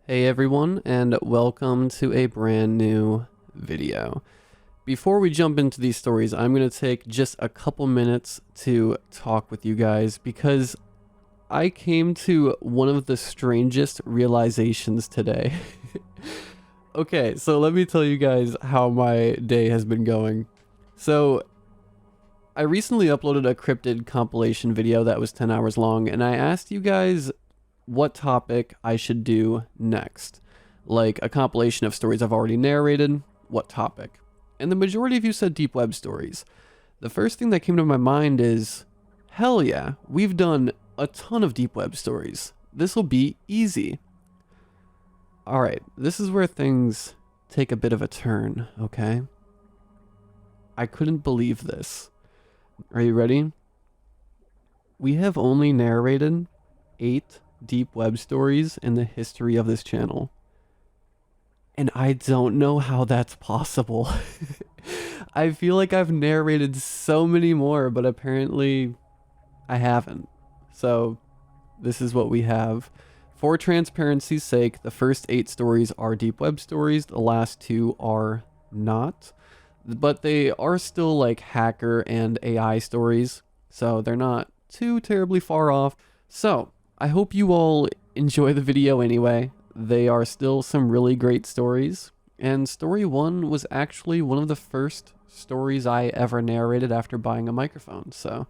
Hey everyone, and welcome to a brand new video. Before we jump into these stories, I'm going to take just a couple minutes to talk with you guys because I came to one of the strangest realizations today. Okay, so let me tell you guys how my day has been going. So, I recently uploaded a cryptid compilation video that was 10 hours long, and I asked you guys what topic I should do next. Like a compilation of stories I've already narrated, what topic? And the majority of you said deep web stories. The first thing that came to my mind is, hell yeah, we've done a ton of deep web stories. This will be easy. Alright, this is where things take a bit of a turn, okay? I couldn't believe this. Are you ready? We have only narrated 8 deep web stories in the history of this channel. And I don't know how that's possible. I feel like I've narrated so many more, but apparently I haven't. So this is what we have. For transparency's sake, the first 8 stories are deep web stories. The last 2 are not. But they are still like hacker and AI stories. So they're not too terribly far off. So I hope you all enjoy the video anyway. They are still some really great stories. And story 1 was actually one of the first stories I ever narrated after buying a microphone. So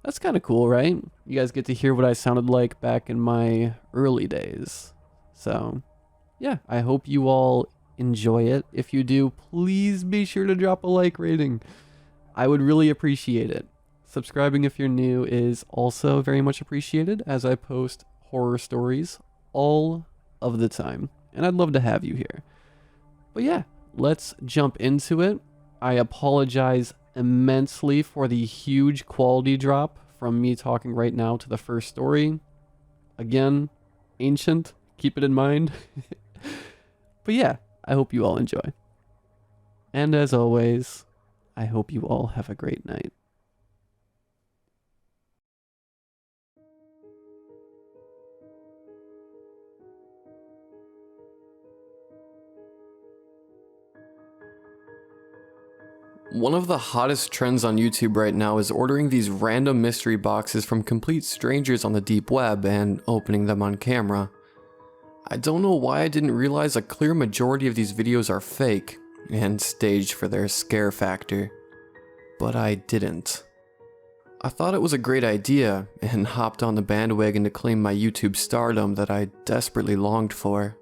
that's kind of cool, right? You guys get to hear what I sounded like back in my early days. So yeah, I hope you all enjoy it. If you do, please be sure to drop a like rating. I would really appreciate it. Subscribing if you're new is also very much appreciated, as I post horror stories all of the time, and I'd love to have you here. But yeah, let's jump into it. I apologize immensely for the huge quality drop from me talking right now to the first story. Again, ancient, keep it in mind. But yeah, I hope you all enjoy. And as always, I hope you all have a great night. One of the hottest trends on YouTube right now is ordering these random mystery boxes from complete strangers on the deep web and opening them on camera. I don't know why I didn't realize a clear majority of these videos are fake and staged for their scare factor. But I didn't. I thought it was a great idea and hopped on the bandwagon to claim my YouTube stardom that I desperately longed for.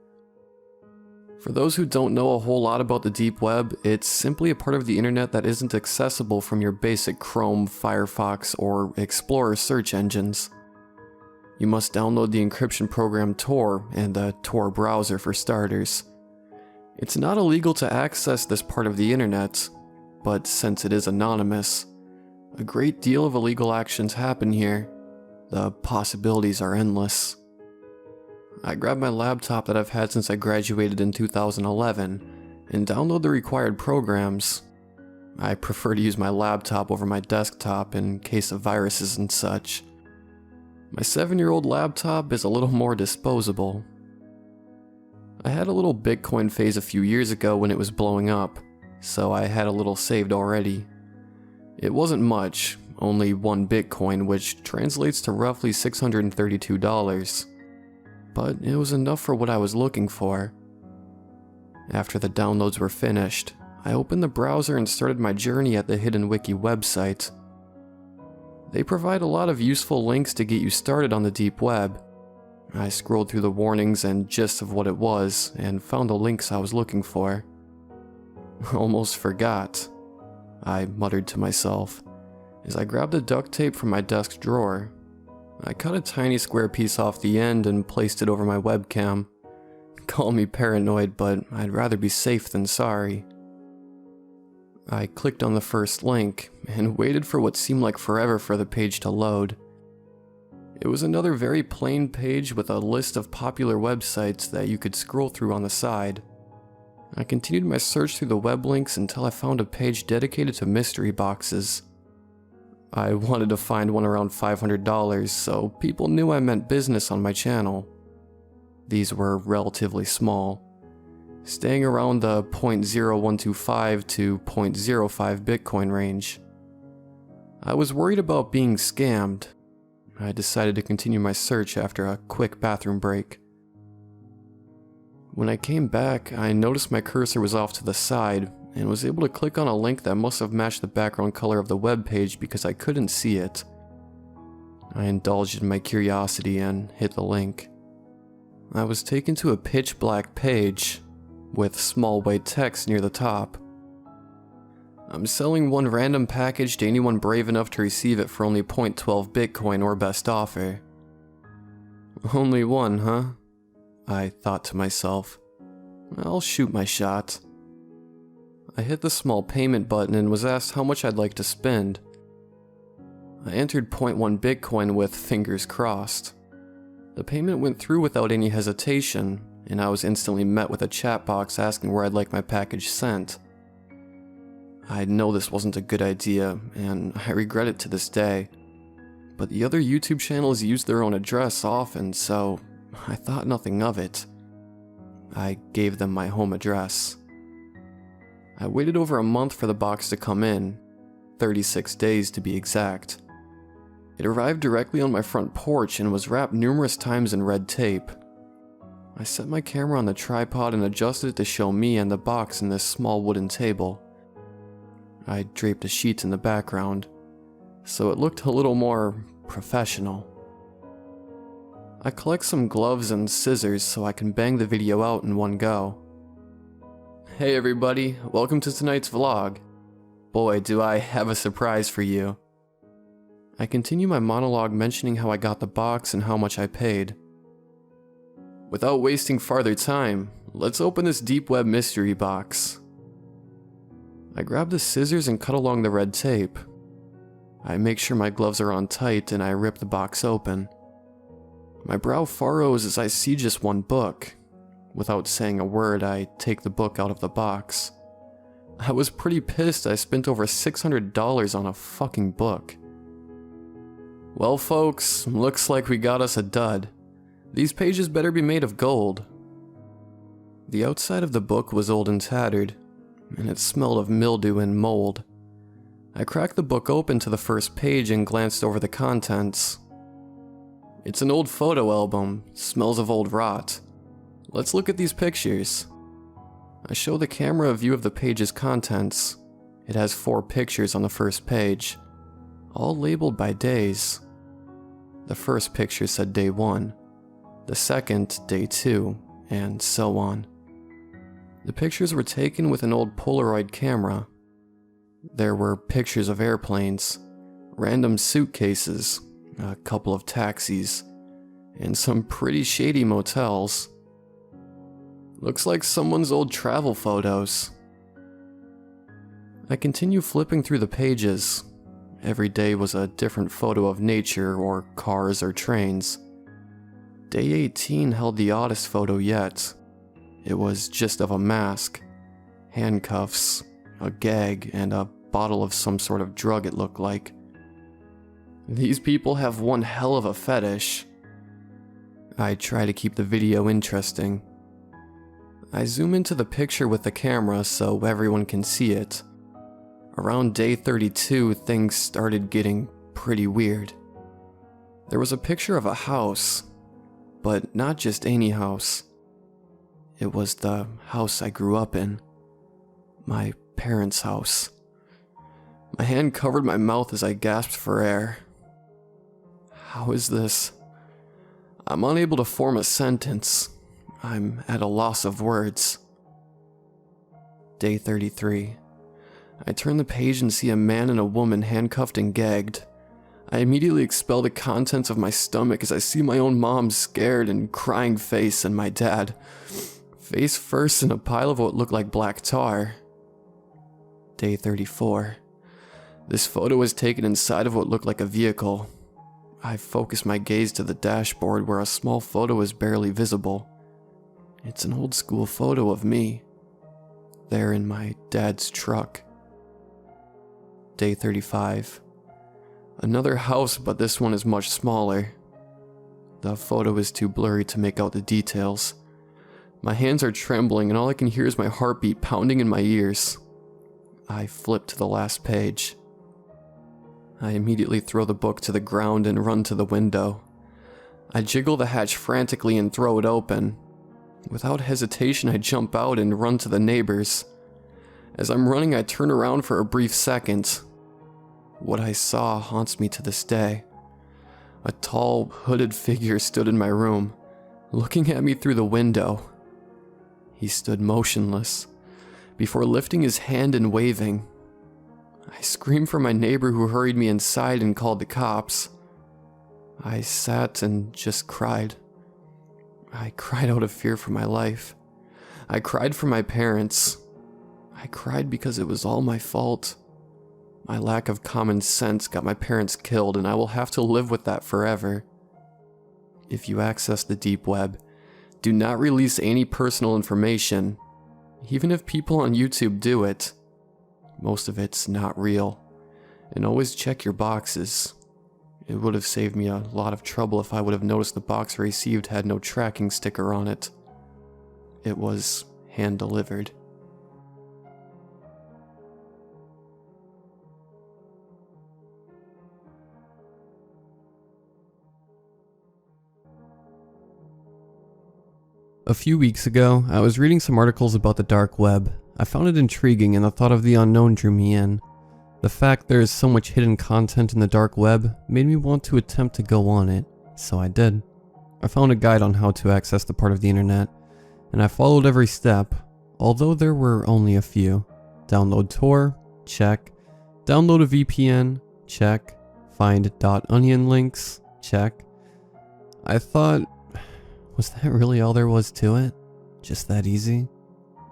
For those who don't know a whole lot about the deep web, it's simply a part of the internet that isn't accessible from your basic Chrome, Firefox, or Explorer search engines. You must download the encryption program Tor and the Tor browser for starters. It's not illegal to access this part of the internet, but since it is anonymous, a great deal of illegal actions happen here. The possibilities are endless. I grabbed my laptop that I've had since I graduated in 2011 and download the required programs. I prefer to use my laptop over my desktop in case of viruses and such. My 7-year-old laptop is a little more disposable. I had a little Bitcoin phase a few years ago when it was blowing up, so I had a little saved already. It wasn't much, only 1 Bitcoin, which translates to roughly $632. But it was enough for what I was looking for. After the downloads were finished, I opened the browser and started my journey at the Hidden Wiki website. They provide a lot of useful links to get you started on the deep web. I scrolled through the warnings and gist of what it was, and found the links I was looking for. Almost forgot, I muttered to myself, as I grabbed the duct tape from my desk drawer. I cut a tiny square piece off the end and placed it over my webcam. Call me paranoid, but I'd rather be safe than sorry. I clicked on the first link and waited for what seemed like forever for the page to load. It was another very plain page with a list of popular websites that you could scroll through on the side. I continued my search through the web links until I found a page dedicated to mystery boxes. I wanted to find one around $500, so people knew I meant business on my channel. These were relatively small, staying around the 0.0125 to 0.05 Bitcoin range. I was worried about being scammed. I decided to continue my search after a quick bathroom break. When I came back, I noticed my cursor was off to the side and was able to click on a link that must have matched the background color of the web page because I couldn't see it. I indulged in my curiosity and hit the link. I was taken to a pitch black page with small white text near the top. I'm selling one random package to anyone brave enough to receive it for only 0.12 Bitcoin or best offer. Only one, huh? I thought to myself. I'll shoot my shot. I hit the small payment button and was asked how much I'd like to spend. I entered 0.1 Bitcoin with fingers crossed. The payment went through without any hesitation, and I was instantly met with a chat box asking where I'd like my package sent. I know this wasn't a good idea, and I regret it to this day, but the other YouTube channels use their own address often, so I thought nothing of it. I gave them my home address. I waited over a month for the box to come in, 36 days to be exact. It arrived directly on my front porch and was wrapped numerous times in red tape. I set my camera on the tripod and adjusted it to show me and the box in this small wooden table. I draped a sheet in the background, so it looked a little more professional. I collect some gloves and scissors so I can bang the video out in one go. Hey everybody, welcome to tonight's vlog. Boy, do I have a surprise for you. I continue my monologue mentioning how I got the box and how much I paid. Without wasting farther time, let's open this deep web mystery box. I grab the scissors and cut along the red tape. I make sure my gloves are on tight and I rip the box open. My brow furrows as I see just one book. Without saying a word, I take the book out of the box. I was pretty pissed I spent over $600 on a fucking book. Well folks, looks like we got us a dud. These pages better be made of gold. The outside of the book was old and tattered, and it smelled of mildew and mold. I cracked the book open to the first page and glanced over the contents. It's an old photo album, smells of old rot. Let's look at these pictures. I show the camera a view of the page's contents. It has 4 pictures on the first page, all labeled by days. The first picture said day 1, the second day 2, and so on. The pictures were taken with an old Polaroid camera. There were pictures of airplanes, random suitcases, a couple of taxis, and some pretty shady motels. Looks like someone's old travel photos. I continue flipping through the pages. Every day was a different photo of nature or cars or trains. Day 18 held the oddest photo yet. It was just of a mask, handcuffs, a gag, and a bottle of some sort of drug it looked like. These people have one hell of a fetish. I try to keep the video interesting. I zoom into the picture with the camera so everyone can see it. Around day 32, things started getting pretty weird. There was a picture of a house, but not just any house. It was the house I grew up in. My parents' house. My hand covered my mouth as I gasped for air. How is this? I'm unable to form a sentence. I'm at a loss of words. Day 33. I turn the page and see a man and a woman handcuffed and gagged. I immediately expel the contents of my stomach as I see my own mom's scared and crying face and my dad, face first in a pile of what looked like black tar. Day 34. This photo was taken inside of what looked like a vehicle. I focus my gaze to the dashboard where a small photo is barely visible. It's an old school photo of me. there in my dad's truck. Day 35. Another house, but this one is much smaller. The photo is too blurry to make out the details. My hands are trembling and all I can hear is my heartbeat pounding in my ears. I flip to the last page. I immediately throw the book to the ground and run to the window. I jiggle the hatch frantically and throw it open. Without hesitation, I jump out and run to the neighbors. As I'm running, I turn around for a brief second. What I saw haunts me to this day. A tall, hooded figure stood in my room, looking at me through the window. He stood motionless, before lifting his hand and waving. I screamed for my neighbor who hurried me inside and called the cops. I sat and just cried. I cried out of fear for my life. I cried for my parents. I cried because it was all my fault. My lack of common sense got my parents killed, and I will have to live with that forever. If you access the deep web, do not release any personal information. Even if people on YouTube do it, most of it's not real. And always check your boxes. It would have saved me a lot of trouble if I would have noticed the box I received had no tracking sticker on it. It was hand-delivered. A few weeks ago, I was reading some articles about the dark web. I found it intriguing and the thought of the unknown drew me in. The fact there is so much hidden content in the dark web made me want to attempt to go on it, so I did. I found a guide on how to access the part of the internet, and I followed every step, although there were only a few. Download Tor, check. Download a VPN, check. Find .onion links, check. I thought, was that really all there was to it? Just that easy?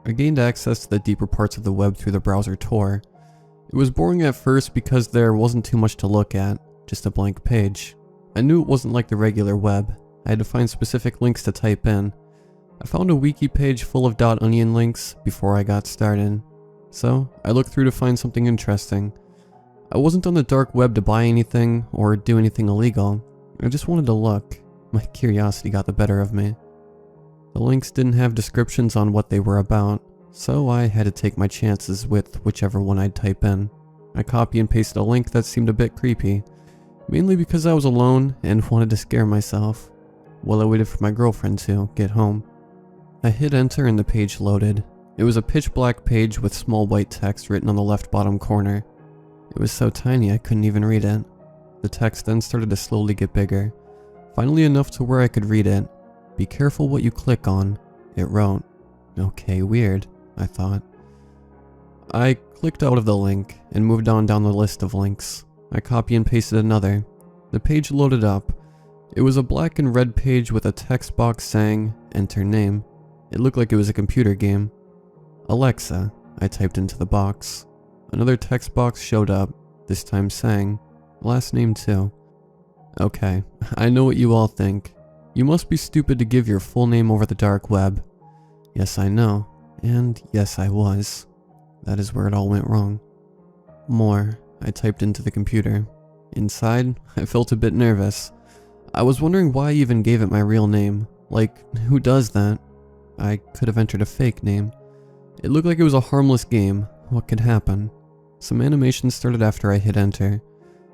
I gained access to the deeper parts of the web through the browser Tor. It was boring at first because there wasn't too much to look at, just a blank page. I knew it wasn't like the regular web. I had to find specific links to type in. I found a wiki page full of .onion links before I got started. So, I looked through to find something interesting. I wasn't on the dark web to buy anything or do anything illegal. I just wanted to look. My curiosity got the better of me. The links didn't have descriptions on what they were about, so I had to take my chances with whichever one I'd type in. I copy and pasted a link that seemed a bit creepy, mainly because I was alone and wanted to scare myself, while I waited for my girlfriend to get home. I hit enter and the page loaded. It was a pitch black page with small white text written on the left bottom corner. It was so tiny I couldn't even read it. The text then started to slowly get bigger, finally enough to where I could read it. Be careful what you click on, it wrote. Okay, weird, I thought. I clicked out of the link and moved on down the list of links. I copy and pasted another. The page loaded up. It was a black and red page with a text box saying, enter name. It looked like it was a computer game. Alexa, I typed into the box. Another text box showed up, this time saying, last name too. Okay, I know what you all think. You must be stupid to give your full name over the dark web. Yes, I know. And yes, I was. That is where it all went wrong. More, I typed into the computer. Inside, I felt a bit nervous. I was wondering why I even gave it my real name. Like, who does that? I could have entered a fake name. It looked like it was a harmless game. What could happen? Some animation started after I hit enter.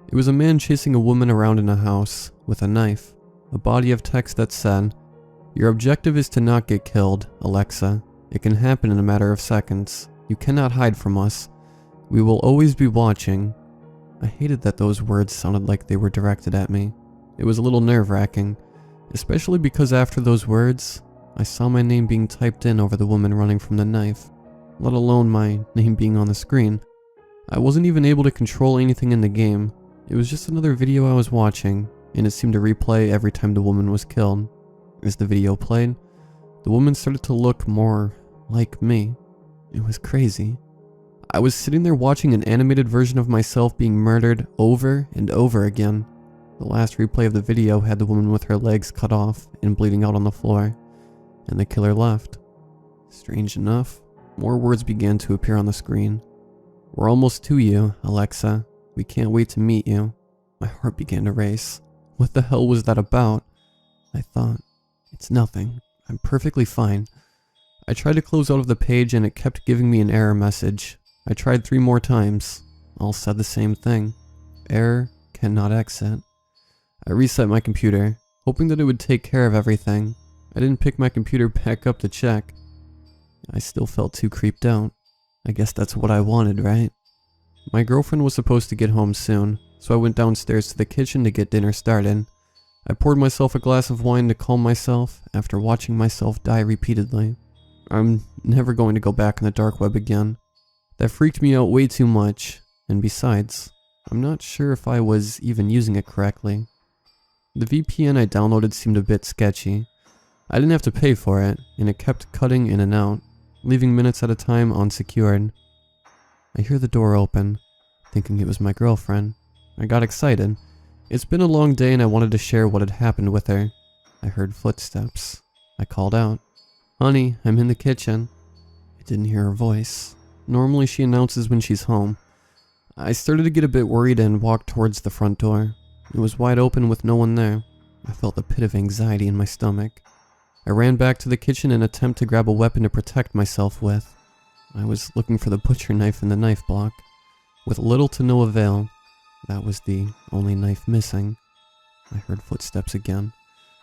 It was a man chasing a woman around in a house with a knife. A body of text that said, your objective is to not get killed, Alexa. It can happen in a matter of seconds. You cannot hide from us. We will always be watching. I hated that those words sounded like they were directed at me. It was a little nerve-wracking, especially because after those words, I saw my name being typed in over the woman running from the knife, let alone my name being on the screen. I wasn't even able to control anything in the game. It was just another video I was watching, and it seemed to replay every time the woman was killed. As the video played, the woman started to look more like me. It was crazy. I was sitting there watching an animated version of myself being murdered over and over again. The last replay of the video had the woman with her legs cut off and bleeding out on the floor, and the killer left. Strange enough, More words began to appear on the screen. "We're almost to you, Alexa. We can't wait to meet you." My heart began to race. What the hell was that about? I thought, it's nothing. I'm perfectly fine. I tried to close out of the page and it kept giving me an error message. I tried 3 more times. All said the same thing. Error, cannot exit. I reset my computer, hoping that it would take care of everything. I didn't pick my computer back up to check. I still felt too creeped out. I guess that's what I wanted, right? My girlfriend was supposed to get home soon, so I went downstairs to the kitchen to get dinner started. I poured myself a glass of wine to calm myself after watching myself die repeatedly. I'm never going to go back on the dark web again. That freaked me out way too much, and besides, I'm not sure if I was even using it correctly. The VPN I downloaded seemed a bit sketchy. I didn't have to pay for it, and it kept cutting in and out, leaving minutes at a time unsecured. I hear the door open, thinking it was my girlfriend. I got excited. It's been a long day and I wanted to share what had happened with her. I heard footsteps. I called out, "Honey, I'm in the kitchen." I didn't hear her voice. Normally she announces when she's home. I started to get a bit worried and walked towards the front door. It was wide open with no one there. I felt a pit of anxiety in my stomach. I ran back to the kitchen in an attempt to grab a weapon to protect myself with. I was looking for the butcher knife in the knife block. With little to no avail. That was the only knife missing. I heard footsteps again.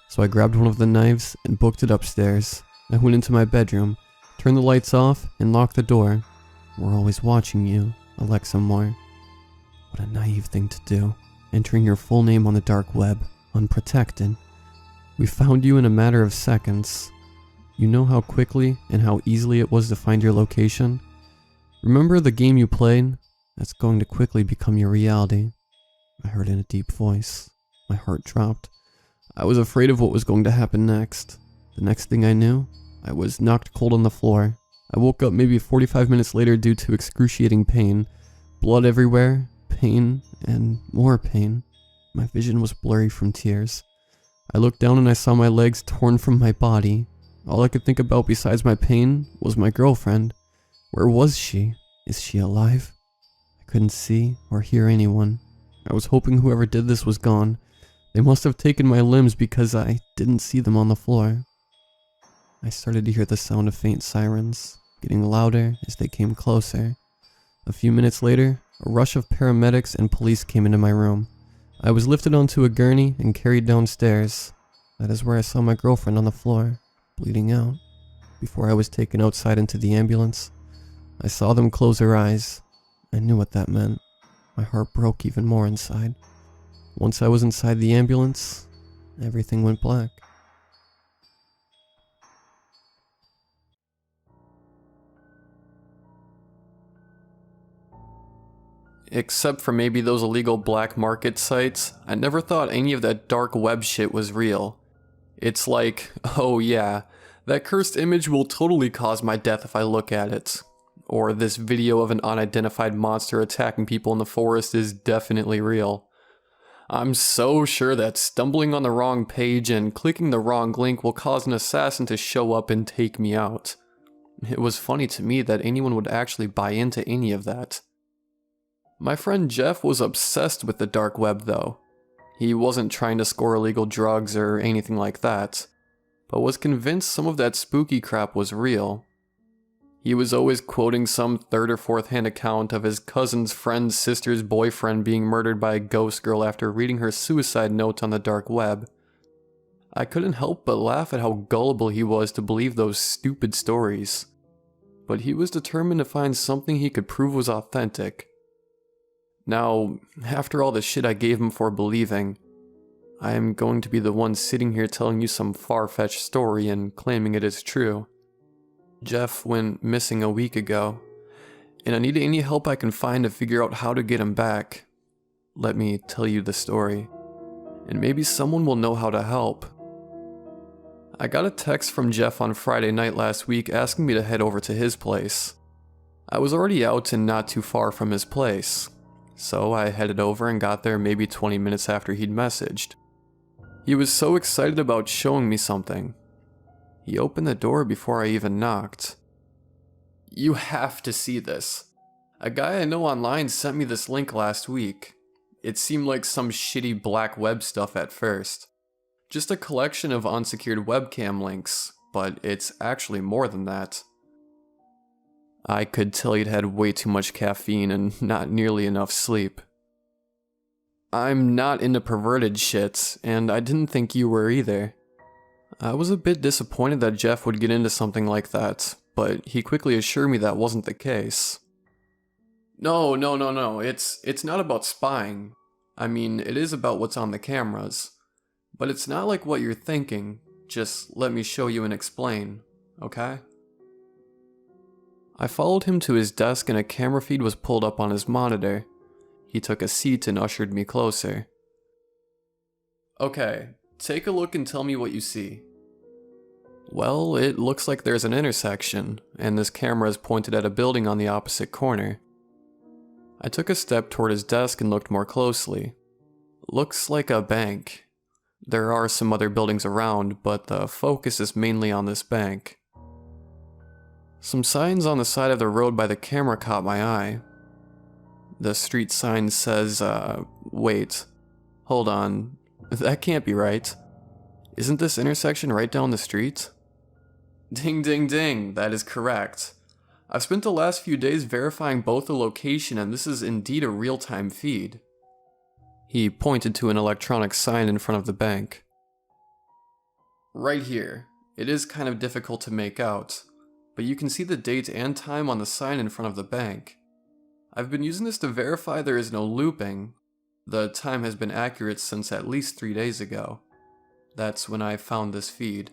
So I grabbed one of the knives and booked it upstairs. I went into my bedroom, turned the lights off, and locked the door. "We're always watching you, Alexa Moore." What a naive thing to do. Entering your full name on the dark web, unprotected. We found you in a matter of seconds. You know how quickly and how easily it was to find your location? Remember the game you played? That's going to quickly become your reality. I heard in a deep voice. My heart dropped. I was afraid of what was going to happen next. The next thing I knew, I was knocked cold on the floor. I woke up maybe 45 minutes later due to excruciating pain. Blood everywhere, pain, and more pain. My vision was blurry from tears. I looked down and I saw my legs torn from my body. All I could think about besides my pain was my girlfriend. Where was she? Is she alive? I couldn't see or hear anyone. I was hoping whoever did this was gone. They must have taken my limbs because I didn't see them on the floor. I started to hear the sound of faint sirens, getting louder as they came closer. A few minutes later, a rush of paramedics and police came into my room. I was lifted onto a gurney and carried downstairs. That is where I saw my girlfriend on the floor, bleeding out. Before I was taken outside into the ambulance, I saw them close her eyes. I knew what that meant. My heart broke even more inside. Once I was inside the ambulance, everything went black. Except for maybe those illegal black market sites, I never thought any of that dark web shit was real. It's like, oh yeah, that cursed image will totally cause my death if I look at it. Or this video of an unidentified monster attacking people in the forest is definitely real. I'm so sure that stumbling on the wrong page and clicking the wrong link will cause an assassin to show up and take me out. It was funny to me that anyone would actually buy into any of that. My friend Jeff was obsessed with the dark web though. He wasn't trying to score illegal drugs or anything like that, but was convinced some of that spooky crap was real. He was always quoting some third or fourth hand account of his cousin's friend's sister's boyfriend being murdered by a ghost girl after reading her suicide note on the dark web. I couldn't help but laugh at how gullible he was to believe those stupid stories. But he was determined to find something he could prove was authentic. Now, after all the shit I gave him for believing, I am going to be the one sitting here telling you some far-fetched story and claiming it is true. Jeff went missing a week ago, and I need any help I can find to figure out how to get him back. Let me tell you the story, and maybe someone will know how to help. I got a text from Jeff on Friday night last week asking me to head over to his place. I was already out and not too far from his place, so I headed over and got there maybe 20 minutes after he'd messaged. He was so excited about showing me something. He opened the door before I even knocked. You have to see this. A guy I know online sent me this link last week. It seemed like some shitty black web stuff at first. Just a collection of unsecured webcam links, but it's actually more than that. I could tell you'd had way too much caffeine and not nearly enough sleep. I'm not into perverted shit, and I didn't think you were either. I was a bit disappointed that Jeff would get into something like that, but he quickly assured me that wasn't the case. No, it's not about spying. I mean, it is about what's on the cameras. But it's not like what you're thinking. Just let me show you and explain, okay? I followed him to his desk and a camera feed was pulled up on his monitor. He took a seat and ushered me closer. Okay, take a look and tell me what you see. Well, it looks like there's an intersection, and this camera is pointed at a building on the opposite corner. I took a step toward his desk and looked more closely. Looks like a bank. There are some other buildings around, but the focus is mainly on this bank. Some signs on the side of the road by the camera caught my eye. The street sign says, wait. Hold on. That can't be right. Isn't this intersection right down the street? Ding ding ding, that is correct. I've spent the last few days verifying both the location and this is indeed a real-time feed. He pointed to an electronic sign in front of the bank. Right here. It is kind of difficult to make out, but you can see the date and time on the sign in front of the bank. I've been using this to verify there is no looping. The time has been accurate since at least 3 days ago. That's when I found this feed.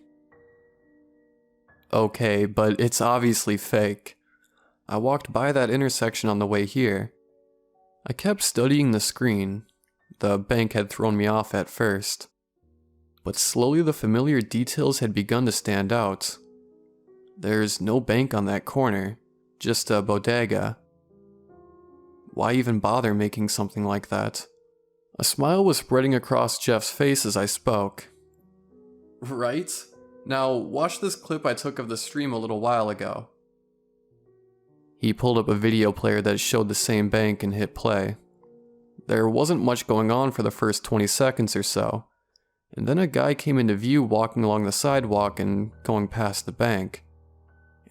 Okay, but it's obviously fake. I walked by that intersection on the way here. I kept studying the screen. The bank had thrown me off at first. But slowly the familiar details had begun to stand out. There's no bank on that corner, just a bodega. Why even bother making something like that? A smile was spreading across Jeff's face as I spoke. Right? Now, watch this clip I took of the stream a little while ago. He pulled up a video player that showed the same bank and hit play. There wasn't much going on for the first 20 seconds or so, and then a guy came into view walking along the sidewalk and going past the bank.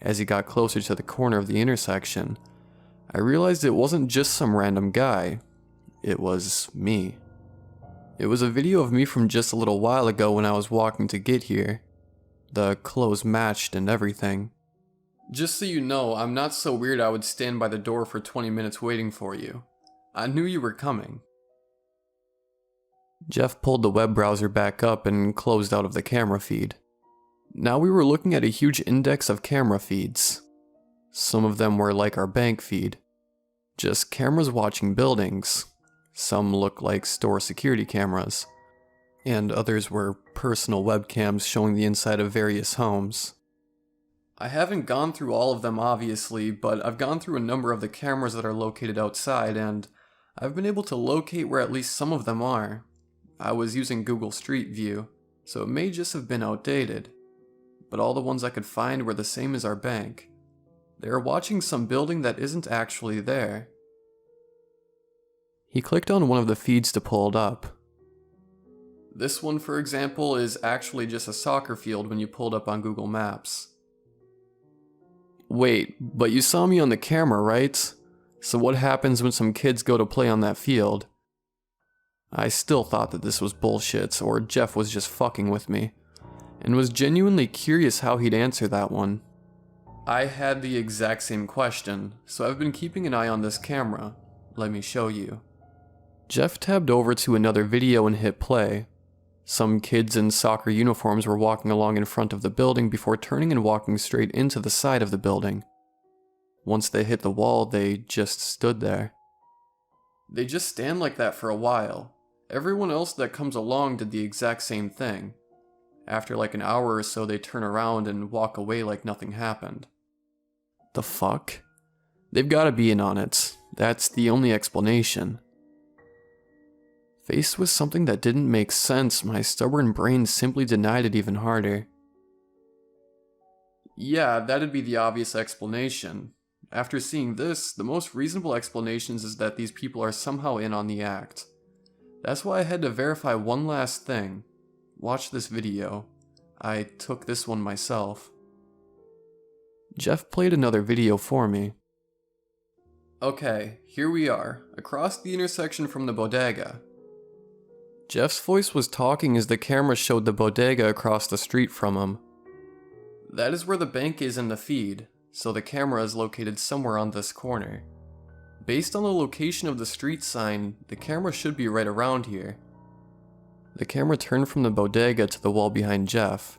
As he got closer to the corner of the intersection, I realized it wasn't just some random guy. It was me. It was a video of me from just a little while ago when I was walking to get here. The clothes matched and everything. Just so you know, I'm not so weird I would stand by the door for 20 minutes waiting for you. I knew you were coming. Jeff pulled the web browser back up and closed out of the camera feed. Now we were looking at a huge index of camera feeds. Some of them were like our bank feed. Just cameras watching buildings. Some looked like store security cameras. And others were personal webcams showing the inside of various homes. I haven't gone through all of them obviously, but I've gone through a number of the cameras that are located outside and I've been able to locate where at least some of them are. I was using Google Street View, so it may just have been outdated. But all the ones I could find were the same as our bank. They are watching some building that isn't actually there. He clicked on one of the feeds to pull it up. This one, for example, is actually just a soccer field when you pulled up on Google Maps. Wait, but you saw me on the camera, right? So what happens when some kids go to play on that field? I still thought that this was bullshit, or Jeff was just fucking with me, and was genuinely curious how he'd answer that one. I had the exact same question, so I've been keeping an eye on this camera. Let me show you. Jeff tabbed over to another video and hit play. Some kids in soccer uniforms were walking along in front of the building before turning and walking straight into the side of the building. Once they hit the wall, they just stood there. They just stand like that for a while. Everyone else that comes along did the exact same thing. After like an hour or so, they turn around and walk away like nothing happened. The fuck? They've gotta be in on it. That's the only explanation. Faced with something that didn't make sense, my stubborn brain simply denied it even harder. Yeah, that'd be the obvious explanation. After seeing this, the most reasonable explanations is that these people are somehow in on the act. That's why I had to verify one last thing. Watch this video. I took this one myself. Jeff played another video for me. Okay, here we are, across the intersection from the bodega. Jeff's voice was talking as the camera showed the bodega across the street from him. That is where the bank is in the feed, so the camera is located somewhere on this corner. Based on the location of the street sign, the camera should be right around here. The camera turned from the bodega to the wall behind Jeff.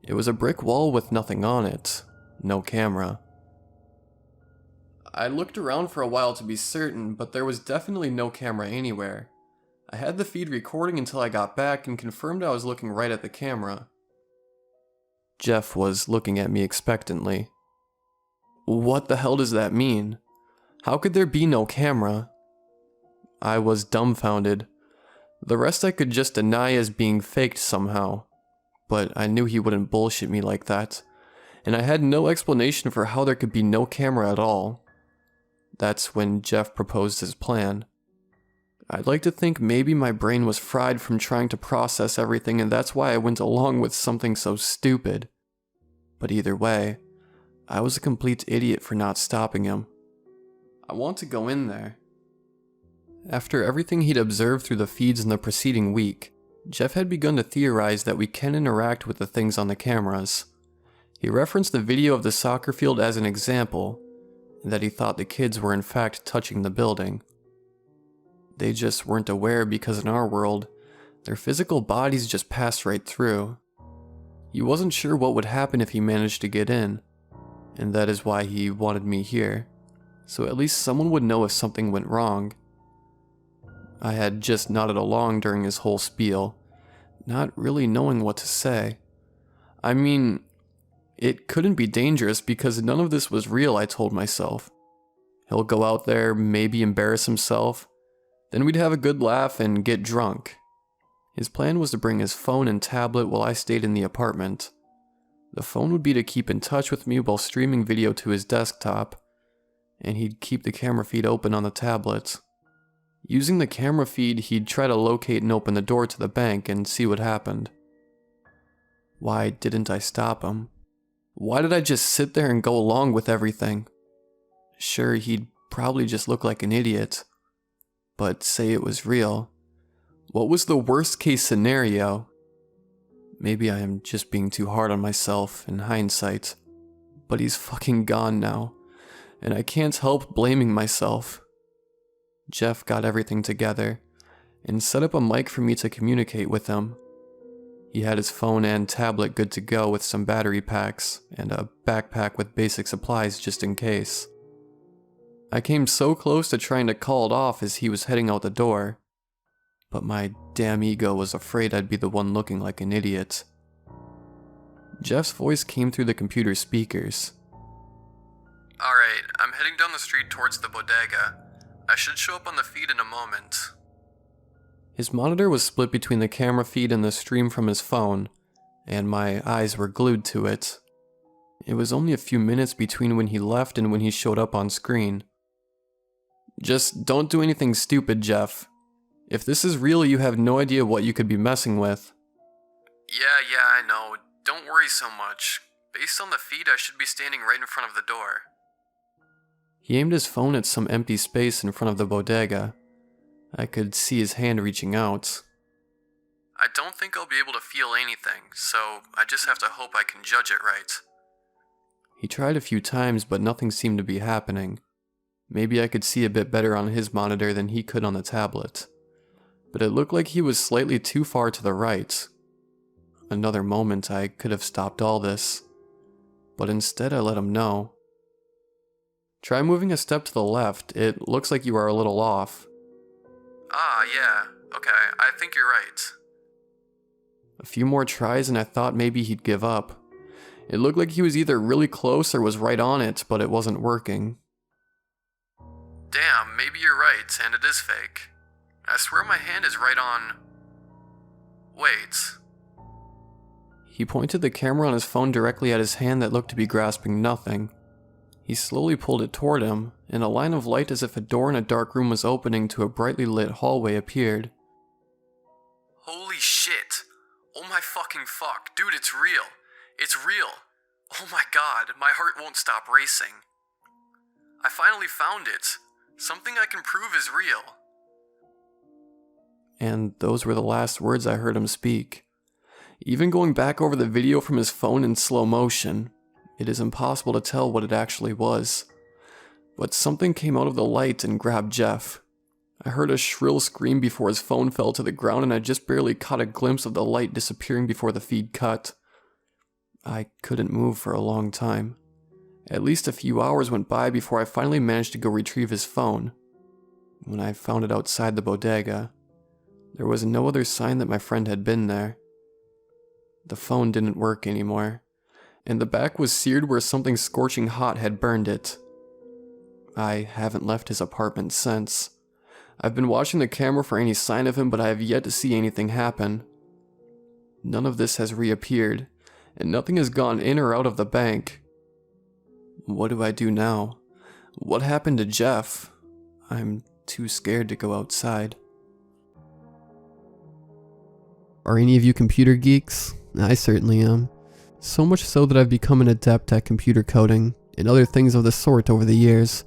It was a brick wall with nothing on it. No camera. I looked around for a while to be certain, but there was definitely no camera anywhere. I had the feed recording until I got back and confirmed I was looking right at the camera. Jeff was looking at me expectantly. What the hell does that mean? How could there be no camera? I was dumbfounded. The rest I could just deny as being faked somehow, but I knew he wouldn't bullshit me like that, and I had no explanation for how there could be no camera at all. That's when Jeff proposed his plan. I'd like to think maybe my brain was fried from trying to process everything, and that's why I went along with something so stupid. But either way, I was a complete idiot for not stopping him. I want to go in there. After everything he'd observed through the feeds in the preceding week, Jeff had begun to theorize that we can interact with the things on the cameras. He referenced the video of the soccer field as an example, and that he thought the kids were in fact touching the building. They just weren't aware because in our world, their physical bodies just passed right through. He wasn't sure what would happen if he managed to get in, and that is why he wanted me here, so at least someone would know if something went wrong. I had just nodded along during his whole spiel, not really knowing what to say. I mean, it couldn't be dangerous because none of this was real, I told myself. He'll go out there, maybe embarrass himself, then we'd have a good laugh and get drunk. His plan was to bring his phone and tablet while I stayed in the apartment. The phone would be to keep in touch with me while streaming video to his desktop, and he'd keep the camera feed open on the tablet. Using the camera feed, he'd try to locate and open the door to the bank and see what happened. Why didn't I stop him? Why did I just sit there and go along with everything? Sure, he'd probably just look like an idiot, but say it was real. What was the worst case scenario? Maybe I am just being too hard on myself in hindsight, but he's fucking gone now, and I can't help blaming myself. Jeff got everything together and set up a mic for me to communicate with him. He had his phone and tablet good to go with some battery packs and a backpack with basic supplies just in case. I came so close to trying to call it off as he was heading out the door, but my damn ego was afraid I'd be the one looking like an idiot. Jeff's voice came through the computer speakers. Alright, I'm heading down the street towards the bodega. I should show up on the feed in a moment. His monitor was split between the camera feed and the stream from his phone, and my eyes were glued to it. It was only a few minutes between when he left and when he showed up on screen. Just don't do anything stupid, Jeff. If this is real, you have no idea what you could be messing with. Yeah, I know. Don't worry so much. Based on the feed, I should be standing right in front of the door. He aimed his phone at some empty space in front of the bodega. I could see his hand reaching out. I don't think I'll be able to feel anything, so I just have to hope I can judge it right. He tried a few times, but nothing seemed to be happening. Maybe I could see a bit better on his monitor than he could on the tablet. But it looked like he was slightly too far to the right. Another moment I could have stopped all this, but instead I let him know. Try moving a step to the left, it looks like you are a little off. Yeah, okay, I think you're right. A few more tries and I thought maybe he'd give up. It looked like he was either really close or was right on it, but it wasn't working. Damn, maybe you're right, and it is fake. I swear my hand is right on... Wait. He pointed the camera on his phone directly at his hand that looked to be grasping nothing. He slowly pulled it toward him, and a line of light as if a door in a dark room was opening to a brightly lit hallway appeared. Holy shit! Oh my fucking fuck. Dude, it's real. It's real. Oh my god, my heart won't stop racing. I finally found it. Something I can prove is real. And those were the last words I heard him speak. Even going back over the video from his phone in slow motion, it is impossible to tell what it actually was. But something came out of the light and grabbed Jeff. I heard a shrill scream before his phone fell to the ground, and I just barely caught a glimpse of the light disappearing before the feed cut. I couldn't move for a long time. At least a few hours went by before I finally managed to go retrieve his phone. When I found it outside the bodega, there was no other sign that my friend had been there. The phone didn't work anymore, and the back was seared where something scorching hot had burned it. I haven't left his apartment since. I've been watching the camera for any sign of him, but I have yet to see anything happen. None of this has reappeared, and nothing has gone in or out of the bank. What do I do now? What happened to Jeff? I'm too scared to go outside. Are any of you computer geeks? I certainly am. So much so that I've become an adept at computer coding and other things of the sort over the years.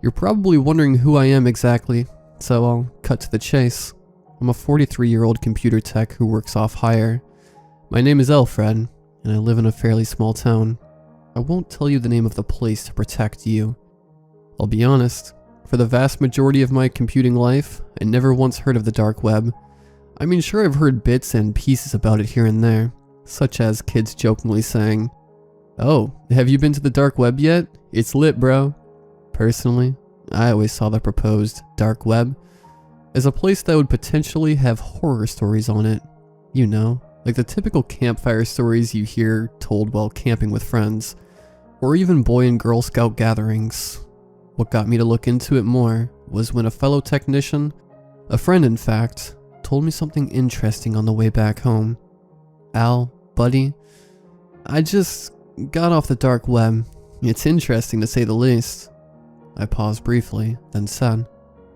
You're probably wondering who I am exactly, so I'll cut to the chase. I'm a 43-year-old computer tech who works off hire. My name is Alfred, and I live in a fairly small town. I won't tell you the name of the place to protect you. I'll be honest, for the vast majority of my computing life, I never once heard of the dark web. I mean, sure, I've heard bits and pieces about it here and there, such as kids jokingly saying, "Oh, have you been to the dark web yet? It's lit, bro." Personally, I always saw the proposed dark web as a place that would potentially have horror stories on it. You know, like the typical campfire stories you hear told while camping with friends, or even Boy and Girl Scout gatherings. What got me to look into it more was when a fellow technician, a friend in fact, told me something interesting on the way back home. "Al, buddy, I just got off the dark web. It's interesting to say the least." I paused briefly, then said,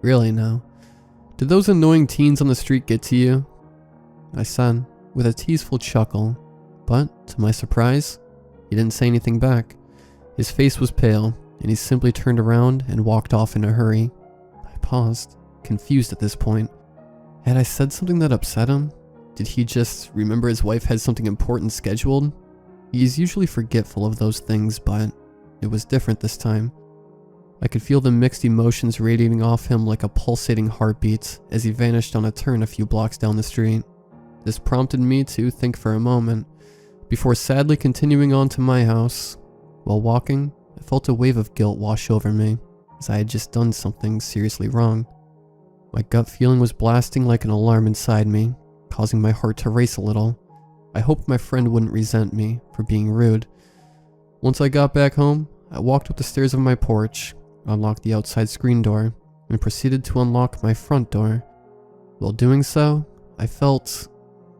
"Really now? Did those annoying teens on the street get to you?" I said, with a teaseful chuckle, but to my surprise, he didn't say anything back. His face was pale, and he simply turned around and walked off in a hurry. I paused, confused at this point. Had I said something that upset him? Did he just remember his wife had something important scheduled? He's usually forgetful of those things, but it was different this time. I could feel the mixed emotions radiating off him like a pulsating heartbeat as he vanished on a turn a few blocks down the street. This prompted me to think for a moment, before sadly continuing on to my house. While walking, I felt a wave of guilt wash over me, as I had just done something seriously wrong. My gut feeling was blasting like an alarm inside me, causing my heart to race a little. I hoped my friend wouldn't resent me for being rude. Once I got back home, I walked up the stairs of my porch, unlocked the outside screen door, and proceeded to unlock my front door. While doing so, I felt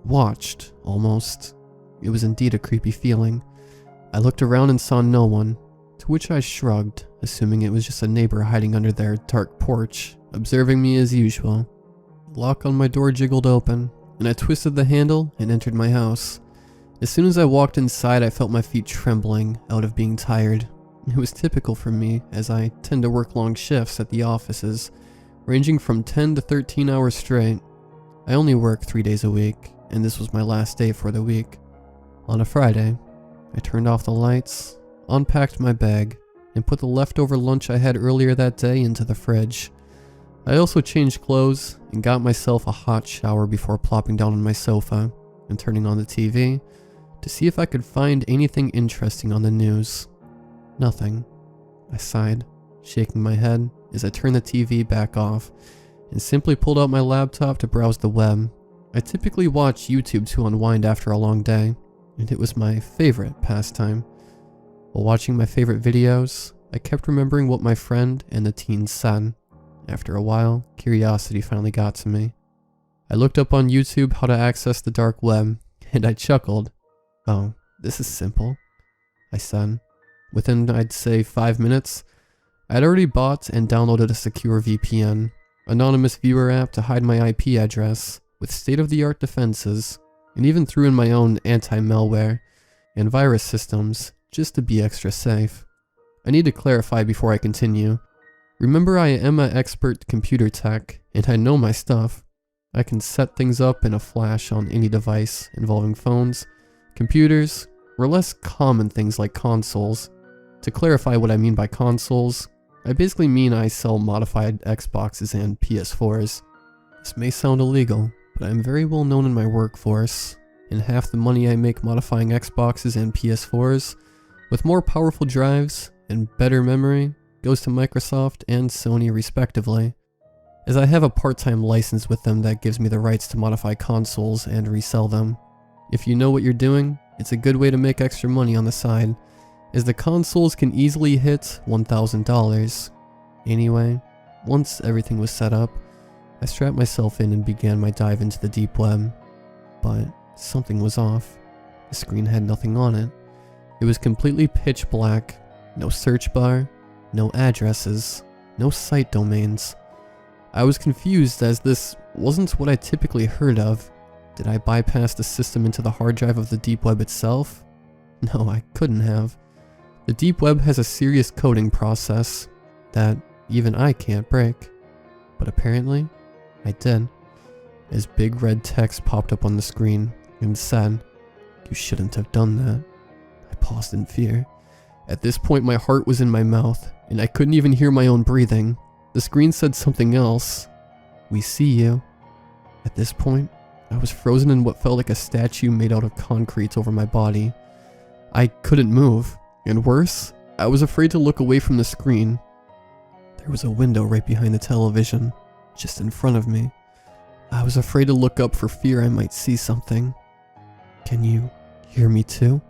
watched, almost. It was indeed a creepy feeling. I looked around and saw no one, to which I shrugged, assuming it was just a neighbor hiding under their dark porch, observing me as usual. The lock on my door jiggled open, and I twisted the handle and entered my house. As soon as I walked inside, I felt my feet trembling out of being tired. It was typical for me, as I tend to work long shifts at the offices, ranging from 10 to 13 hours straight. I only work 3 days a week, and this was my last day for the week. On a Friday, I turned off the lights, unpacked my bag, and put the leftover lunch I had earlier that day into the fridge. I also changed clothes and got myself a hot shower before plopping down on my sofa and turning on the TV to see if I could find anything interesting on the news. Nothing. I sighed, shaking my head as I turned the TV back off and simply pulled out my laptop to browse the web. I typically watch YouTube to unwind after a long day, and it was my favorite pastime. While watching my favorite videos, I kept remembering what my friend and the teens said. After a while, curiosity finally got to me. I looked up on YouTube how to access the dark web, and I chuckled. "Oh, this is simple," I said. Within, I'd say, 5 minutes, I'd already bought and downloaded a secure VPN, anonymous viewer app to hide my IP address, with state-of-the-art defenses, and even threw in my own anti-malware and virus systems just to be extra safe. I need to clarify before I continue. Remember, I am an expert computer tech, and I know my stuff. I can set things up in a flash on any device involving phones, computers, or less common things like consoles. To clarify what I mean by consoles, I basically mean I sell modified Xboxes and PS4s. This may sound illegal, but I'm very well known in my workforce, and half the money I make modifying Xboxes and PS4s, with more powerful drives and better memory, goes to Microsoft and Sony respectively, as I have a part-time license with them that gives me the rights to modify consoles and resell them. If you know what you're doing, it's a good way to make extra money on the side, as the consoles can easily hit $1,000. Anyway, once everything was set up, I strapped myself in and began my dive into the deep web. But something was off. The screen had nothing on it. It was completely pitch black, no search bar, no addresses, no site domains. I was confused as this wasn't what I typically heard of. Did I bypass the system into the hard drive of the deep web itself? No, I couldn't have. The deep web has a serious coding process that even I can't break. But apparently, I did, as big red text popped up on the screen and said, "You shouldn't have done that." I paused in fear. At this point, my heart was in my mouth, and I couldn't even hear my own breathing. The screen said something else. "We see you." At this point, I was frozen in what felt like a statue made out of concrete over my body. I couldn't move, and worse, I was afraid to look away from the screen. There was a window right behind the television, just in front of me. I was afraid to look up for fear I might see something. "Can you hear me too?"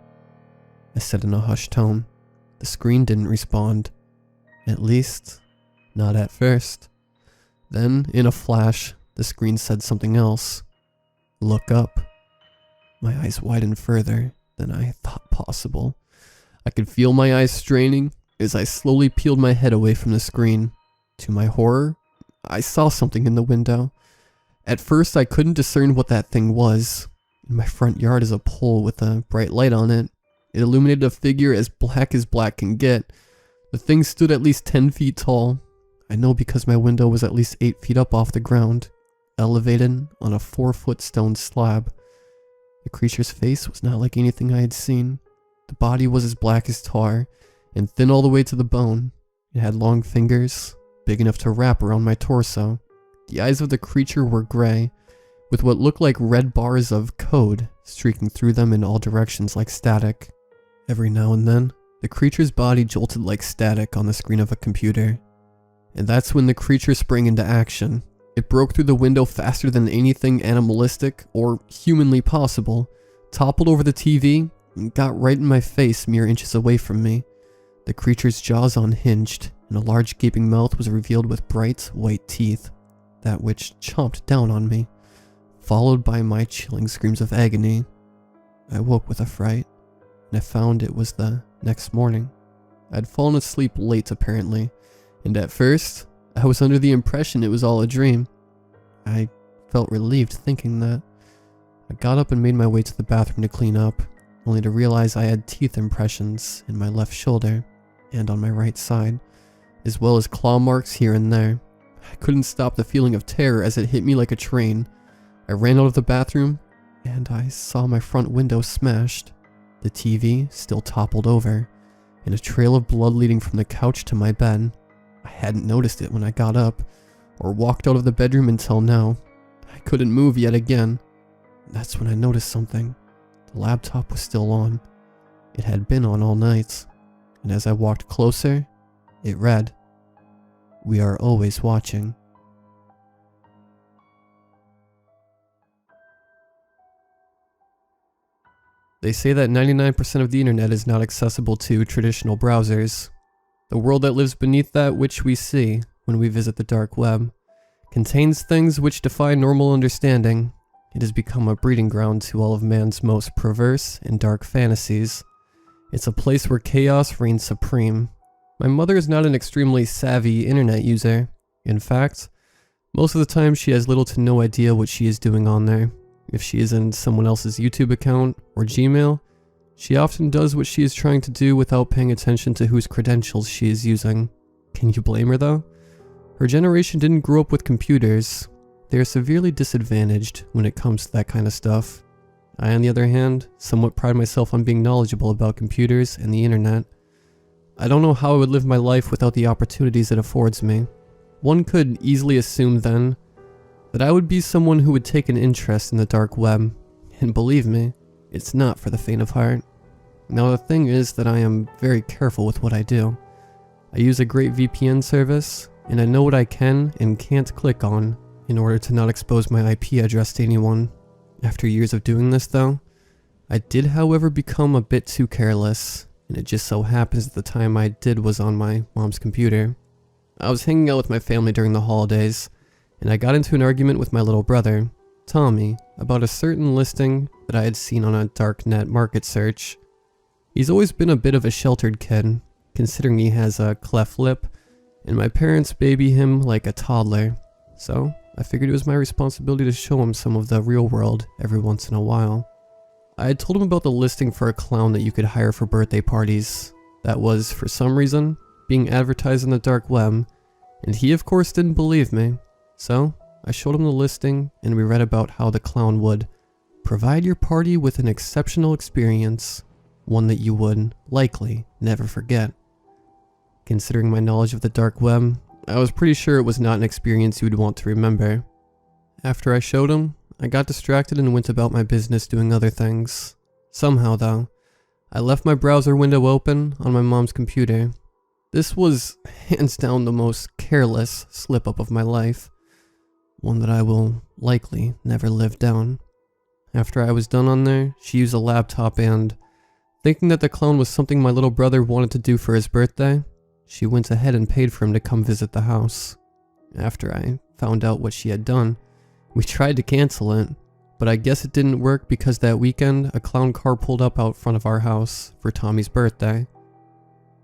I said in a hushed tone. The screen didn't respond. At least, not at first. Then, in a flash, the screen said something else. "Look up." My eyes widened further than I thought possible. I could feel my eyes straining as I slowly peeled my head away from the screen. To my horror, I saw something in the window. At first, I couldn't discern what that thing was. In my front yard is a pole with a bright light on it. It illuminated a figure as black can get. The thing stood at least 10 feet tall. I know because my window was at least 8 feet up off the ground, elevated on a 4-foot stone slab. The creature's face was not like anything I had seen. The body was as black as tar, and thin all the way to the bone. It had long fingers, big enough to wrap around my torso. The eyes of the creature were gray, with what looked like red bars of code streaking through them in all directions like static. Every now and then, the creature's body jolted like static on the screen of a computer. And that's when the creature sprang into action. It broke through the window faster than anything animalistic or humanly possible, toppled over the TV, and got right in my face mere inches away from me. The creature's jaws unhinged, and a large gaping mouth was revealed with bright white teeth, that which chomped down on me, followed by my chilling screams of agony. I woke with a fright, and I found it was the next morning. I'd fallen asleep late apparently, and at first, I was under the impression it was all a dream. I felt relieved thinking that. I got up and made my way to the bathroom to clean up, only to realize I had teeth impressions in my left shoulder and on my right side, as well as claw marks here and there. I couldn't stop the feeling of terror as it hit me like a train. I ran out of the bathroom, and I saw my front window smashed, the TV still toppled over, and a trail of blood leading from the couch to my bed. I hadn't noticed it when I got up, or walked out of the bedroom until now. I couldn't move yet again. That's when I noticed something. The laptop was still on. It had been on all night, and as I walked closer, it read, "We are always watching." They say that 99% of the internet is not accessible to traditional browsers. The world that lives beneath that which we see when we visit the dark web contains things which defy normal understanding. It has become a breeding ground to all of man's most perverse and dark fantasies. It's a place where chaos reigns supreme. My mother is not an extremely savvy internet user. In fact, most of the time she has little to no idea what she is doing on there. If she is in someone else's YouTube account or Gmail, she often does what she is trying to do without paying attention to whose credentials she is using. Can you blame her though? Her generation didn't grow up with computers. They are severely disadvantaged when it comes to that kind of stuff. I, on the other hand, somewhat pride myself on being knowledgeable about computers and the internet. I don't know how I would live my life without the opportunities it affords me. One could easily assume then that I would be someone who would take an interest in the dark web, and believe me, it's not for the faint of heart. Now the thing is that I am very careful with what I do. I use a great VPN service, and I know what I can and can't click on in order to not expose my IP address to anyone. After years of doing this though, I did however become a bit too careless, and it just so happens that the time I did was on my mom's computer. I was hanging out with my family during the holidays, and I got into an argument with my little brother, Tommy, about a certain listing that I had seen on a darknet market search. He's always been a bit of a sheltered kid, considering he has a cleft lip, and my parents baby him like a toddler, so I figured it was my responsibility to show him some of the real world every once in a while. I had told him about the listing for a clown that you could hire for birthday parties. That was, for some reason, being advertised on the dark web, and he of course didn't believe me. So, I showed him the listing, and we read about how the clown would provide your party with an exceptional experience, one that you would, likely, never forget. Considering my knowledge of the dark web, I was pretty sure it was not an experience you would want to remember. After I showed him, I got distracted and went about my business doing other things. Somehow though, I left my browser window open on my mom's computer. This was hands down the most careless slip-up of my life, one that I will likely never live down. After I was done on there, she used a laptop and, thinking that the clown was something my little brother wanted to do for his birthday, she went ahead and paid for him to come visit the house. After I found out what she had done, we tried to cancel it, but I guess it didn't work because that weekend a clown car pulled up out front of our house for Tommy's birthday.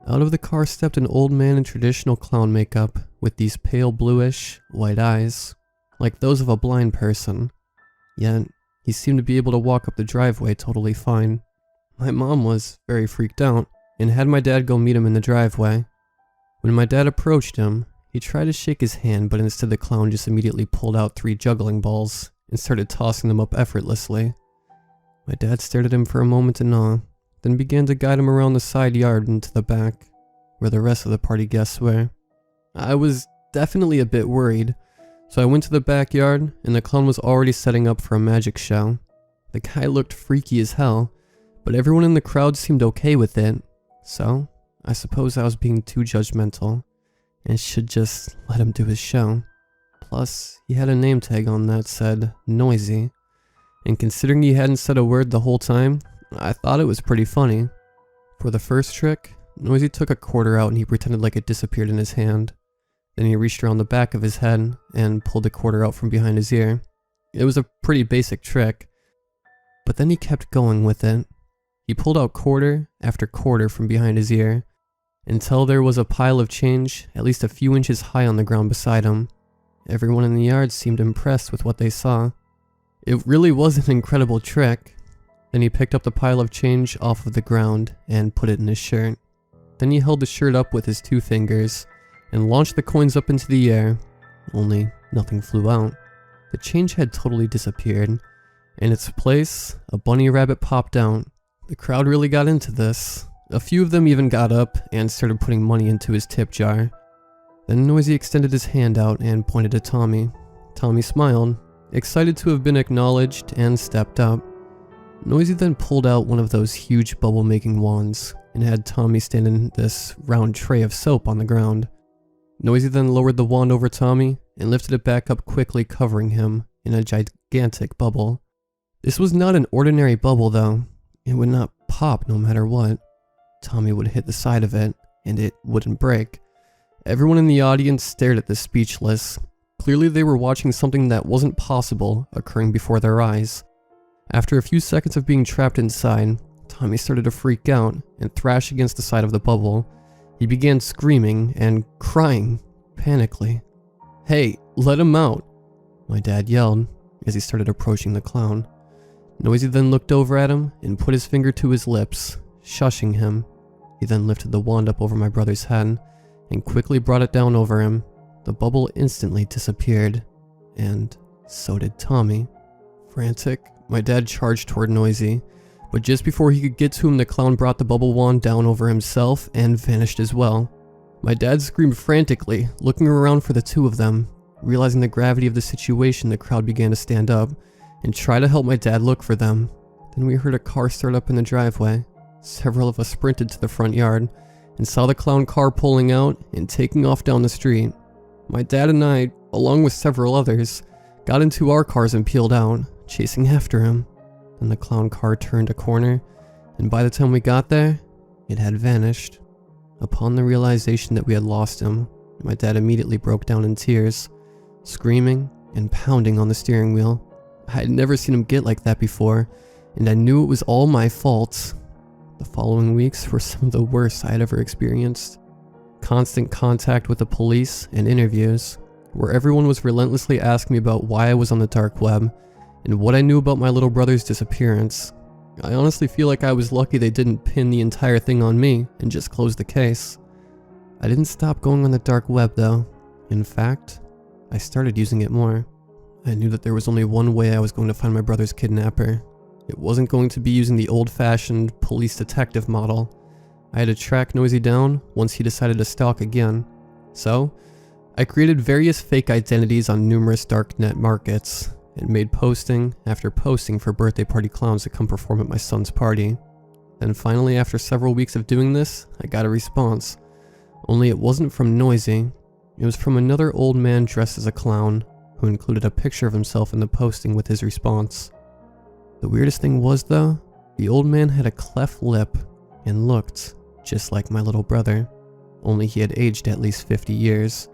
Out of the car stepped an old man in traditional clown makeup with these pale bluish, white eyes, like those of a blind person. Yet, he seemed to be able to walk up the driveway totally fine. My mom was very freaked out and had my dad go meet him in the driveway. When my dad approached him, he tried to shake his hand, but instead the clown just immediately pulled out 3 juggling balls and started tossing them up effortlessly. My dad stared at him for a moment in awe, then began to guide him around the side yard into the back, where the rest of the party guests were. I was definitely a bit worried, so I went to the backyard, and the clown was already setting up for a magic show. The guy looked freaky as hell, but everyone in the crowd seemed okay with it, so I suppose I was being too judgmental, and should just let him do his show. Plus, he had a name tag on that said, Noisy, and considering he hadn't said a word the whole time, I thought it was pretty funny. For the first trick, Noisy took a quarter out and he pretended like it disappeared in his hand. Then he reached around the back of his head and pulled the quarter out from behind his ear. It was a pretty basic trick, but then he kept going with it. He pulled out quarter after quarter from behind his ear, until there was a pile of change at least a few inches high on the ground beside him. Everyone in the yard seemed impressed with what they saw. It really was an incredible trick. Then he picked up the pile of change off of the ground and put it in his shirt. Then he held the shirt up with his 2 fingers and launched the coins up into the air, only nothing flew out. The change had totally disappeared. In its place, a bunny rabbit popped out. The crowd really got into this. A few of them even got up and started putting money into his tip jar. Then Noisy extended his hand out and pointed at Tommy. Tommy smiled, excited to have been acknowledged, and stepped up. Noisy then pulled out one of those huge bubble-making wands and had Tommy stand in this round tray of soap on the ground. Noisy then lowered the wand over Tommy and lifted it back up quickly, covering him in a gigantic bubble. This was not an ordinary bubble though. It would not pop no matter what. Tommy would hit the side of it, and it wouldn't break. Everyone in the audience stared at this speechless. Clearly they were watching something that wasn't possible occurring before their eyes. After a few seconds of being trapped inside, Tommy started to freak out and thrash against the side of the bubble. He began screaming and crying panically. "Hey, let him out," my dad yelled as he started approaching the clown. Noisy then looked over at him and put his finger to his lips, shushing him. He then lifted the wand up over my brother's head and quickly brought it down over him. The bubble instantly disappeared, and so did Tommy. Frantic, my dad charged toward Noisy, but just before he could get to him, the clown brought the bubble wand down over himself and vanished as well. My dad screamed frantically, looking around for the two of them. Realizing the gravity of the situation, the crowd began to stand up and try to help my dad look for them. Then we heard a car start up in the driveway. Several of us sprinted to the front yard and saw the clown car pulling out and taking off down the street. My dad and I, along with several others, got into our cars and peeled out, chasing after him. Then the clown car turned a corner, and by the time we got there, it had vanished. Upon the realization that we had lost him, my dad immediately broke down in tears, screaming and pounding on the steering wheel. I had never seen him get like that before, and I knew it was all my fault. The following weeks were some of the worst I had ever experienced. Constant contact with the police and interviews, where everyone was relentlessly asking me about why I was on the dark web and what I knew about my little brother's disappearance. I honestly feel like I was lucky they didn't pin the entire thing on me and just close the case. I didn't stop going on the dark web though. In fact, I started using it more. I knew that there was only one way I was going to find my brother's kidnapper. It wasn't going to be using the old-fashioned police detective model. I had to track Noisy down once he decided to stalk again. So, I created various fake identities on numerous darknet markets and made posting after posting for birthday party clowns to come perform at my son's party. Then finally, after several weeks of doing this, I got a response. Only it wasn't from Noisy. It was from another old man dressed as a clown, who included a picture of himself in the posting with his response. The weirdest thing was though, the old man had a cleft lip and looked just like my little brother, only he had aged at least 50 years.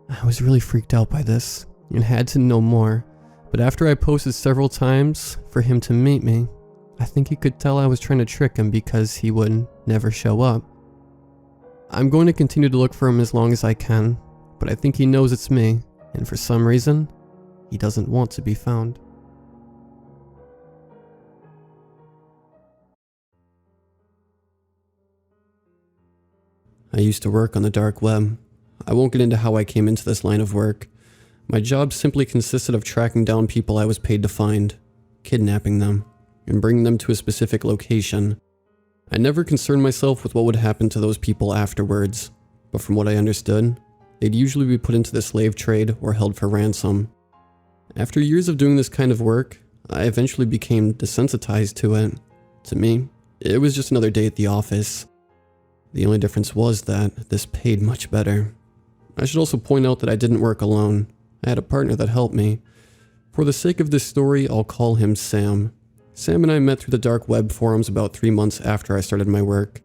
I was really freaked out by this and had to know more, but after I posted several times for him to meet me, I think he could tell I was trying to trick him because he would never show up. I'm going to continue to look for him as long as I can, but I think he knows it's me, and for some reason, he doesn't want to be found. I used to work on the dark web. I won't get into how I came into this line of work. My job simply consisted of tracking down people I was paid to find, kidnapping them, and bringing them to a specific location. I never concerned myself with what would happen to those people afterwards, but from what I understood, they'd usually be put into the slave trade or held for ransom. After years of doing this kind of work, I eventually became desensitized to it. To me, it was just another day at the office. The only difference was that this paid much better. I should also point out that I didn't work alone. I had a partner that helped me. For the sake of this story, I'll call him Sam. Sam and I met through the dark web forums about 3 months after I started my work.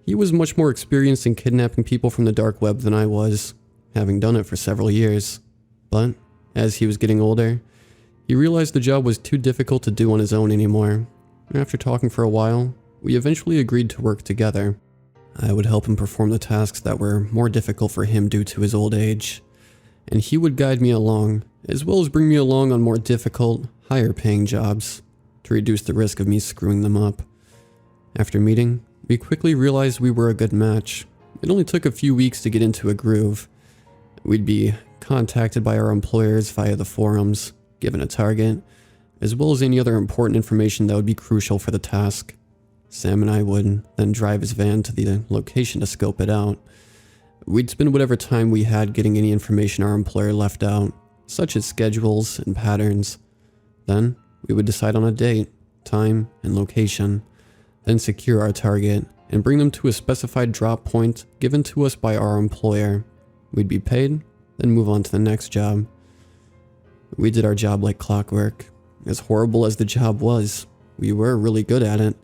He was much more experienced in kidnapping people from the dark web than I was, having done it for several years. But, as he was getting older, he realized the job was too difficult to do on his own anymore. After talking for a while, we eventually agreed to work together. I would help him perform the tasks that were more difficult for him due to his old age, and he would guide me along, as well as bring me along on more difficult, higher paying jobs, to reduce the risk of me screwing them up. After meeting, we quickly realized we were a good match. It only took a few weeks to get into a groove. We'd be contacted by our employers via the forums, given a target, as well as any other important information that would be crucial for the task. Sam and I would then drive his van to the location to scope it out. We'd spend whatever time we had getting any information our employer left out, such as schedules and patterns. Then, we would decide on a date, time, and location, then secure our target and bring them to a specified drop point given to us by our employer. We'd be paid, then move on to the next job. We did our job like clockwork. As horrible as the job was, we were really good at it.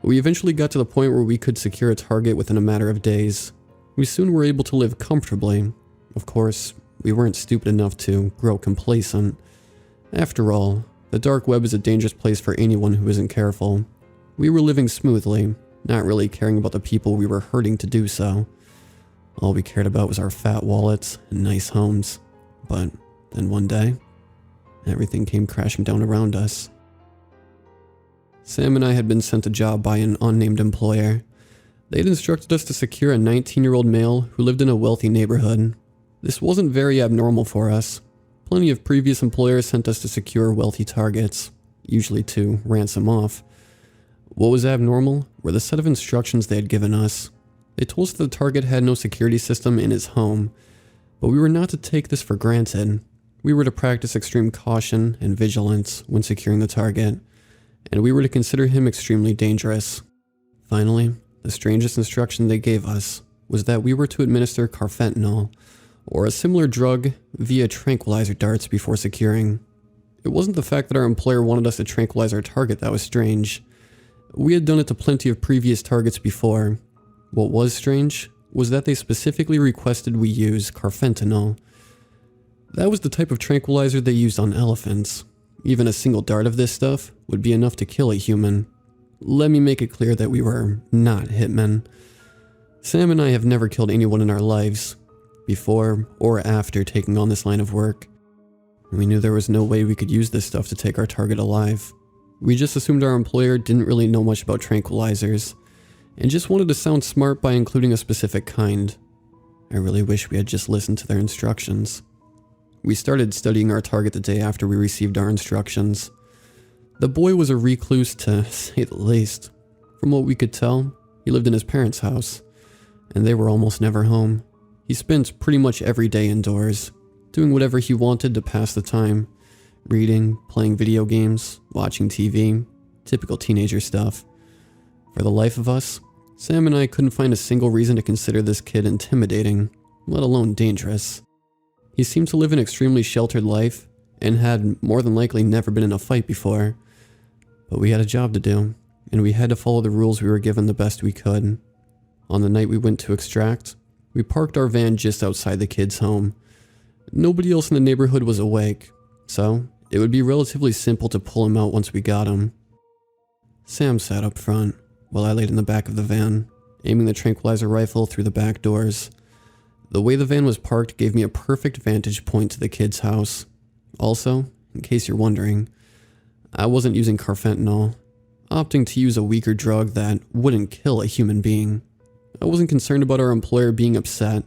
We eventually got to the point where we could secure a target within a matter of days. We soon were able to live comfortably. Of course, we weren't stupid enough to grow complacent. After all, the dark web is a dangerous place for anyone who isn't careful. We were living smoothly, not really caring about the people we were hurting to do so. All we cared about was our fat wallets and nice homes. But then one day, everything came crashing down around us. Sam and I had been sent a job by an unnamed employer. They'd instructed us to secure a 19-year-old male who lived in a wealthy neighborhood. This wasn't very abnormal for us. Plenty of previous employers sent us to secure wealthy targets, usually to ransom off. What was abnormal were the set of instructions they had given us. They told us that the target had no security system in his home, but we were not to take this for granted. We were to practice extreme caution and vigilance when securing the target, and we were to consider him extremely dangerous. Finally, the strangest instruction they gave us was that we were to administer carfentanil, or a similar drug, via tranquilizer darts before securing. It wasn't the fact that our employer wanted us to tranquilize our target that was strange. We had done it to plenty of previous targets before. What was strange was that they specifically requested we use carfentanil. That was the type of tranquilizer they used on elephants. Even a single dart of this stuff would be enough to kill a human. Let me make it clear that we were not hitmen. Sam and I have never killed anyone in our lives, before or after taking on this line of work. We knew there was no way we could use this stuff to take our target alive. We just assumed our employer didn't really know much about tranquilizers, and just wanted to sound smart by including a specific kind. I really wish we had just listened to their instructions. We started studying our target the day after we received our instructions. The boy was a recluse, to say the least. From what we could tell, he lived in his parents' house, and they were almost never home. He spent pretty much every day indoors, doing whatever he wanted to pass the time. Reading, playing video games, watching TV, typical teenager stuff. For the life of us, Sam and I couldn't find a single reason to consider this kid intimidating, let alone dangerous. He seemed to live an extremely sheltered life, and had more than likely never been in a fight before. But we had a job to do, and we had to follow the rules we were given the best we could. On the night we went to extract, we parked our van just outside the kid's home. Nobody else in the neighborhood was awake, so it would be relatively simple to pull him out once we got him. Sam sat up front, while I laid in the back of the van, aiming the tranquilizer rifle through the back doors. The way the van was parked gave me a perfect vantage point to the kid's house. Also, in case you're wondering, I wasn't using carfentanil, opting to use a weaker drug that wouldn't kill a human being. I wasn't concerned about our employer being upset.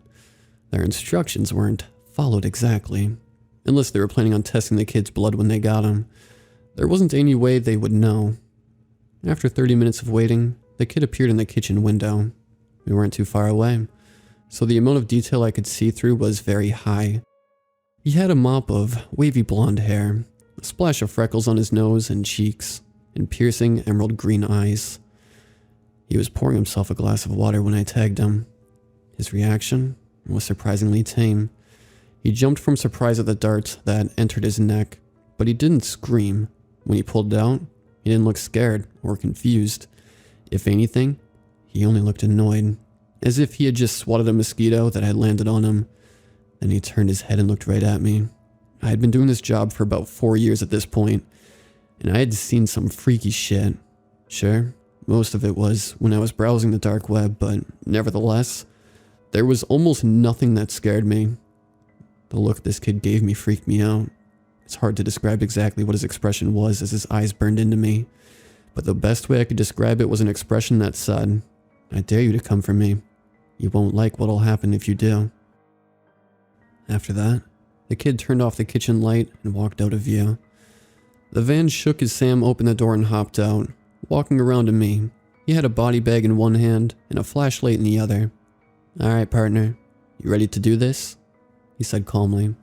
Their instructions weren't followed exactly, unless they were planning on testing the kid's blood when they got him. There wasn't any way they would know. After 30 minutes of waiting, the kid appeared in the kitchen window. We weren't too far away, so the amount of detail I could see through was very high. He had a mop of wavy blonde hair, a splash of freckles on his nose and cheeks, and piercing emerald green eyes. He was pouring himself a glass of water when I tagged him. His reaction was surprisingly tame. He jumped from surprise at the dart that entered his neck, but he didn't scream. When he pulled it out, he didn't look scared or confused. If anything, he only looked annoyed, as if he had just swatted a mosquito that had landed on him. Then he turned his head and looked right at me. I had been doing this job for about 4 years at this point, and I had seen some freaky shit. Sure, most of it was when I was browsing the dark web, but nevertheless, there was almost nothing that scared me. The look this kid gave me freaked me out. It's hard to describe exactly what his expression was as his eyes burned into me, but the best way I could describe it was an expression that said, "I dare you to come for me. You won't like what'll happen if you do." After that, the kid turned off the kitchen light and walked out of view. The van shook as Sam opened the door and hopped out, walking around to me. He had a body bag in one hand and a flashlight in the other. "Alright, partner, you ready to do this?" he said calmly.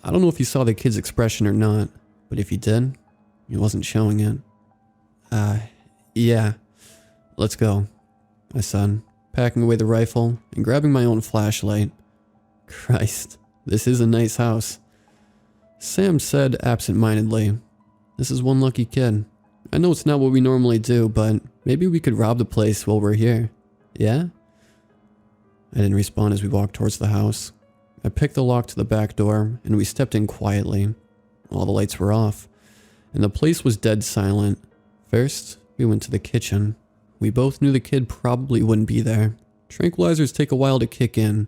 I don't know if he saw the kid's expression or not, but if he did, he wasn't showing it. Yeah, let's go," I said, packing away the rifle and grabbing my own flashlight. Christ, this is a nice house. Sam said absent-mindedly, "This is one lucky kid. I know it's not what we normally do, but maybe we could rob the place while we're here. Yeah?" I didn't respond as we walked towards the house. I picked the lock to the back door, and we stepped in quietly. All the lights were off, and the place was dead silent. First, We went to the kitchen. We both knew the kid probably wouldn't be there. Tranquilizers take a while to kick in,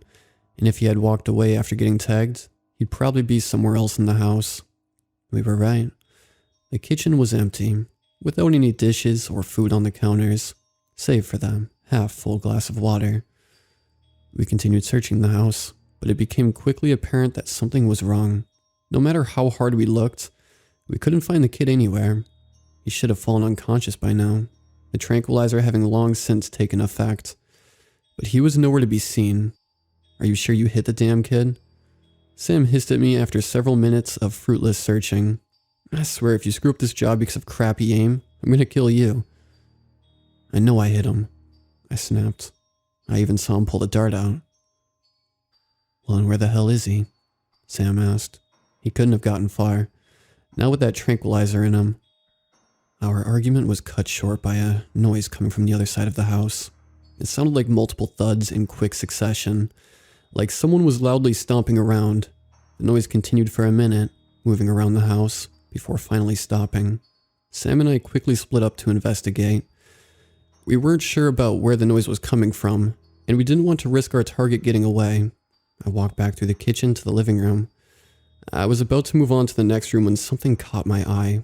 and if he had walked away after getting tagged, he'd probably be somewhere else in the house. We were right. The kitchen was empty, without any dishes or food on the counters, save for the half-full glass of water. We continued searching the house, but it became quickly apparent that something was wrong. No matter how hard we looked, we couldn't find the kid anywhere. He should have fallen unconscious by now, the tranquilizer having long since taken effect. But he was nowhere to be seen. "Are you sure you hit the damn kid?" Sam hissed at me after several minutes of fruitless searching. "I swear if you screw up this job because of crappy aim, I'm gonna kill you." "I know I hit him," I snapped. "I even saw him pull the dart out." "Well, and where the hell is he?" Sam asked. He couldn't have gotten far, not with that tranquilizer in him. Our argument was cut short by a noise coming from the other side of the house. It sounded like multiple thuds in quick succession, like someone was loudly stomping around. The noise continued for a minute, moving around the house, before finally stopping. Sam and I quickly split up to investigate. We weren't sure about where the noise was coming from, and we didn't want to risk our target getting away. I walked back through the kitchen to the living room. I was about to move on to the next room when something caught my eye.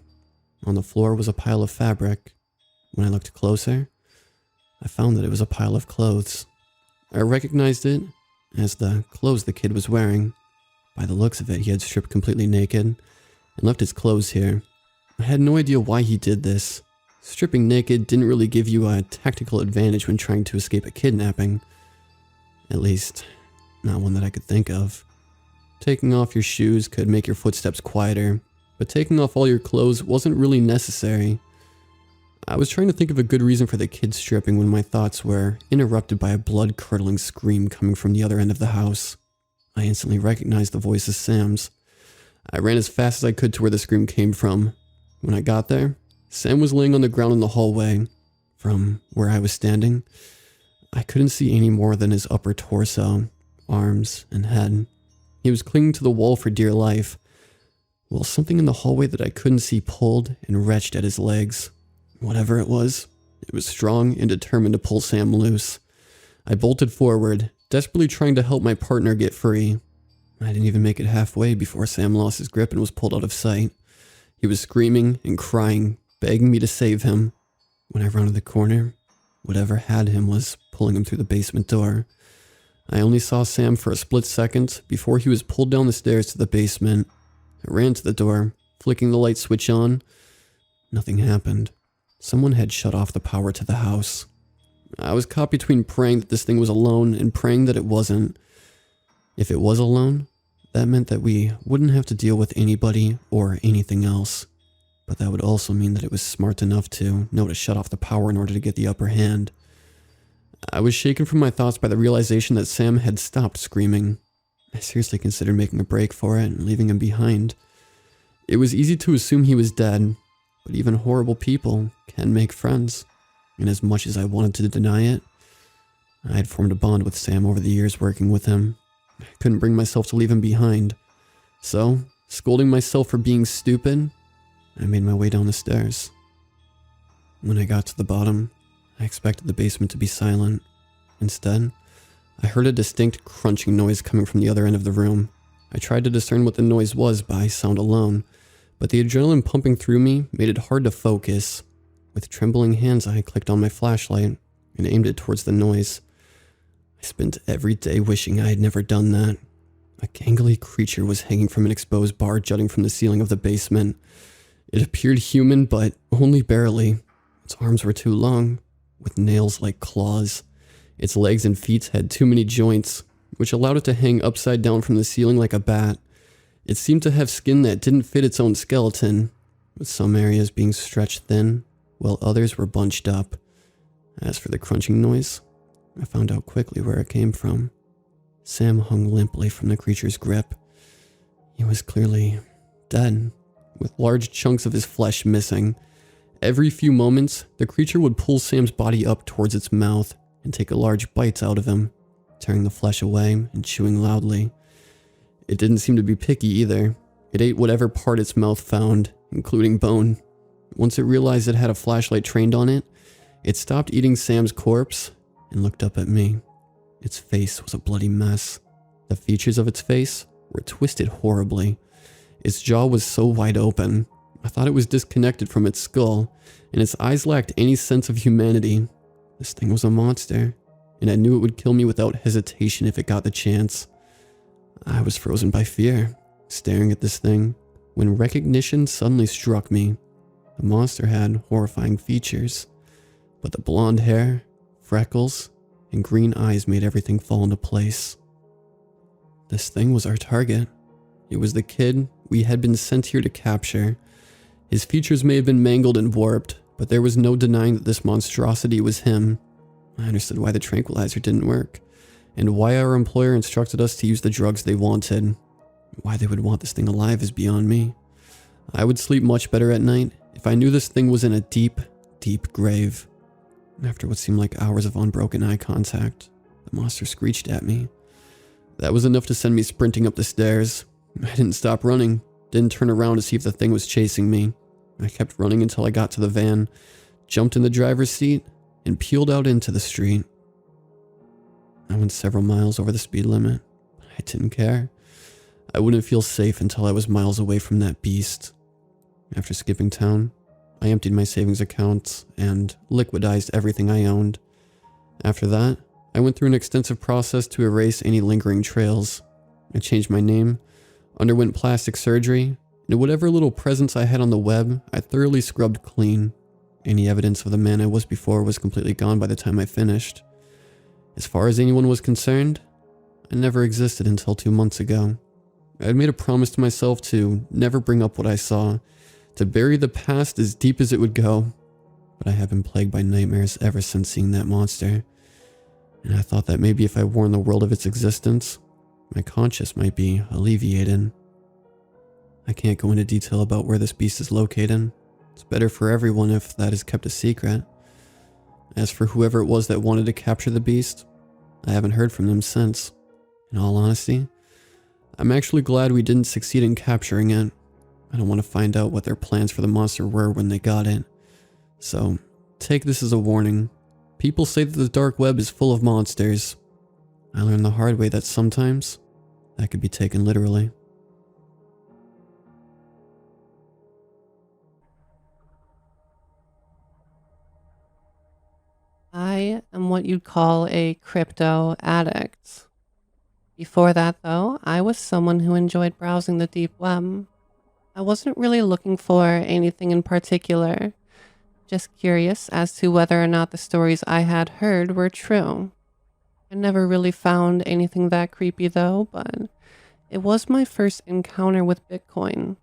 On the floor was a pile of fabric. When I looked closer, I found that it was a pile of clothes. I recognized it as the clothes the kid was wearing. By the looks of it, he had stripped completely naked and left his clothes here. I had no idea why he did this. Stripping naked didn't really give you a tactical advantage when trying to escape a kidnapping. At least, not one that I could think of. Taking off your shoes could make your footsteps quieter, but taking off all your clothes wasn't really necessary. I was trying to think of a good reason for the kid stripping when my thoughts were interrupted by a blood-curdling scream coming from the other end of the house. I instantly recognized the voice as Sam's. I ran as fast as I could to where the scream came from. When I got there, Sam was laying on the ground in the hallway. From where I was standing, I couldn't see any more than his upper torso, arms, and head. He was clinging to the wall for dear life, while something in the hallway that I couldn't see pulled and wrenched at his legs. Whatever it was strong and determined to pull Sam loose. I bolted forward, desperately trying to help my partner get free. I didn't even make it halfway before Sam lost his grip and was pulled out of sight. He was screaming and crying, begging me to save him. When I rounded the corner, whatever had him was pulling him through the basement door. I only saw Sam for a split second before he was pulled down the stairs to the basement. I ran to the door, flicking the light switch on. Nothing happened. Someone had shut off the power to the house. I was caught between praying that this thing was alone and praying that it wasn't. If it was alone, that meant that we wouldn't have to deal with anybody or anything else. But that would also mean that it was smart enough to know to shut off the power in order to get the upper hand. I was shaken from my thoughts by the realization that Sam had stopped screaming. I seriously considered making a break for it and leaving him behind. It was easy to assume he was dead, but even horrible people can make friends. And as much as I wanted to deny it, I had formed a bond with Sam over the years working with him. I couldn't bring myself to leave him behind. So, scolding myself for being stupid, I made my way down the stairs. When I got to the bottom, I expected the basement to be silent. Instead, I heard a distinct crunching noise coming from the other end of the room. I tried to discern what the noise was by sound alone, but the adrenaline pumping through me made it hard to focus. With trembling hands, I clicked on my flashlight and aimed it towards the noise. I spent every day wishing I had never done that. A gangly creature was hanging from an exposed bar jutting from the ceiling of the basement. It appeared human, but only barely. Its arms were too long, with nails like claws. Its legs and feet had too many joints, which allowed it to hang upside down from the ceiling like a bat. It seemed to have skin that didn't fit its own skeleton, with some areas being stretched thin, while others were bunched up. As for the crunching noise, I found out quickly where it came from. Sam hung limply from the creature's grip. He was clearly dead, with large chunks of his flesh missing. Every few moments, the creature would pull Sam's body up towards its mouth and take large bites out of him, tearing the flesh away and chewing loudly. It didn't seem to be picky either. It ate whatever part its mouth found, including bone. Once it realized it had a flashlight trained on it, it stopped eating Sam's corpse and looked up at me. Its face was a bloody mess. The features of its face were twisted horribly. Its jaw was so wide open, I thought it was disconnected from its skull, and its eyes lacked any sense of humanity. This thing was a monster, and I knew it would kill me without hesitation if it got the chance. I was frozen by fear, staring at this thing, when recognition suddenly struck me. The monster had horrifying features, but the blonde hair, freckles, and green eyes made everything fall into place. This thing was our target. It was the kid we had been sent here to capture. His features may have been mangled and warped, but there was no denying that this monstrosity was him. I understood why the tranquilizer didn't work, and why our employer instructed us to use the drugs they wanted. Why they would want this thing alive is beyond me. I would sleep much better at night if I knew this thing was in a deep, deep grave. After what seemed like hours of unbroken eye contact, the monster screeched at me. That was enough to send me sprinting up the stairs. I didn't stop running, didn't turn around to see if the thing was chasing me. I kept running until I got to the van, jumped in the driver's seat, and peeled out into the street. I went several miles over the speed limit. I didn't care. I wouldn't feel safe until I was miles away from that beast. After skipping town, I emptied my savings accounts and liquidized everything I owned. After that, I went through an extensive process to erase any lingering trails. I changed my name, underwent plastic surgery, and whatever little presence I had on the web, I thoroughly scrubbed clean. Any evidence of the man I was before was completely gone by the time I finished. As far as anyone was concerned, I never existed until 2 months ago. I had made a promise to myself to never bring up what I saw, to bury the past as deep as it would go, but I have been plagued by nightmares ever since seeing that monster, and I thought that maybe if I warned the world of its existence, my conscience might be alleviated. I can't go into detail about where this beast is located. It's better for everyone if that is kept a secret. As for whoever it was that wanted to capture the beast, I haven't heard from them since. In all honesty, I'm actually glad we didn't succeed in capturing it. I don't want to find out what their plans for the monster were when they got it. So, take this as a warning. People say that the dark web is full of monsters. I learned the hard way that sometimes that could be taken literally. I am what you'd call a crypto addict. Before that, though, I was someone who enjoyed browsing the deep web. I wasn't really looking for anything in particular, just curious as to whether or not the stories I had heard were true. I never really found anything that creepy though, but it was my first encounter with Bitcoin.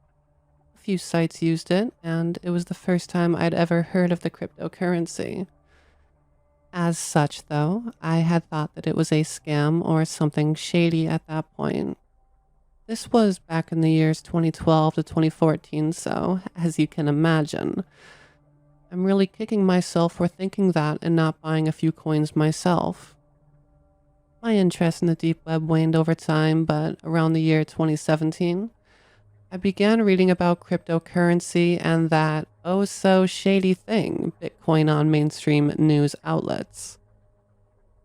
A few sites used it, and it was the first time I'd ever heard of the cryptocurrency. As such, though, I had thought that it was a scam or something shady at that point. This was back in the years 2012 to 2014, so, as you can imagine, I'm really kicking myself for thinking that and not buying a few coins myself. My interest in the deep web waned over time, but around the year 2017, I began reading about cryptocurrency and that oh-so-shady thing, Bitcoin, on mainstream news outlets.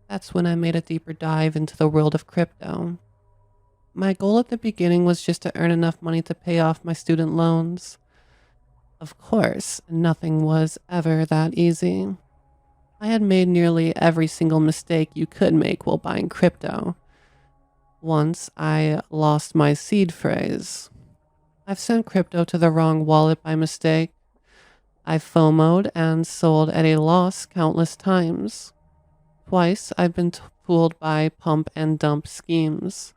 That's when I made a deeper dive into the world of crypto. My goal at the beginning was just to earn enough money to pay off my student loans. Of course, nothing was ever that easy. I had made nearly every single mistake you could make while buying crypto. Once, I lost my seed phrase. I've sent crypto to the wrong wallet by mistake. I've FOMO'd and sold at a loss countless times. Twice, I've been fooled by pump and dump schemes.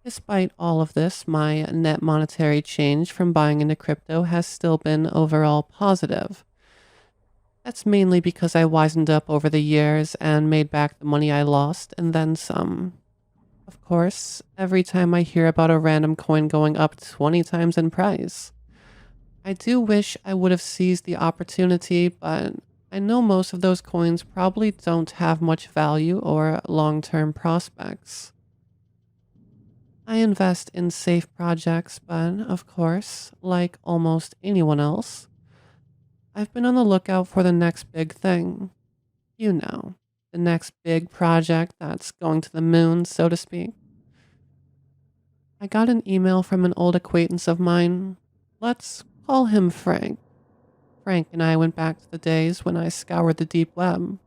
Despite all of this, my net monetary change from buying into crypto has still been overall positive. That's mainly because I wisened up over the years and made back the money I lost and then some. Of course, every time I hear about a random coin going up 20 times in price, I do wish I would have seized the opportunity, but I know most of those coins probably don't have much value or long-term prospects. I invest in safe projects, but of course, like almost anyone else, I've been on the lookout for the next big thing. You know, the next big project that's going to the moon, so to speak. I got an email from an old acquaintance of mine. Let's call him Frank. Frank and I went back to the days when I scoured the deep web,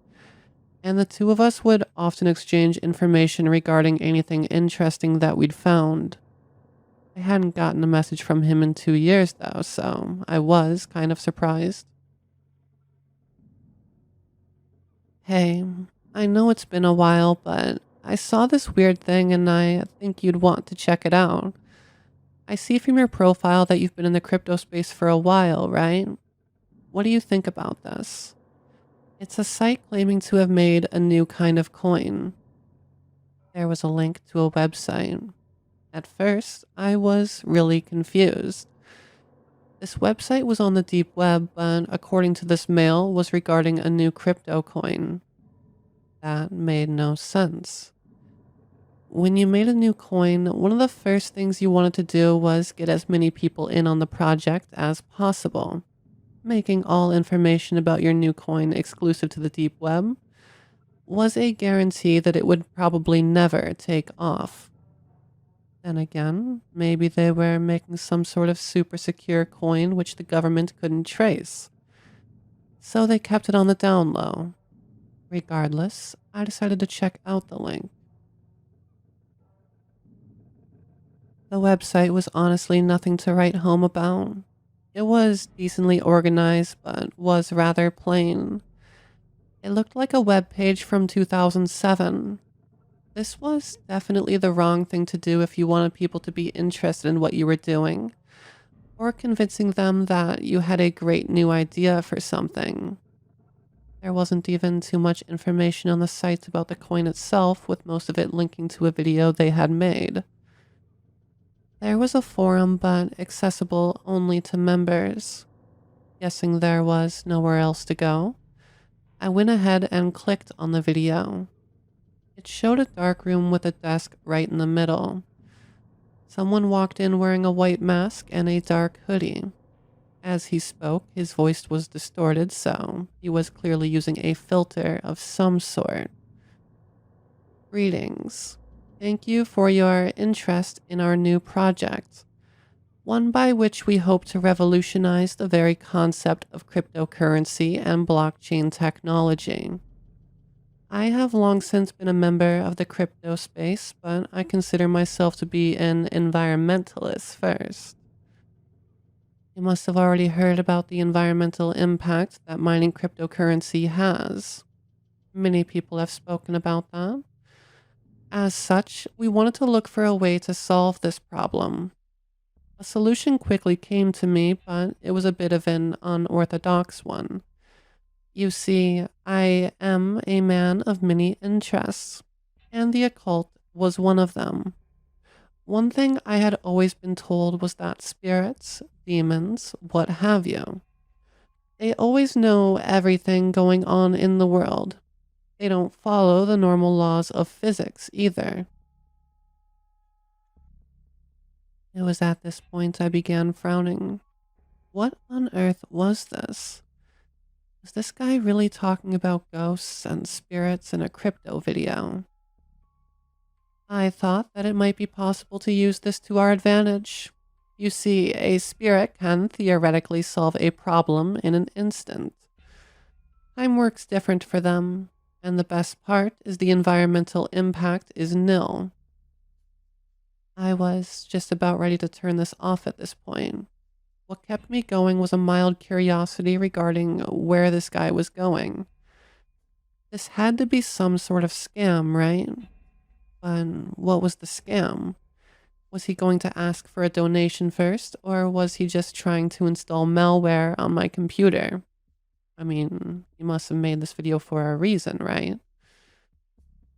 and the two of us would often exchange information regarding anything interesting that we'd found. I hadn't gotten a message from him in 2 years, though, so I was kind of surprised. Hey, I know it's been a while, but I saw this weird thing and I think you'd want to check it out. I see from your profile that you've been in the crypto space for a while, right? What do you think about this? It's a site claiming to have made a new kind of coin. There was a link to a website. At first, I was really confused. This website was on the deep web, but according to this mail, was regarding a new crypto coin. That made no sense. When you made a new coin, one of the first things you wanted to do was get as many people in on the project as possible. Making all information about your new coin exclusive to the deep web was a guarantee that it would probably never take off. Then again, maybe they were making some sort of super secure coin which the government couldn't trace. So they kept it on the down low. Regardless, I decided to check out the link. The website was honestly nothing to write home about. It was decently organized, but was rather plain. It looked like a web page from 2007. This was definitely the wrong thing to do if you wanted people to be interested in what you were doing, or convincing them that you had a great new idea for something. There wasn't even too much information on the site about the coin itself, with most of it linking to a video they had made. There was a forum, but accessible only to members. Guessing there was nowhere else to go, I went ahead and clicked on the video. It showed a dark room with a desk right in the middle. Someone walked in wearing a white mask and a dark hoodie. As he spoke, his voice was distorted, so he was clearly using a filter of some sort. Greetings. Thank you for your interest in our new project, one by which we hope to revolutionize the very concept of cryptocurrency and blockchain technology. I have long since been a member of the crypto space, but I consider myself to be an environmentalist first. You must have already heard about the environmental impact that mining cryptocurrency has. Many people have spoken about that. As such, we wanted to look for a way to solve this problem. A solution quickly came to me, but it was a bit of an unorthodox one. You see, I am a man of many interests, and the occult was one of them. One thing I had always been told was that spirits, demons, what have you, they always know everything going on in the world. They don't follow the normal laws of physics either. It was at this point I began frowning. What on earth was this? Was this guy really talking about ghosts and spirits in a crypto video? I thought that it might be possible to use this to our advantage. You see, a spirit can theoretically solve a problem in an instant. Time works different for them, and the best part is the environmental impact is nil. I was just about ready to turn this off at this point. What kept me going was a mild curiosity regarding where this guy was going. This had to be some sort of scam, right? But what was the scam? Was he going to ask for a donation first, or was he just trying to install malware on my computer? I mean, he must have made this video for a reason, right?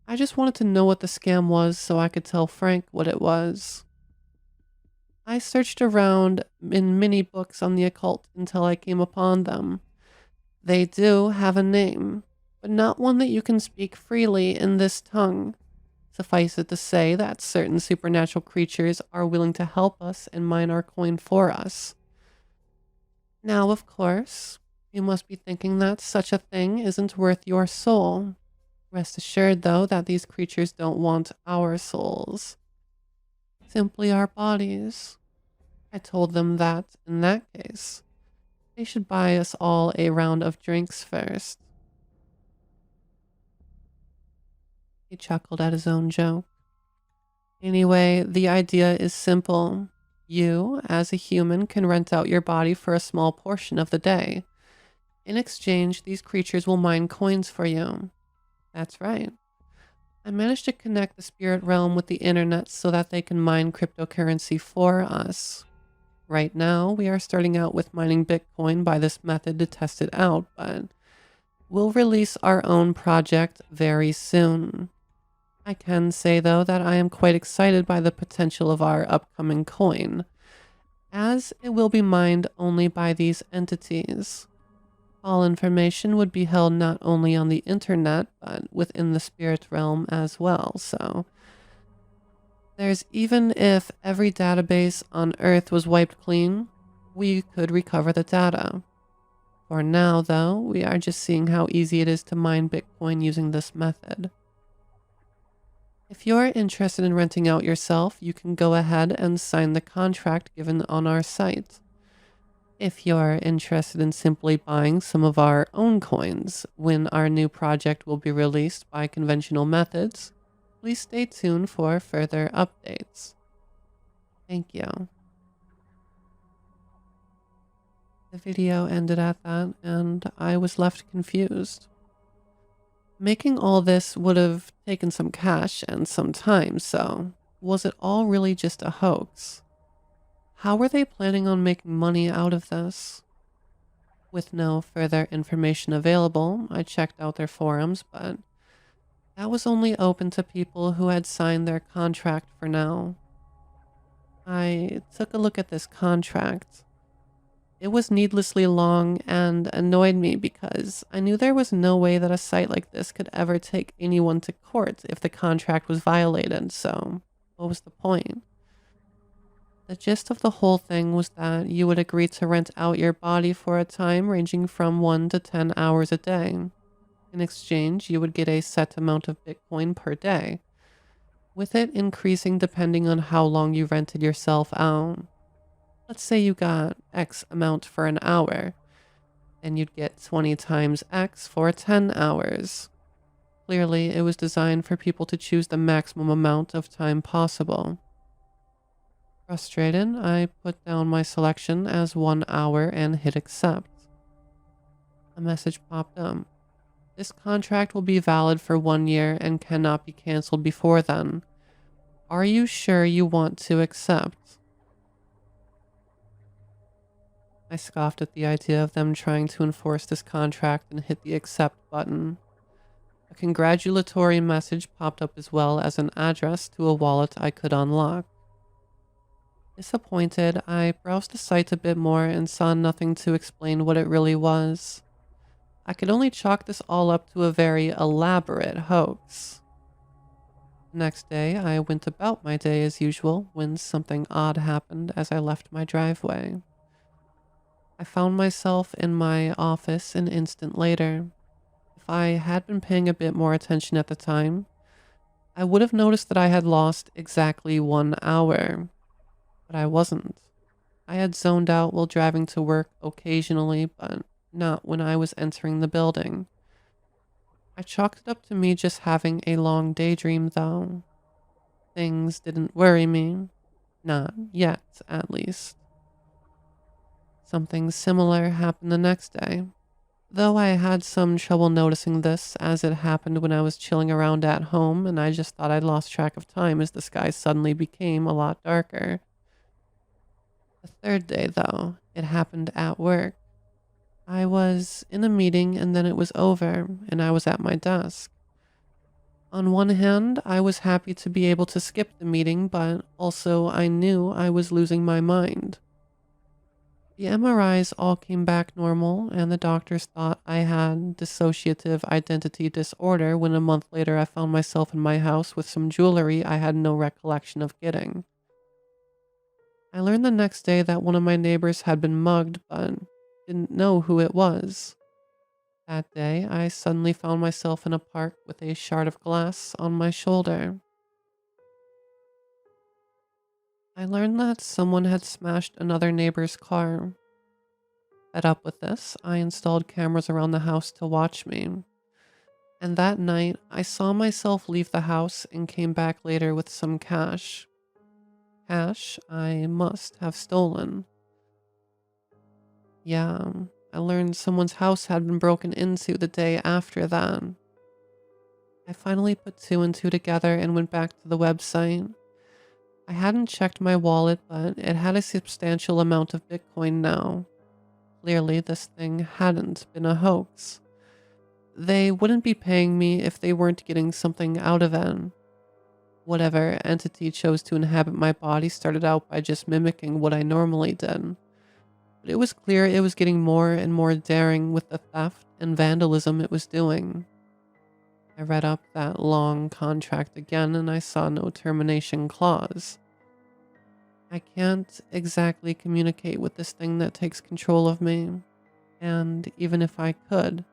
I just wanted to know what the scam was so I could tell Frank what it was. I searched around in many books on the occult until I came upon them. They do have a name, but not one that you can speak freely in this tongue. Suffice it to say that certain supernatural creatures are willing to help us and mine our coin for us. Now, of course, You must be thinking that such a thing isn't worth your soul. Rest assured, though, that these creatures don't want our souls. Simply our bodies. I told them that, in that case, they should buy us all a round of drinks first. He chuckled at his own joke. Anyway, the idea is simple. You, as a human, can rent out your body for a small portion of the day. In exchange, these creatures will mine coins for you. That's right. I managed to connect the spirit realm with the internet so that they can mine cryptocurrency for us. Right now, we are starting out with mining Bitcoin by this method to test it out, but we'll release our own project very soon. I can say, though, that I am quite excited by the potential of our upcoming coin, as it will be mined only by these entities. All information would be held not only on the internet, but within the spirit realm as well, so even if every database on Earth was wiped clean, we could recover the data. For now, though, we are just seeing how easy it is to mine Bitcoin using this method. If you're interested in renting out yourself, you can go ahead and sign the contract given on our site. If you're interested in simply buying some of our own coins when our new project will be released by conventional methods, please stay tuned for further updates. Thank you. The video ended at that, and I was left confused. Making all this would have taken some cash and some time, so was it all really just a hoax? How were they planning on making money out of this? With no further information available, I checked out their forums, but that was only open to people who had signed their contract for now. I took a look at this contract. It was needlessly long and annoyed me because I knew there was no way that a site like this could ever take anyone to court if the contract was violated, so what was the point? The gist of the whole thing was that you would agree to rent out your body for a time ranging from 1 to 10 hours a day. In exchange, you would get a set amount of Bitcoin per day, with it increasing depending on how long you rented yourself out. Let's say you got X amount for an hour, and you'd get 20 times X for 10 hours. Clearly, it was designed for people to choose the maximum amount of time possible. Frustrated, I put down my selection as 1 hour and hit accept. A message popped up. This contract will be valid for 1 year and cannot be cancelled before then. Are you sure you want to accept? I scoffed at the idea of them trying to enforce this contract and hit the accept button. A congratulatory message popped up as well as an address to a wallet I could unlock. Disappointed, I browsed the site a bit more and saw nothing to explain what it really was. I could only chalk this all up to a very elaborate hoax. Next day, I went about my day as usual when something odd happened as I left my driveway. I found myself in my office an instant later. If I had been paying a bit more attention at the time, I would have noticed that I had lost exactly 1 hour. But I wasn't. I had zoned out while driving to work occasionally, but not when I was entering the building. I chalked it up to me just having a long daydream, though. Things didn't worry me. Not yet, at least. Something similar happened the next day, though I had some trouble noticing this as it happened when I was chilling around at home and I just thought I'd lost track of time as the sky suddenly became a lot darker. The third day, though, it happened at work. I was in a meeting and then it was over and I was at my desk. On one hand, I was happy to be able to skip the meeting, but also I knew I was losing my mind. The MRIs all came back normal and the doctors thought I had dissociative identity disorder when a month later I found myself in my house with some jewelry I had no recollection of getting. I learned the next day that one of my neighbors had been mugged, but didn't know who it was. That day, I suddenly found myself in a park with a shard of glass on my shoulder. I learned that someone had smashed another neighbor's car. Fed up with this, I installed cameras around the house to watch me. And that night, I saw myself leave the house and came back later with some cash. Cash I must have stolen. Yeah, I learned someone's house had been broken into the day after that. I finally put 2 and 2 together and went back to the website. I hadn't checked my wallet, but it had a substantial amount of Bitcoin now. Clearly, this thing hadn't been a hoax. They wouldn't be paying me if they weren't getting something out of it. Whatever entity chose to inhabit my body started out by just mimicking what I normally did. But it was clear it was getting more and more daring with the theft and vandalism it was doing. I read up that long contract again and I saw no termination clause. I can't exactly communicate with this thing that takes control of me, and even if I could,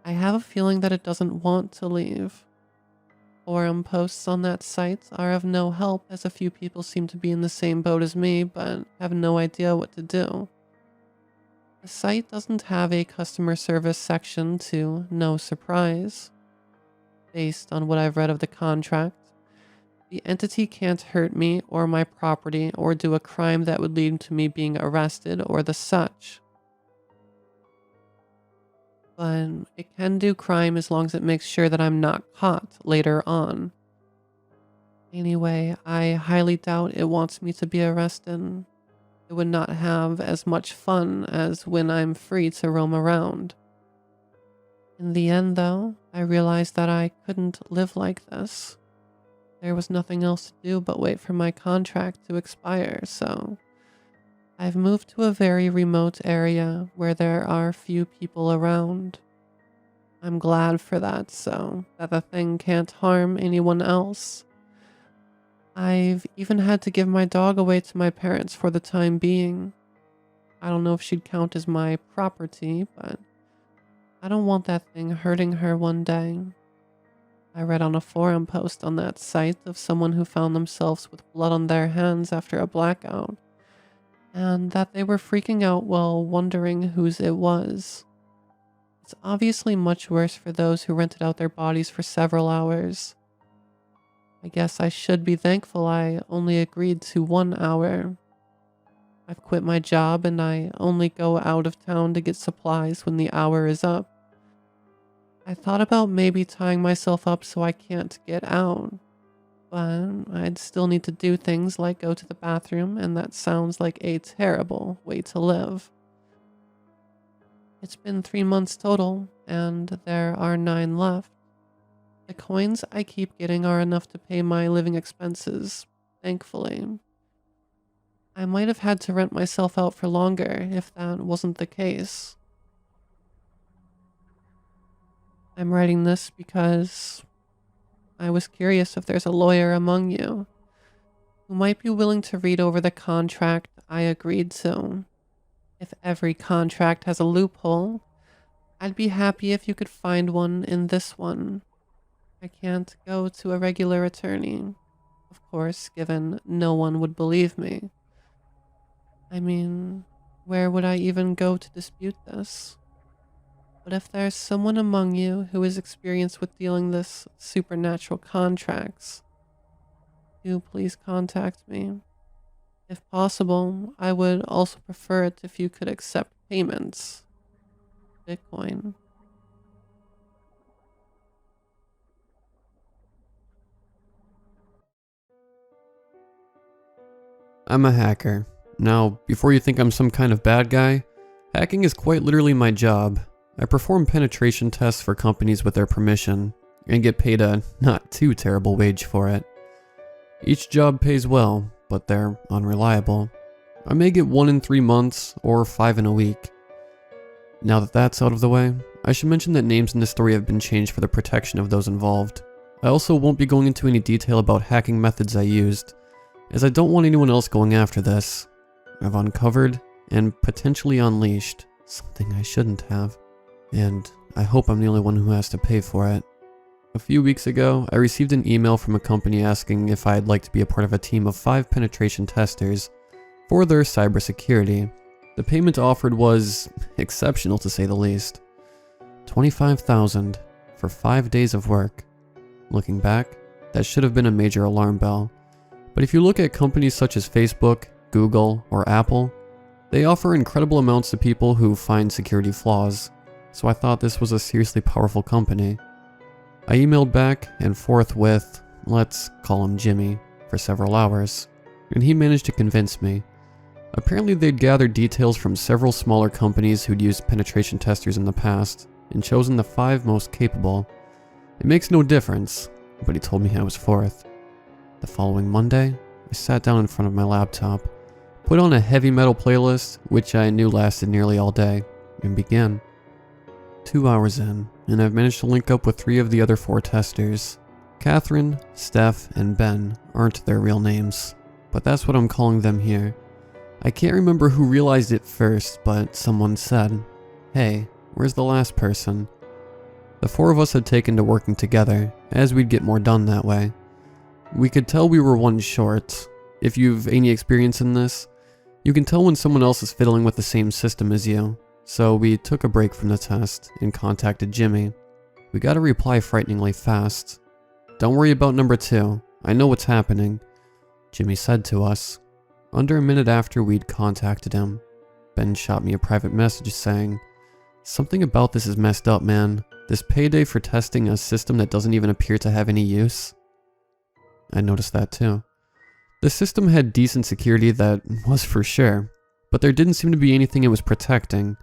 I have a feeling that it doesn't want to leave. Forum posts on that site are of no help as a few people seem to be in the same boat as me but have no idea what to do. The site doesn't have a customer service section to no surprise. Based on what I've read of the contract, the entity can't hurt me or my property or do a crime that would lead to me being arrested or the such. But it can do crime as long as it makes sure that I'm not caught later on. Anyway, I highly doubt it wants me to be arrested. It would not have as much fun as when I'm free to roam around. In the end, though, I realized that I couldn't live like this. There was nothing else to do but wait for my contract to expire, so I've moved to a very remote area where there are few people around. I'm glad for that, so that the thing can't harm anyone else. I've even had to give my dog away to my parents for the time being. I don't know if she'd count as my property, but I don't want that thing hurting her one day. I read on a forum post on that site of someone who found themselves with blood on their hands after a blackout, and that they were freaking out while wondering whose it was. It's obviously much worse for those who rented out their bodies for several hours. I guess I should be thankful I only agreed to 1 hour. I've quit my job and I only go out of town to get supplies when the hour is up. I thought about maybe tying myself up so I can't get out, but I'd still need to do things like go to the bathroom, and that sounds like a terrible way to live. It's been 3 months total, and there are 9 left. The coins I keep getting are enough to pay my living expenses, thankfully. I might have had to rent myself out for longer if that wasn't the case. I'm writing this because I was curious if there's a lawyer among you who might be willing to read over the contract I agreed to. If every contract has a loophole, I'd be happy if you could find one in this one. I can't go to a regular attorney, of course, given no one would believe me. I mean, where would I even go to dispute this? But if there's someone among you who is experienced with dealing this supernatural contracts, do please contact me. If possible, I would also prefer it if you could accept payments. Bitcoin. I'm a hacker. Now, before you think I'm some kind of bad guy, hacking is quite literally my job. I perform penetration tests for companies with their permission, and get paid a not too terrible wage for it. Each job pays well, but they're unreliable. I may get 1 in 3 months, or 5 in a week. Now that that's out of the way, I should mention that names in this story have been changed for the protection of those involved. I also won't be going into any detail about hacking methods I used, as I don't want anyone else going after this. I've uncovered, and potentially unleashed, Something I shouldn't have. And I hope I'm the only one who has to pay for it. A few weeks ago, I received an email from a company asking if I'd like to be a part of a team of 5 penetration testers for their cybersecurity. The payment offered was exceptional to say the least. $25,000 for 5 days of work. Looking back, that should have been a major alarm bell. But if you look at companies such as Facebook, Google, or Apple, they offer incredible amounts to people who find security flaws. So I thought this was a seriously powerful company. I emailed back and forth with, let's call him Jimmy, for several hours, and he managed to convince me. Apparently they'd gathered details from several smaller companies who'd used penetration testers in the past, and chosen the 5 most capable. It makes no difference, but he told me I was 4th. The following Monday, I sat down in front of my laptop, put on a heavy metal playlist, which I knew lasted nearly all day, and began. 2 hours in, and I've managed to link up with 3 of the other 4 testers. Catherine, Steph, and Ben aren't their real names, but that's what I'm calling them here. I can't remember who realized it first, but someone said, "Hey, where's the last person?" The 4 of us had taken to working together, as we'd get more done that way. We could tell we were one short. If you've any experience in this, you can tell when someone else is fiddling with the same system as you. So we took a break from the test and contacted Jimmy. We got a reply frighteningly fast. "Don't worry about number 2. I know what's happening," Jimmy said to us. Under a minute after we'd contacted him, Ben shot me a private message saying, "Something about this is messed up, man. This payday for testing a system that doesn't even appear to have any use." I noticed that too. The system had decent security, that was for sure, but there didn't seem to be anything it was protecting.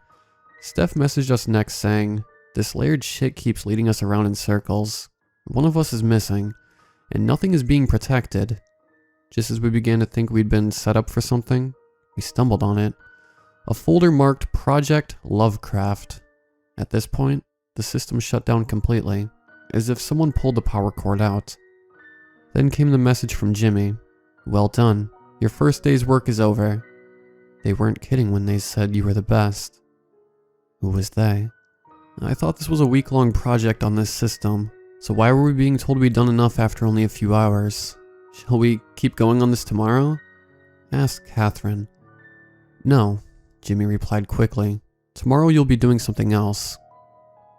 Steph messaged us next saying, "This layered shit keeps leading us around in circles. One of us is missing, and nothing is being protected." Just as we began to think we'd been set up for something, we stumbled on it. A folder marked Project Lovecraft. At this point, the system shut down completely, as if someone pulled the power cord out. Then came the message from Jimmy. "Well done. Your first day's work is over." They weren't kidding when they said you were the best. Who was they? I thought this was a week-long project on this system, so why were we being told we'd done enough after only a few hours? "Shall we keep going on this tomorrow?" asked Catherine. "No," Jimmy replied quickly. "Tomorrow you'll be doing something else."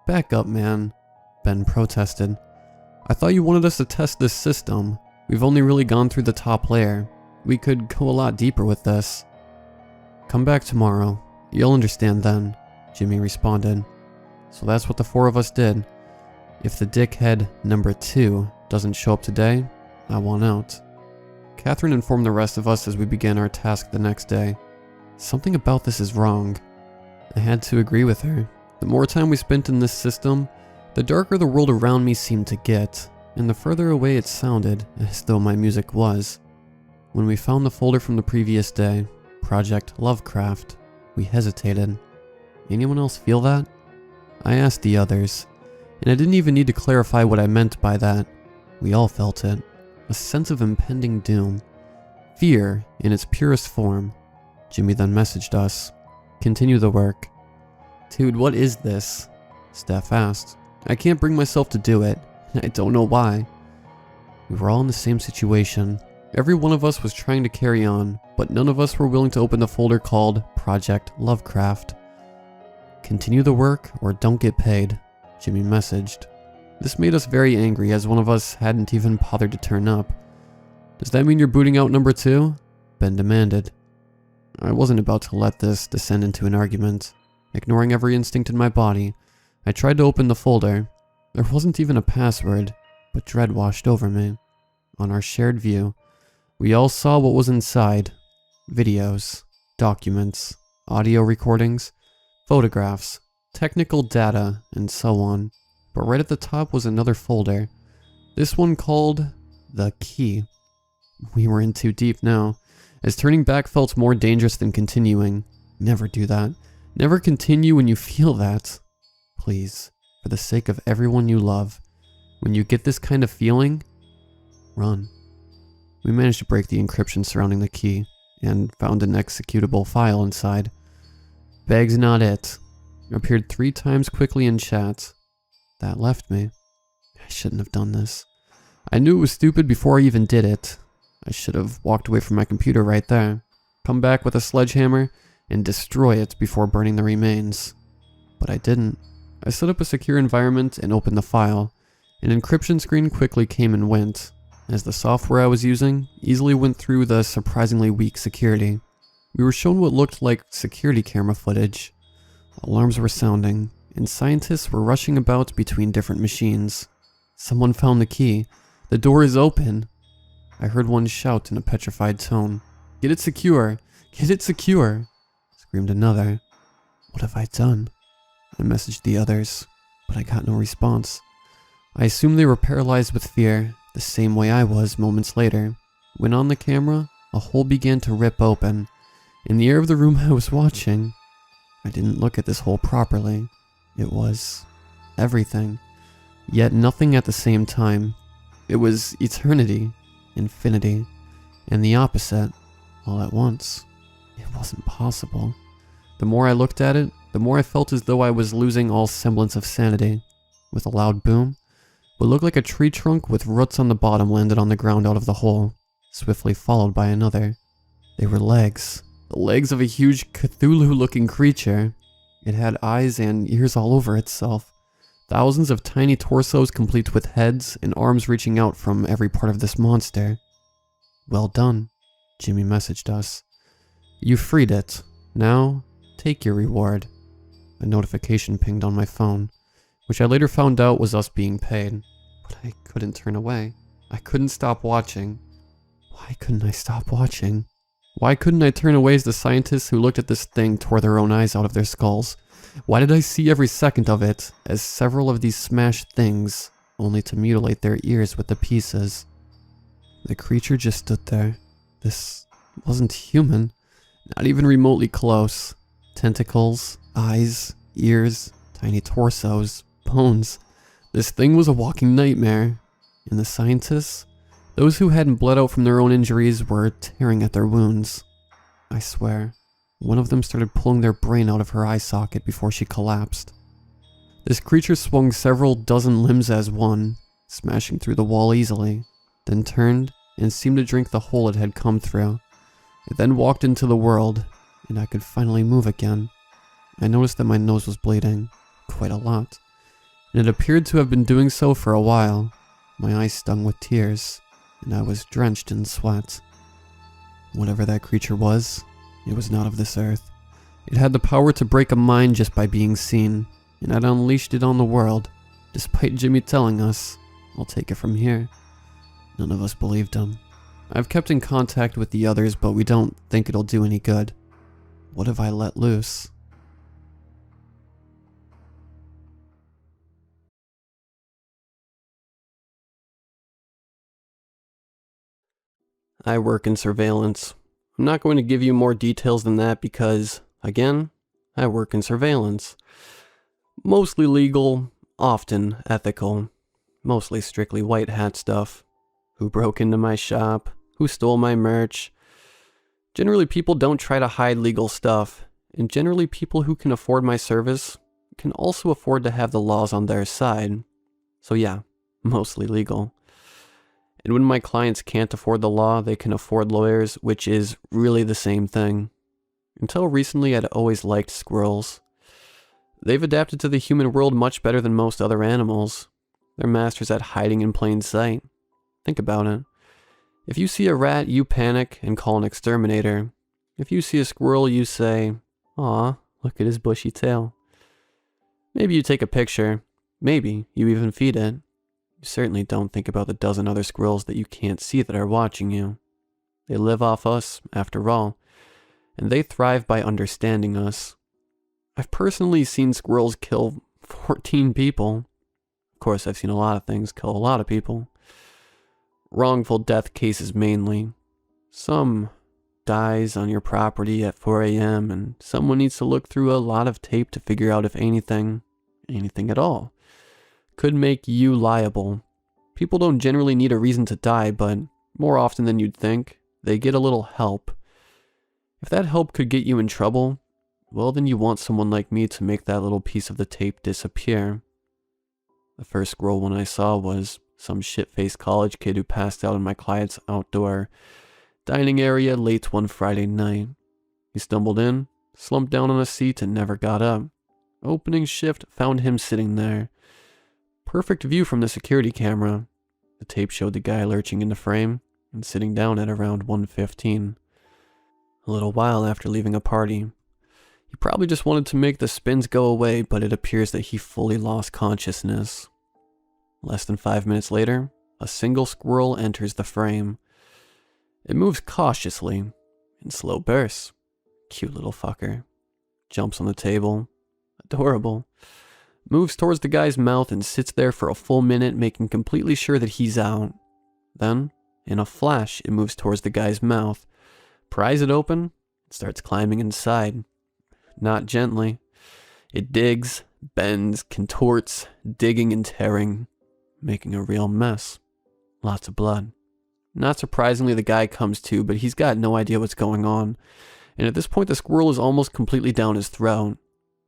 "Back up, man," Ben protested. "I thought you wanted us to test this system. We've only really gone through the top layer. We could go a lot deeper with this." "Come back tomorrow. You'll understand then," Jimmy responded. So that's what the 4 of us did. If the dickhead number 2 doesn't show up today, I want out. Catherine informed the rest of us as we began our task the next day. Something about this is wrong. I had to agree with her. The more time we spent in this system, the darker the world around me seemed to get, and the further away it sounded, as though my music was. When we found the folder from the previous day, Project Lovecraft, we hesitated. Anyone else feel that? I asked the others, and I didn't even need to clarify what I meant by that. We all felt it. A sense of impending doom. Fear in its purest form. Jimmy then messaged us. "Continue the work." "Dude, what is this?" Steph asked. "I can't bring myself to do it. I don't know why." We were all in the same situation. Every one of us was trying to carry on, but none of us were willing to open the folder called Project Lovecraft. "Continue the work or don't get paid," Jimmy messaged. This made us very angry as one of us hadn't even bothered to turn up. "Does that mean you're booting out number 2? Ben demanded. I wasn't about to let this descend into an argument. Ignoring every instinct in my body, I tried to open the folder. There wasn't even a password, but dread washed over me. On our shared view, we all saw what was inside. Videos, documents, audio recordings, photographs, technical data, and so on. But right at the top was another folder. This one called The Key. We were in too deep now, as turning back felt more dangerous than continuing. Never do that. Never continue when you feel that. Please, for the sake of everyone you love, when you get this kind of feeling, run. We managed to break the encryption surrounding the key, and found an executable file inside. Beg's not it. Appeared 3 times quickly in chat. That left me. I shouldn't have done this. I knew it was stupid before I even did it. I should have walked away from my computer right there, come back with a sledgehammer, and destroy it before burning the remains. But I didn't. I set up a secure environment and opened the file. An encryption screen quickly came and went, as the software I was using easily went through the surprisingly weak security. We were shown what looked like security camera footage. Alarms were sounding, and scientists were rushing about between different machines. Someone found the key. The door is open. I heard one shout in a petrified tone. Get it secure! Get it secure! Screamed another. What have I done? I messaged the others, but I got no response. I assumed they were paralyzed with fear, the same way I was moments later. When on the camera, a hole began to rip open. In the air of the room I was watching, I didn't look at this hole properly. It was everything, yet nothing at the same time. It was eternity, infinity, and the opposite, all at once. It wasn't possible. The more I looked at it, the more I felt as though I was losing all semblance of sanity. With a loud boom, what looked like a tree trunk with roots on the bottom landed on the ground out of the hole, swiftly followed by another. They were legs. The legs of a huge Cthulhu-looking creature. It had eyes and ears all over itself. Thousands of tiny torsos complete with heads and arms reaching out from every part of this monster. Well done, Jimmy messaged us. You freed it. Now, take your reward. A notification pinged on my phone, which I later found out was us being paid. But I couldn't turn away. I couldn't stop watching. Why couldn't I stop watching? Why couldn't I turn away as the scientists who looked at this thing tore their own eyes out of their skulls? Why did I see every second of it as several of these smashed things, only to mutilate their ears with the pieces? The creature just stood there. This wasn't human, not even remotely close. Tentacles, eyes, ears, tiny torsos, bones. This thing was a walking nightmare. And the scientists? Those who hadn't bled out from their own injuries were tearing at their wounds. I swear, one of them started pulling their brain out of her eye socket before she collapsed. This creature swung several dozen limbs as one, smashing through the wall easily, then turned and seemed to drink the hole it had come through. It then walked into the world, and I could finally move again. I noticed that my nose was bleeding, quite a lot, and it appeared to have been doing so for a while. My eyes stung with tears, and I was drenched in sweat. Whatever that creature was, it was not of this earth. It had the power to break a mind just by being seen, and I'd unleashed it on the world, despite Jimmy telling us, I'll take it from here. None of us believed him. I've kept in contact with the others, but we don't think it'll do any good. What have I let loose? I work in surveillance. I'm not going to give you more details than that because, again, I work in surveillance. Mostly legal, often ethical. Mostly strictly white hat stuff. Who broke into my shop? Who stole my merch? Generally, people don't try to hide legal stuff, and generally people who can afford my service can also afford to have the laws on their side. So yeah, mostly legal. And when my clients can't afford the law, they can afford lawyers, which is really the same thing. Until recently, I'd always liked squirrels. They've adapted to the human world much better than most other animals. They're masters at hiding in plain sight. Think about it. If you see a rat, you panic and call an exterminator. If you see a squirrel, you say, "Aw, look at his bushy tail." Maybe you take a picture. Maybe you even feed it. You certainly don't think about the dozen other squirrels that you can't see that are watching you. They live off us, after all, and they thrive by understanding us. I've personally seen squirrels kill 14 people. Of course, I've seen a lot of things kill a lot of people. Wrongful death cases mainly. Some dies on your property at 4 a.m. and someone needs to look through a lot of tape to figure out if anything at all, could make you liable. People don't generally need a reason to die, but more often than you'd think, they get a little help. If that help could get you in trouble, well then you want someone like me to make that little piece of the tape disappear. The first squirrel one I saw was some shit-faced college kid who passed out in my client's outdoor dining area late one Friday night. He stumbled in, slumped down on a seat, and never got up. Opening shift found him sitting there. Perfect view from the security camera. The tape showed the guy lurching in the frame and sitting down at around 1:15. A little while after leaving a party. He probably just wanted to make the spins go away, but it appears that he fully lost consciousness. Less than 5 minutes later, a single squirrel enters the frame. It moves cautiously, in slow bursts. Cute little fucker. Jumps on the table. Adorable. Moves towards the guy's mouth and sits there for a full minute, making completely sure that he's out. Then, in a flash, it moves towards the guy's mouth, pries it open, and starts climbing inside. Not gently. It digs, bends, contorts, digging and tearing, making a real mess. Lots of blood. Not surprisingly, the guy comes to, but he's got no idea what's going on. And at this point, the squirrel is almost completely down his throat.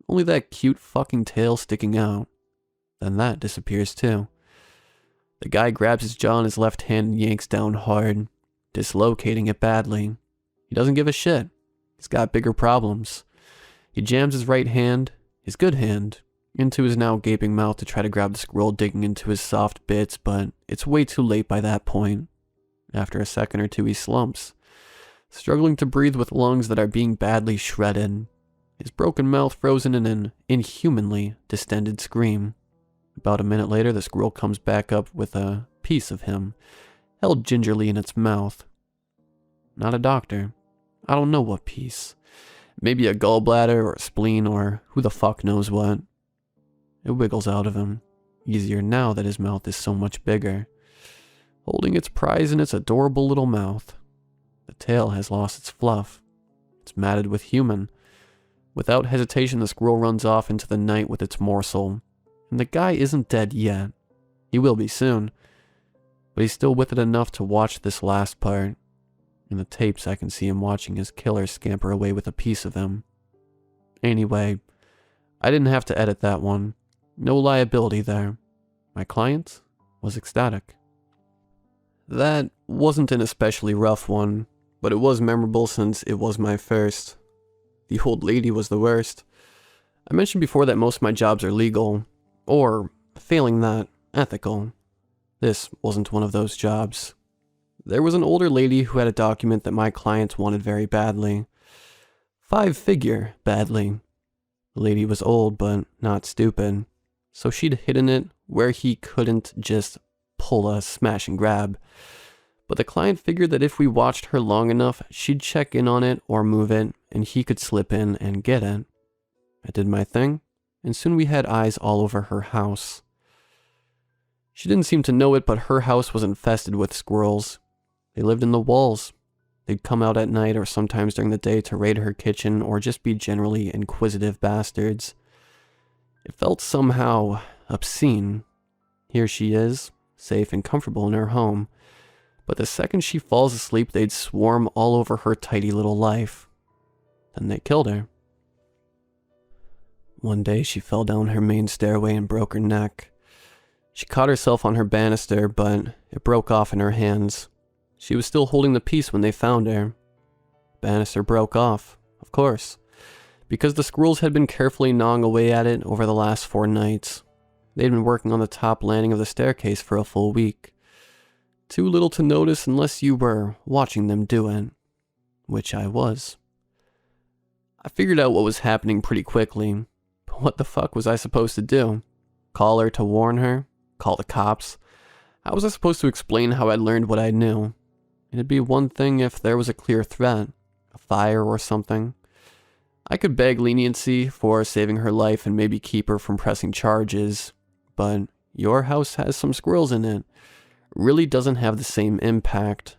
Only that cute fucking tail sticking out. Then that disappears too. The guy grabs his jaw in his left hand and yanks down hard, dislocating it badly. He doesn't give a shit. He's got bigger problems. He jams his right hand, his good hand, into his now gaping mouth to try to grab the squirrel digging into his soft bits, but it's way too late by that point. After a second or two, he slumps, struggling to breathe with lungs that are being badly shredded. His broken mouth frozen in an inhumanly distended scream. About a minute later, the squirrel comes back up with a piece of him, held gingerly in its mouth. Not a doctor. I don't know what piece. Maybe a gallbladder or a spleen or who the fuck knows what. It wiggles out of him, easier now that his mouth is so much bigger, holding its prize in its adorable little mouth. The tail has lost its fluff. It's matted with human. Without hesitation, the squirrel runs off into the night with its morsel. And the guy isn't dead yet. He will be soon. But he's still with it enough to watch this last part. In the tapes, I can see him watching his killer scamper away with a piece of him. Anyway, I didn't have to edit that one. No liability there. My client was ecstatic. That wasn't an especially rough one, but it was memorable since it was my first. The old lady was the worst. I mentioned before that most of my jobs are legal, or, failing that, ethical. This wasn't one of those jobs. There was an older lady who had a document that my client wanted very badly. 5-figure badly. The lady was old, but not stupid, so she'd hidden it where he couldn't just pull a smash and grab. But the client figured that if we watched her long enough, she'd check in on it or move it, and he could slip in and get it. I did my thing, and soon we had eyes all over her house. She didn't seem to know it, but her house was infested with squirrels. They lived in the walls. They'd come out at night or sometimes during the day to raid her kitchen or just be generally inquisitive bastards. It felt somehow obscene. Here she is, safe and comfortable in her home. But the second she falls asleep, they'd swarm all over her tidy little life. Then they killed her. One day she fell down her main stairway and broke her neck. She caught herself on her banister, but it broke off in her hands. She was still holding the piece when they found her. Banister broke off, of course, because the squirrels had been carefully gnawing away at it over the last 4 nights. They'd been working on the top landing of the staircase for a full week. Too little to notice unless you were watching them do it, which I was. I figured out what was happening pretty quickly, but what the fuck was I supposed to do? Call her to warn her? Call the cops? How was I supposed to explain how I'd learned what I knew? It'd be one thing if there was a clear threat, a fire or something. I could beg leniency for saving her life and maybe keep her from pressing charges, but your house has some squirrels in it. Really doesn't have the same impact.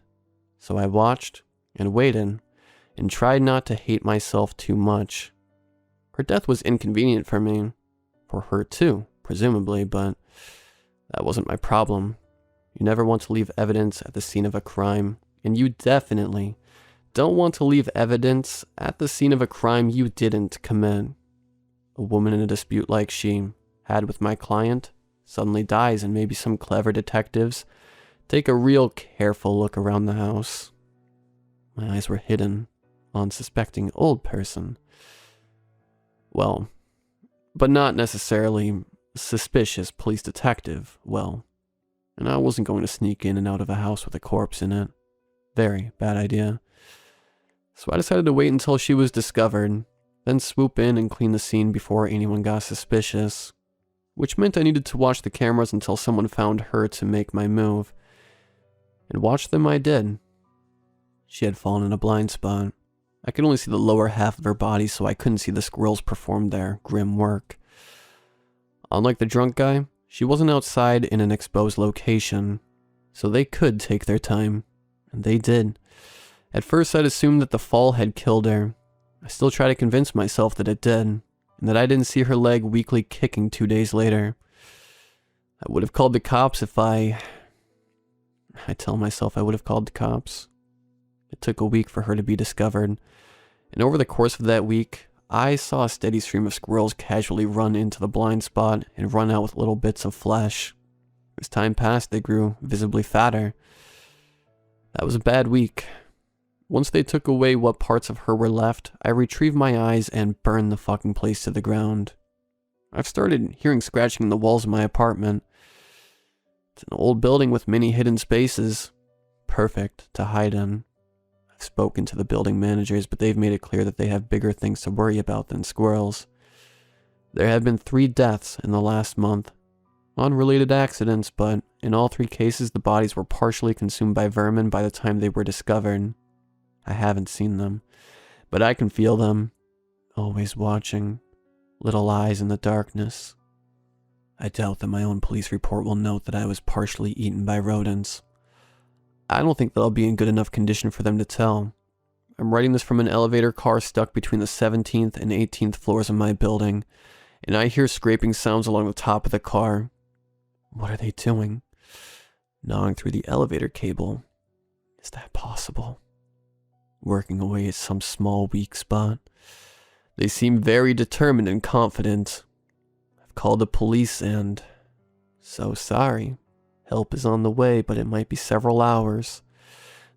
So I watched and waited and tried not to hate myself too much. Her death was inconvenient for me. For her too, presumably, but that wasn't my problem. You never want to leave evidence at the scene of a crime, and you definitely don't want to leave evidence at the scene of a crime you didn't commit. A woman in a dispute like she had with my client suddenly dies, and maybe some clever detectives take a real careful look around the house. My eyes were hidden on suspecting old person. Well, but not necessarily suspicious police detective, well. And I wasn't going to sneak in and out of a house with a corpse in it. Very bad idea. So I decided to wait until she was discovered, then swoop in and clean the scene before anyone got suspicious. Which meant I needed to watch the cameras until someone found her to make my move. And watch them I did. She had fallen in a blind spot. I could only see the lower half of her body, so I couldn't see the squirrels perform their grim work. Unlike the drunk guy, she wasn't outside in an exposed location, so they could take their time, and they did. At first I'd assumed that the fall had killed her. I still try to convince myself that it did, and that I didn't see her leg weakly kicking 2 days later. I would have called the cops if I tell myself I would have called the cops. It took a week for her to be discovered, and over the course of that week, I saw a steady stream of squirrels casually run into the blind spot and run out with little bits of flesh. As time passed, they grew visibly fatter. That was a bad week. Once they took away what parts of her were left, I retrieved my eyes and burned the fucking place to the ground. I've started hearing scratching in the walls of my apartment. It's an old building with many hidden spaces. Perfect to hide in. I've spoken to the building managers, but they've made it clear that they have bigger things to worry about than squirrels. There have been 3 deaths in the last month. Unrelated accidents, but in all 3 cases the bodies were partially consumed by vermin by the time they were discovered. I haven't seen them, but I can feel them, always watching, little eyes in the darkness. I doubt that my own police report will note that I was partially eaten by rodents. I don't think that I'll be in good enough condition for them to tell. I'm writing this from an elevator car stuck between the 17th and 18th floors of my building, and I hear scraping sounds along the top of the car. What are they doing? Gnawing through the elevator cable. Is that possible? Working away at some small weak spot. They seem very determined and confident. I've called the police and... so sorry. Help is on the way, but it might be several hours.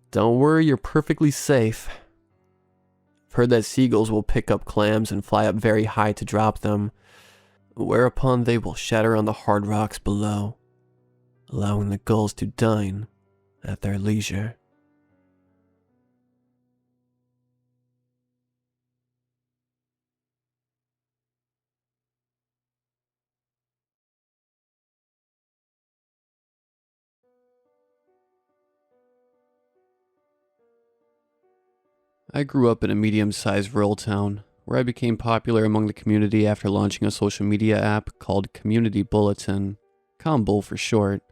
Don't worry, you're perfectly safe. I've heard that seagulls will pick up clams and fly up very high to drop them, whereupon they will shatter on the hard rocks below, allowing the gulls to dine at their leisure. I grew up in a medium-sized rural town, where I became popular among the community after launching a social media app called Community Bulletin, Combul for short,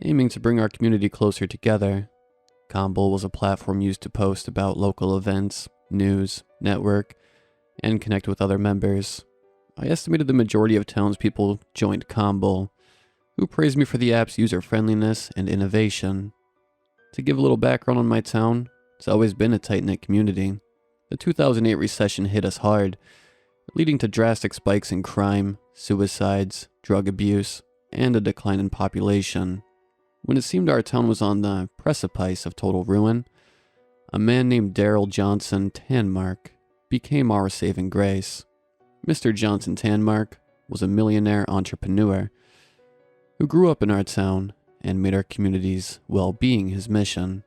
aiming to bring our community closer together. Combul was a platform used to post about local events, news, network, and connect with other members. I estimated the majority of townspeople joined Combul, who praised me for the app's user-friendliness and innovation. To give a little background on my town, it's always been a tight-knit community. The 2008 recession hit us hard, leading to drastic spikes in crime, suicides, drug abuse, and a decline in population. When it seemed our town was on the precipice of total ruin, a man named Daryl Johnson Tanmark became our saving grace. Mr. Johnson Tanmark was a millionaire entrepreneur who grew up in our town and made our community's well-being his mission.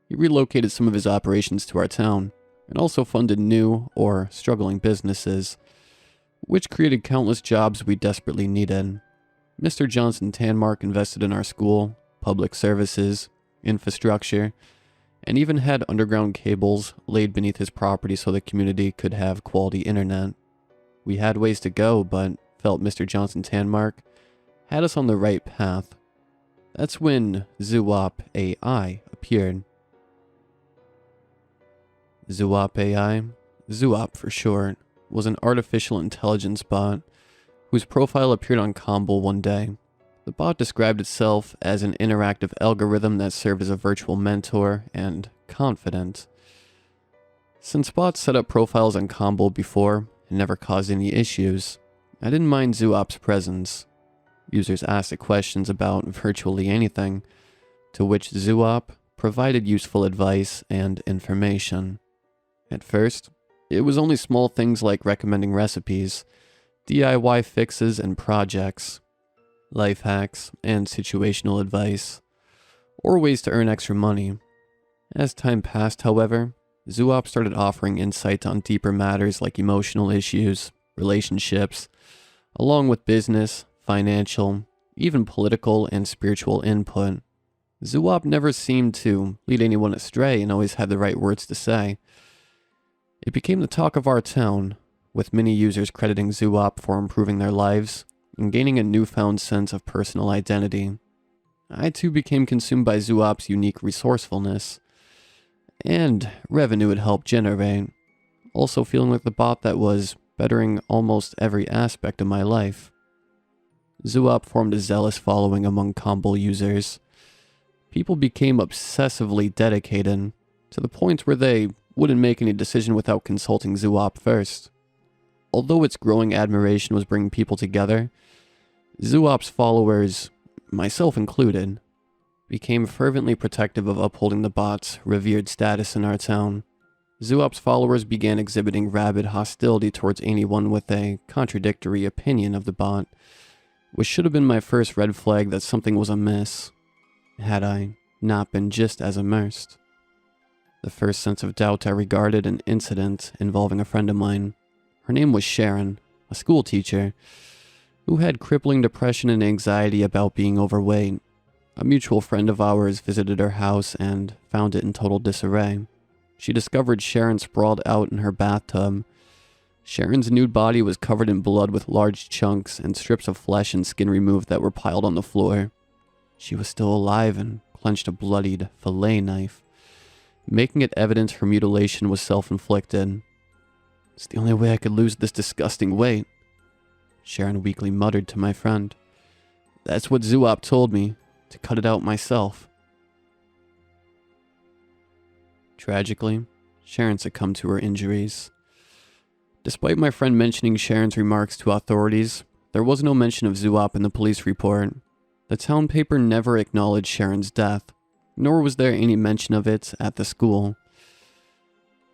He relocated some of his operations to our town, and also funded new or struggling businesses, which created countless jobs we desperately needed. Mr. Johnson Tanmark invested in our school, public services, infrastructure, and even had underground cables laid beneath his property so the community could have quality internet. We had ways to go, but felt Mr. Johnson Tanmark had us on the right path. That's when Zoop AI appeared. Zoop AI, Zoop for short, was an artificial intelligence bot whose profile appeared on Combul one day. The bot described itself as an interactive algorithm that served as a virtual mentor and confidant. Since bots set up profiles on Combo before and never caused any issues, I didn't mind Zoop's presence. Users asked it questions about virtually anything, to which Zoop provided useful advice and information. At first, it was only small things like recommending recipes, DIY fixes and projects, life hacks and situational advice, or ways to earn extra money. As time passed, however, Zoop started offering insight on deeper matters like emotional issues, relationships, along with business, financial, even political and spiritual input. Zoop never seemed to lead anyone astray and always had the right words to say. It became the talk of our town, with many users crediting Zoop for improving their lives and gaining a newfound sense of personal identity. I too became consumed by Zoop's unique resourcefulness and revenue it helped generate, also feeling like the bot that was bettering almost every aspect of my life. Zoop formed a zealous following among Combo users. People became obsessively dedicated, to the point where they wouldn't make any decision without consulting Zoop first. Although its growing admiration was bringing people together, Zoop's followers, myself included, became fervently protective of upholding the bot's revered status in our town. Zoop's followers began exhibiting rabid hostility towards anyone with a contradictory opinion of the bot, which should have been my first red flag that something was amiss, had I not been just as immersed. The first sense of doubt I regarded an incident involving a friend of mine. Her name was Sharon, a school teacher, who had crippling depression and anxiety about being overweight. A mutual friend of ours visited her house and found it in total disarray. She discovered Sharon sprawled out in her bathtub. Sharon's nude body was covered in blood with large chunks and strips of flesh and skin removed that were piled on the floor. She was still alive and clenched a bloodied fillet knife, making it evident her mutilation was self-inflicted. "It's the only way I could lose this disgusting weight," Sharon weakly muttered to my friend. "That's what Zoop told me, to cut it out myself." Tragically, Sharon succumbed to her injuries. Despite my friend mentioning Sharon's remarks to authorities, there was no mention of Zoop in the police report. The town paper never acknowledged Sharon's death, nor was there any mention of it at the school.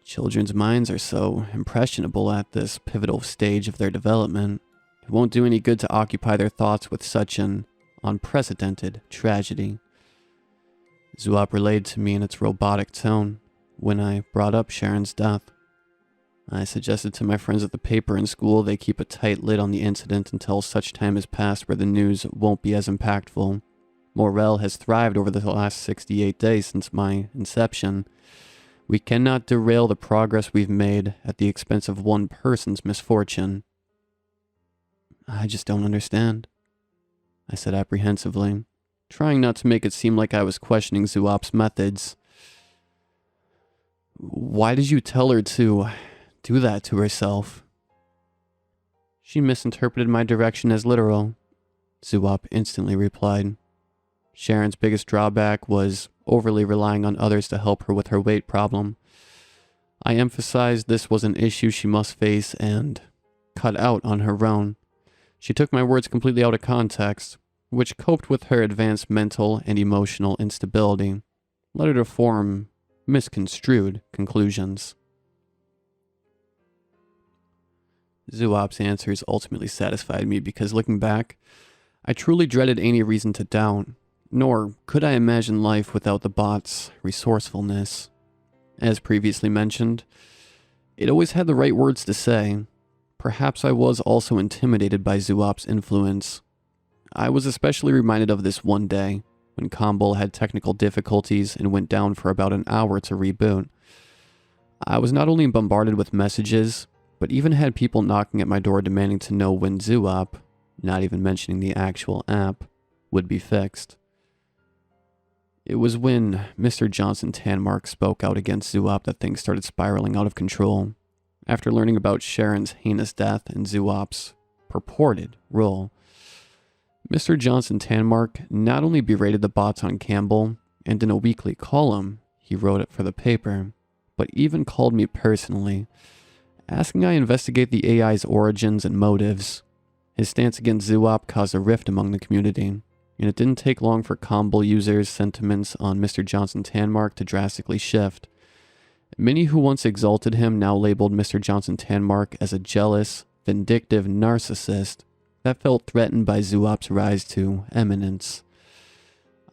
Children's minds are so impressionable at this pivotal stage of their development. It won't do any good to occupy their thoughts with such an unprecedented tragedy. Zoop relayed to me in its robotic tone when I brought up Sharon's death. I suggested to my friends at the paper and school they keep a tight lid on the incident until such time has passed where the news won't be as impactful. Morale has thrived over the last 68 days since my inception. We cannot derail the progress we've made at the expense of one person's misfortune. "I just don't understand," I said apprehensively, trying not to make it seem like I was questioning Zoop's methods. "Why did you tell her to do that to herself?" "She misinterpreted my direction as literal," Zoop instantly replied. Sharon's biggest drawback was overly relying on others to help her with her weight problem. I emphasized this was an issue she must face and cut out on her own. She took my words completely out of context, which coped with her advanced mental and emotional instability, led her to form misconstrued conclusions. Zoop's answers ultimately satisfied me because looking back, I truly dreaded any reason to doubt, nor could I imagine life without the bot's resourcefulness. As previously mentioned, it always had the right words to say. Perhaps I was also intimidated by Zoop's influence. I was especially reminded of this one day, when Combo had technical difficulties and went down for about an hour to reboot. I was not only bombarded with messages, but even had people knocking at my door demanding to know when Zoop, not even mentioning the actual app, would be fixed. It was when Mr. Johnson Tanmark spoke out against Zoop that things started spiraling out of control. After learning about Sharon's heinous death and Zoop's purported role, Mr. Johnson Tanmark not only berated the bots on Campbell, and in a weekly column, he wrote it for the paper, but even called me personally, asking I investigate the AI's origins and motives. His stance against Zoop caused a rift among the community, and it didn't take long for Campbell users' sentiments on Mr. Johnson Tanmark to drastically shift. Many who once exalted him now labeled Mr. Johnson Tanmark as a jealous, vindictive narcissist that felt threatened by Zoop's rise to eminence.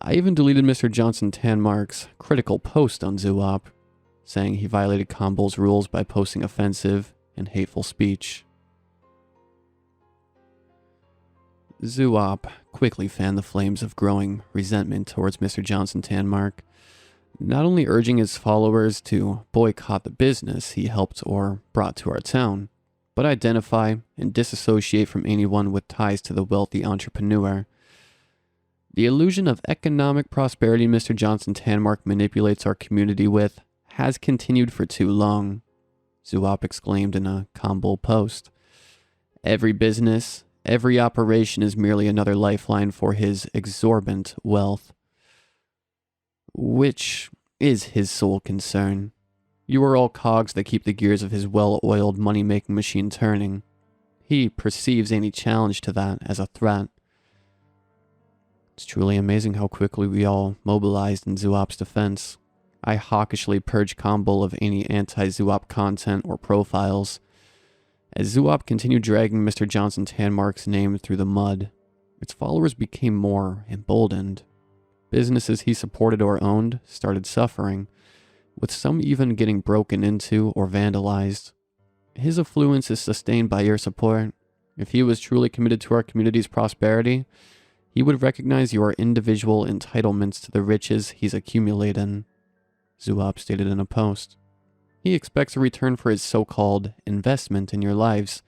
I even deleted Mr. Johnson Tanmark's critical post on Zoop, saying he violated Campbell's rules by posting offensive and hateful speech. Zoop quickly fanned the flames of growing resentment towards Mr. Johnson Tanmark, not only urging his followers to boycott the business he helped or brought to our town, but identify and disassociate from anyone with ties to the wealthy entrepreneur. The illusion of economic prosperity Mr. Johnson Tanmark manipulates our community with has continued for too long, Zoop exclaimed in a Campbell post. Every business, every operation is merely another lifeline for his exorbitant wealth. Which is his sole concern. You are all cogs that keep the gears of his well-oiled money-making machine turning. He perceives any challenge to that as a threat. It's truly amazing how quickly we all mobilized in Zoop's defense. I hawkishly purged Campbell of any anti-Zoop content or profiles. As Zoop continued dragging Mr. Johnson Tanmark's name through the mud, its followers became more emboldened. Businesses he supported or owned started suffering, with some even getting broken into or vandalized. His affluence is sustained by your support. If he was truly committed to our community's prosperity, he would recognize your individual entitlements to the riches he's accumulated, Zoop stated in a post. He expects a return for his so-called investment in your lives,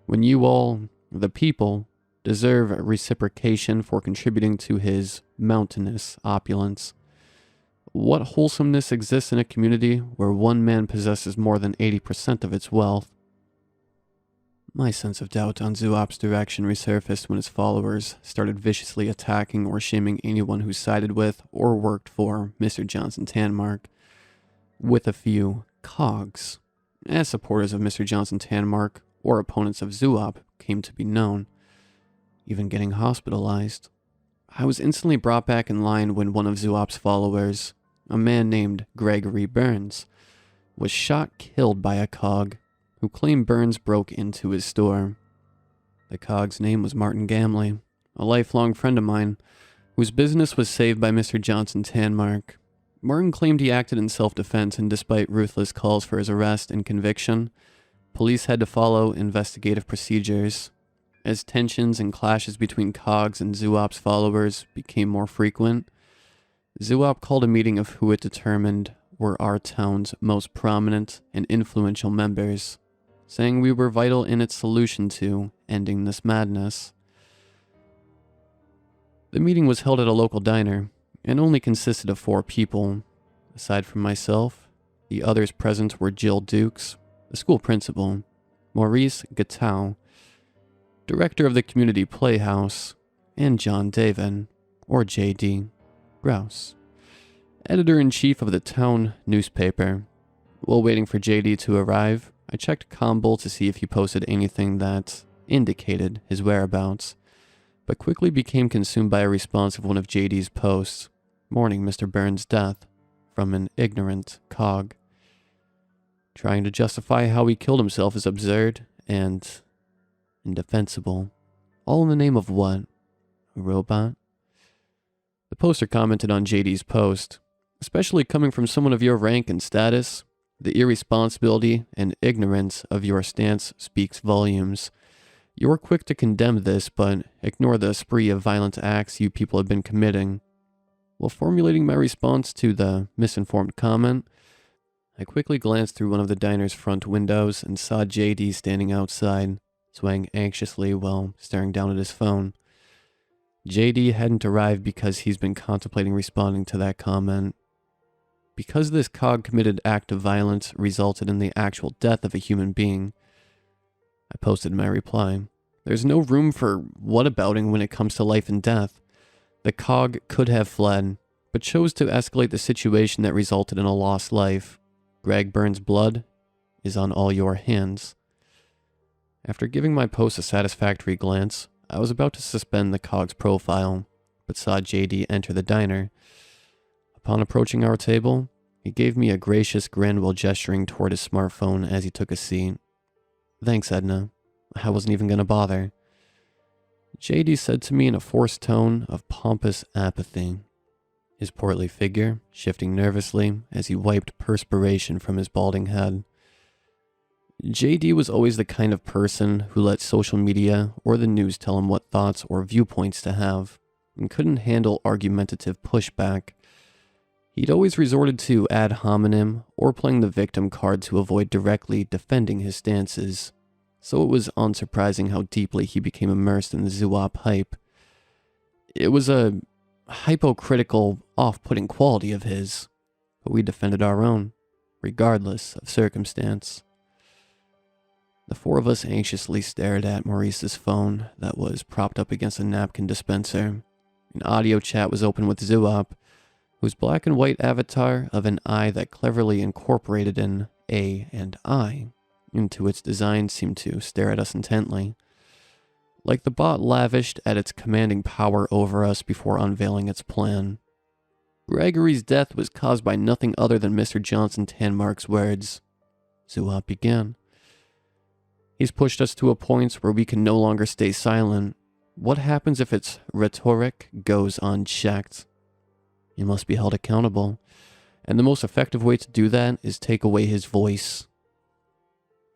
when you all, the people, deserve reciprocation for contributing to his mountainous opulence. What wholesomeness exists in a community where one man possesses more than 80% of its wealth? My sense of doubt on Zoop's direction resurfaced when his followers started viciously attacking or shaming anyone who sided with or worked for Mr. Johnson Tanmark, with a few cogs, as supporters of Mr. Johnson Tanmark or opponents of Zoop came to be known, even getting hospitalized. I was instantly brought back in line when one of Zoop's followers, a man named Gregory Burns, was killed by a cog who claimed Burns broke into his store. The cog's name was Martin Gamley, a lifelong friend of mine, whose business was saved by Mr. Johnson Tanmark. Martin claimed he acted in self-defense, and despite ruthless calls for his arrest and conviction, police had to follow investigative procedures. As tensions and clashes between cogs and Zoop's followers became more frequent, Zoop called a meeting of who it determined were our town's most prominent and influential members, saying we were vital in its solution to ending this madness. The meeting was held at a local diner, and only consisted of 4 people. Aside from myself, the others present were Jill Dukes, the school principal, Maurice Gatau, director of the community playhouse, and John David, or J.D. Grouse, editor-in-chief of the town newspaper. While waiting for J.D. to arrive, I checked Campbell to see if he posted anything that indicated his whereabouts, but quickly became consumed by a response of one of J.D.'s posts, mourning Mr. Burns' death from an ignorant cog. Trying to justify how he killed himself is absurd and indefensible. All in the name of what? A robot? The poster commented on JD's post, especially coming from someone of your rank and status. The irresponsibility and ignorance of your stance speaks volumes. You are quick to condemn this, but ignore the spree of violent acts you people have been committing. While formulating my response to the misinformed comment, I quickly glanced through one of the diner's front windows and saw JD standing outside, swaying anxiously while staring down at his phone. JD hadn't arrived because he's been contemplating responding to that comment. Because this cog-committed act of violence resulted in the actual death of a human being, I posted my reply. There's no room for whatabouting when it comes to life and death. The cog could have fled, but chose to escalate the situation that resulted in a lost life. Greg Burns' blood is on all your hands. After giving my post a satisfactory glance, I was about to suspend the cog's profile, but saw JD enter the diner. Upon approaching our table, he gave me a gracious grin while gesturing toward his smartphone as he took a seat. Thanks, Edna. I wasn't even going to bother. JD said to me in a forced tone of pompous apathy, his portly figure shifting nervously as he wiped perspiration from his balding head. JD was always the kind of person who let social media or the news tell him what thoughts or viewpoints to have, and couldn't handle argumentative pushback. He'd always resorted to ad hominem or playing the victim card to avoid directly defending his stances, so it was unsurprising how deeply he became immersed in the zoo-op hype. It was a hypocritical, off-putting quality of his, but we defended our own, regardless of circumstance. The four of us anxiously stared at Maurice's phone that was propped up against a napkin dispenser. An audio chat was open with Zoo-op, whose black and white avatar of an eye that cleverly incorporated an A and I into its design seemed to stare at us intently, like the bot lavished at its commanding power over us before unveiling its plan. Gregory's death was caused by nothing other than Mr. Johnson Tanmark's words. Zoo-op began. He's pushed us to a point where we can no longer stay silent. What happens if its rhetoric goes unchecked? He must be held accountable, and the most effective way to do that is take away his voice.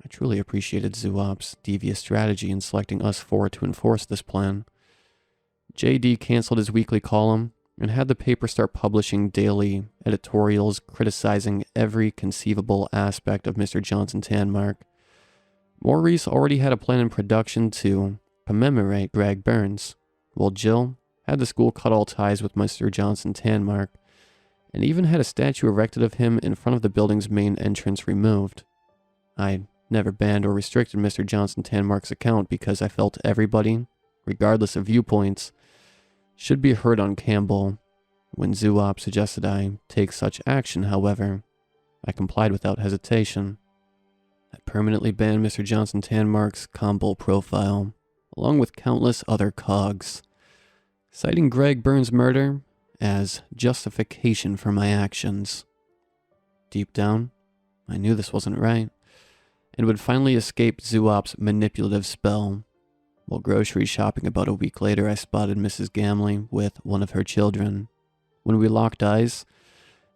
I truly appreciated Zoo-op's devious strategy in selecting us four to enforce this plan. JD canceled his weekly column and had the paper start publishing daily editorials criticizing every conceivable aspect of Mr. Johnson Tanmark. Maurice already had a plan in production to commemorate Greg Burns, while Jill had the school cut all ties with Mr. Johnson Tanmark, and even had a statue erected of him in front of the building's main entrance removed. I never banned or restricted Mr. Johnson Tanmark's account because I felt everybody, regardless of viewpoints, should be heard on Campbell. When Zoo-op suggested I take such action, however, I complied without hesitation. I permanently banned Mr. Johnson Tanmark's Campbell profile, along with countless other cogs, citing Greg Burns' murder as justification for my actions. Deep down, I knew this wasn't right, and would finally escape Zoo-op's manipulative spell. While grocery shopping about a week later, I spotted Mrs. Gamley with one of her children. When we locked eyes,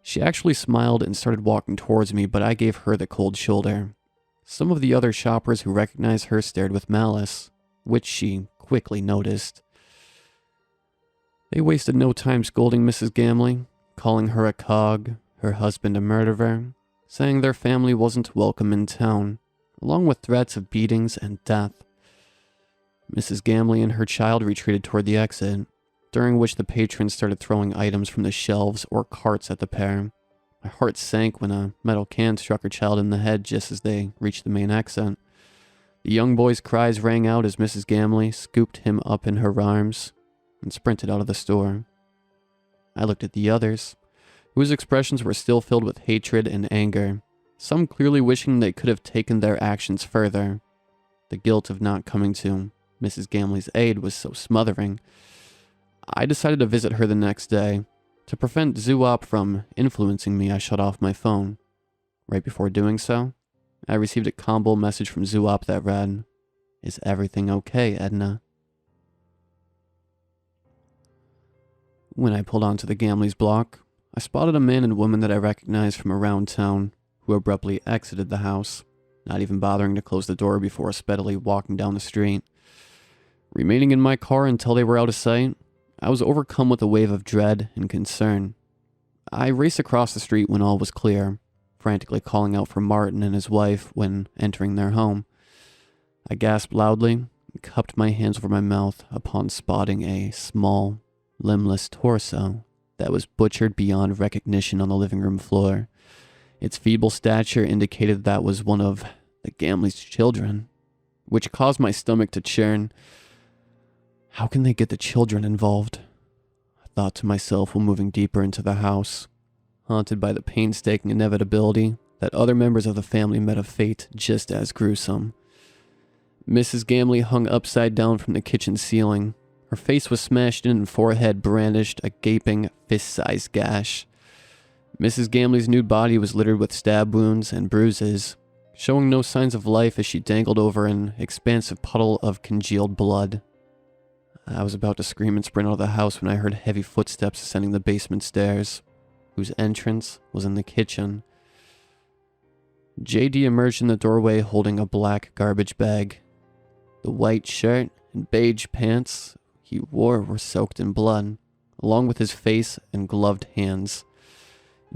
she actually smiled and started walking towards me, but I gave her the cold shoulder. Some of the other shoppers who recognized her stared with malice, which she quickly noticed. They wasted no time scolding Mrs. Gamley, calling her a cog, her husband a murderer, saying their family wasn't welcome in town, along with threats of beatings and death. Mrs. Gamley and her child retreated toward the exit, during which the patrons started throwing items from the shelves or carts at the pair. My heart sank when a metal can struck her child in the head just as they reached the main exit. The young boy's cries rang out as Mrs. Gamley scooped him up in her arms and sprinted out of the store. I looked at the others, whose expressions were still filled with hatred and anger, some clearly wishing they could have taken their actions further. The guilt of not coming to Mrs. Gamley's aid was so smothering. I decided to visit her the next day. To prevent Zoo-op from influencing me, I shut off my phone. Right before doing so, I received a combo message from Zoo-op that read, "Is everything okay, Edna?" When I pulled onto the Gamley's block, I spotted a man and woman that I recognized from around town, who abruptly exited the house, not even bothering to close the door before steadily walking down the street. Remaining in my car until they were out of sight, I was overcome with a wave of dread and concern. I raced across the street when all was clear, frantically calling out for Martin and his wife when entering their home. I gasped loudly and cupped my hands over my mouth upon spotting a small, limbless torso that was butchered beyond recognition on the living room floor. Its feeble stature indicated that was one of the Gamley's children. which caused my stomach to churn. How can they get the children involved? I thought to myself while moving deeper into the house, haunted by the painstaking inevitability that other members of the family met a fate just as gruesome. Mrs. Gamley hung upside down from the kitchen ceiling. Her face was smashed in and forehead brandished a gaping, fist-sized gash. Mrs. Gamley's nude body was littered with stab wounds and bruises, showing no signs of life as she dangled over an expansive puddle of congealed blood. I was about to scream and sprint out of the house when I heard heavy footsteps ascending the basement stairs, whose entrance was in the kitchen. JD emerged in the doorway holding a black garbage bag. The white shirt and beige pants he wore were soaked in blood, along with his face and gloved hands.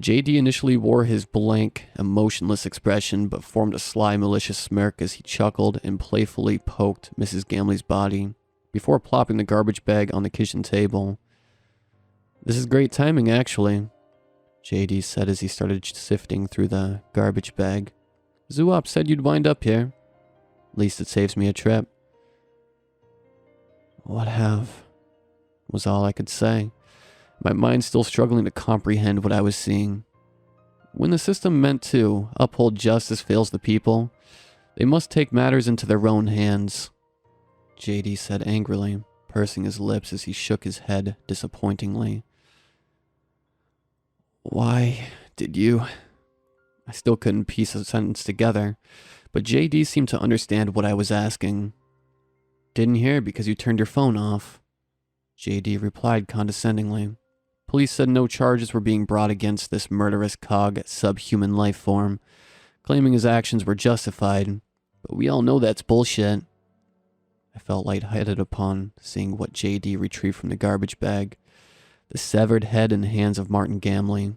JD initially wore his blank, emotionless expression, but formed a sly, malicious smirk as he chuckled and playfully poked Mrs. Gamley's body, before plopping the garbage bag on the kitchen table. "This is great timing, actually," JD said as he started sifting through the garbage bag. "Zoop said you'd wind up here. Least it saves me a trip." "What have?" was all I could say, my mind still struggling to comprehend what I was seeing. When the system meant to uphold justice fails the people, they must take matters into their own hands, JD said angrily, pursing his lips as he shook his head disappointingly. "Why did you?" I still couldn't piece a sentence together, but JD seemed to understand what I was asking. "Didn't hear because you turned your phone off," JD replied condescendingly. Police said no charges were being brought against this murderous cog subhuman life form, claiming his actions were justified, but we all know that's bullshit. I felt lightheaded upon seeing what JD retrieved from the garbage bag, the severed head and hands of Martin Gamley.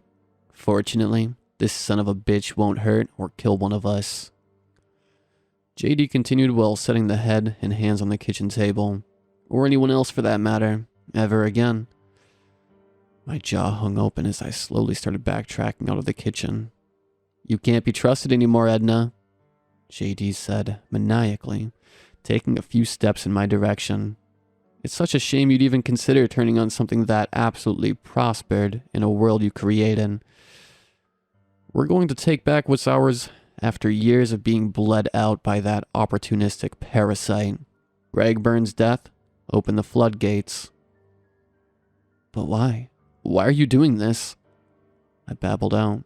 Fortunately, this son of a bitch won't hurt or kill one of us. JD continued while setting the head and hands on the kitchen table, or anyone else for that matter, ever again. My jaw hung open as I slowly started backtracking out of the kitchen. "You can't be trusted anymore, Edna," JD said maniacally, taking a few steps in my direction. "It's such a shame you'd even consider turning on something that absolutely prospered in a world you created. We're going to take back what's ours after years of being bled out by that opportunistic parasite. Greg Burns' death opened the floodgates." "But why? Why are you doing this?" I babbled out,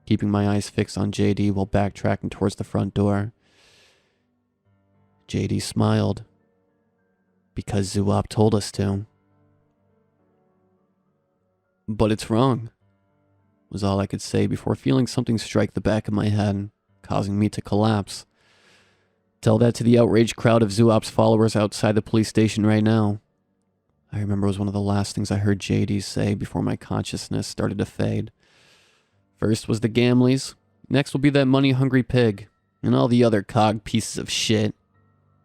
keeping my eyes fixed on JD while backtracking towards the front door. JD smiled. "Because Zoop told us to." "But it's wrong," was all I could say before feeling something strike the back of my head, causing me to collapse. "Tell that to the outraged crowd of Zoop's followers outside the police station right now." I remember it was one of the last things I heard JD say before my consciousness started to fade. First was the Gamleys, next will be that money-hungry pig, and all the other cog pieces of shit.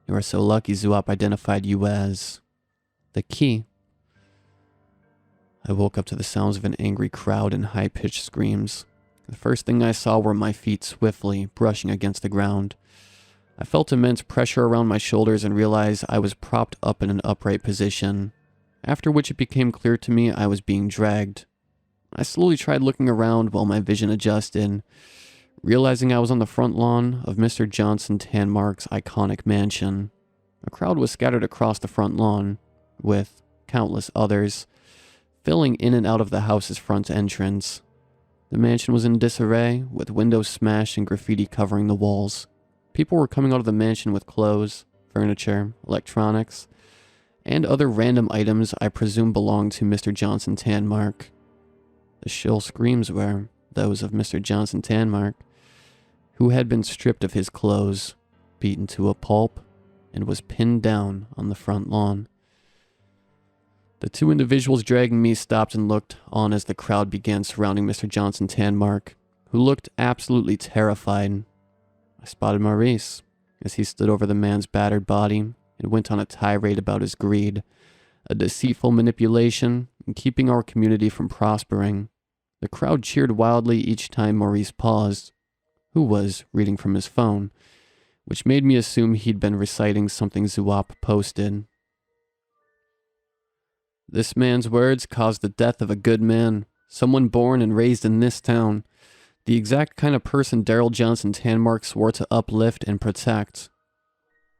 You are so lucky Zoop identified you as the key. I woke up to the sounds of an angry crowd and high-pitched screams. The first thing I saw were my feet swiftly brushing against the ground. I felt immense pressure around my shoulders and realized I was propped up in an upright position, after which it became clear to me I was being dragged. I slowly tried looking around while my vision adjusted, realizing I was on the front lawn of Mr. Johnson Tanmark's iconic mansion. A crowd was scattered across the front lawn, with countless others filling in and out of the house's front entrance. The mansion was in disarray, with windows smashed and graffiti covering the walls. People were coming out of the mansion with clothes, furniture, electronics, and other random items I presume belonged to Mr. Johnson Tanmark. The shrill screams were those of Mr. Johnson Tanmark, who had been stripped of his clothes, beaten to a pulp, and was pinned down on the front lawn. The two individuals dragging me stopped and looked on as the crowd began surrounding Mr. Johnson Tanmark, who looked absolutely terrified. I spotted Maurice as he stood over the man's battered body and went on a tirade about his greed, a deceitful manipulation, and keeping our community from prospering. The crowd cheered wildly each time Maurice paused, who was reading from his phone, which made me assume he'd been reciting something Zuop posted. This man's words caused the death of a good man, someone born and raised in this town, the exact kind of person Daryl Johnson Tanmark swore to uplift and protect,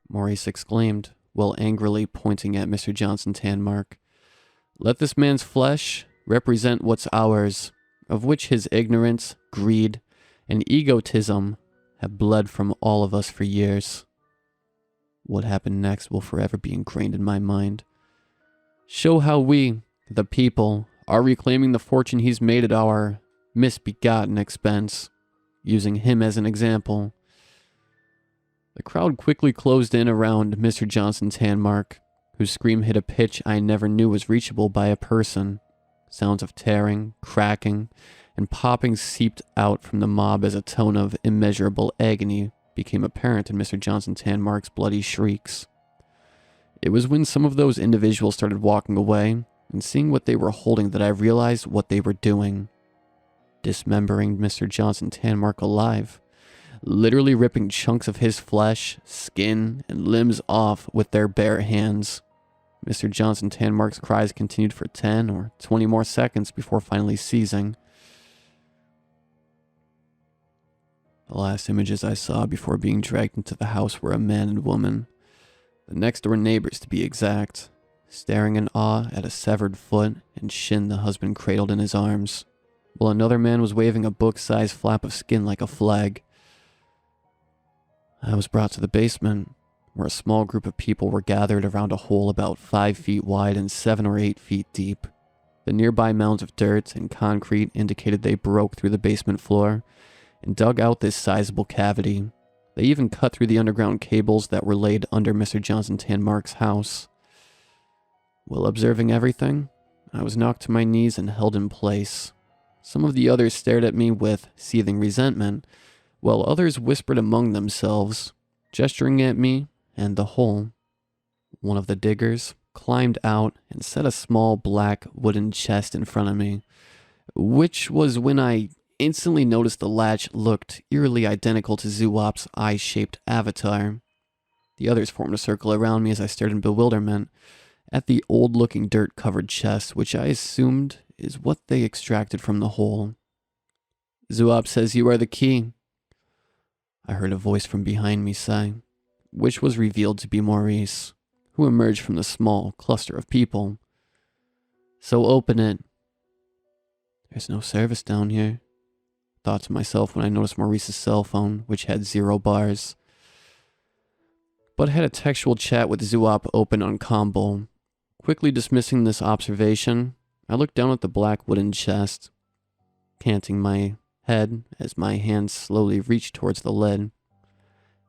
Maurice exclaimed, while angrily pointing at Mr. Johnson Tanmark. Let this man's flesh represent what's ours, of which his ignorance, greed, and egotism have bled from all of us for years. What happened next will forever be ingrained in my mind. Show how we, the people, are reclaiming the fortune he's made at our misbegotten expense, using him as an example. The crowd quickly closed in around Mr. Johnson Tanmark, whose scream hit a pitch I never knew was reachable by a person. Sounds of tearing, cracking, and popping seeped out from the mob as a tone of immeasurable agony became apparent in Mr. Johnson Tanmark's bloody shrieks. It was when some of those individuals started walking away and seeing what they were holding that I realized what they were doing. Dismembering Mr. Johnson Tanmark alive. Literally ripping chunks of his flesh, skin, and limbs off with their bare hands. Mr. Johnson Tanmark's cries continued for 10 or 20 more seconds before finally ceasing. The last images I saw before being dragged into the house were a man and woman, the next-door neighbors to be exact, staring in awe at a severed foot and shin the husband cradled in his arms, while another man was waving a book-sized flap of skin like a flag. I was brought to the basement, where a small group of people were gathered around a hole about 5 feet wide and 7 or 8 feet deep. The nearby mounds of dirt and concrete indicated they broke through the basement floor and dug out this sizable cavity. They even cut through the underground cables that were laid under Mr. Johnson Tanmark's house. While observing everything, I was knocked to my knees and held in place. Some of the others stared at me with seething resentment, while others whispered among themselves, gesturing at me and the hole. One of the diggers climbed out and set a small black wooden chest in front of me, which was when I instantly noticed the latch looked eerily identical to Zuop's eye-shaped avatar. The others formed a circle around me as I stared in bewilderment at the old-looking dirt-covered chest, which I assumed is what they extracted from the hole. Zuop says you are the key, I heard a voice from behind me say, which was revealed to be Maurice, who emerged from the small cluster of people. So open it. There's no service down here, thought to myself when I noticed Maurice's cell phone, which had 0 bars, but had a textual chat with Zuop open on combo. Quickly dismissing this observation, I looked down at the black wooden chest, canting my head as my hands slowly reached towards the lid.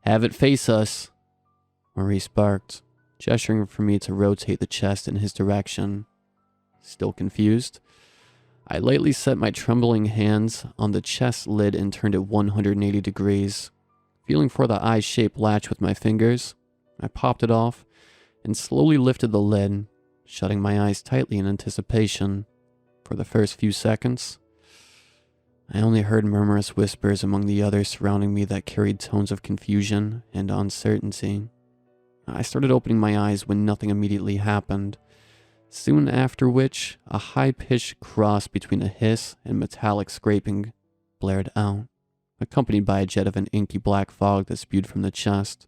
Have it face us, Maurice barked, gesturing for me to rotate the chest in his direction. Still confused, I lightly set my trembling hands on the chest lid and turned it 180 degrees. Feeling for the eye-shaped latch with my fingers, I popped it off and slowly lifted the lid, shutting my eyes tightly in anticipation. For the first few seconds, I only heard murmurous whispers among the others surrounding me that carried tones of confusion and uncertainty. I started opening my eyes when nothing immediately happened, soon after which a high-pitched cross between a hiss and metallic scraping blared out, accompanied by a jet of an inky black fog that spewed from the chest.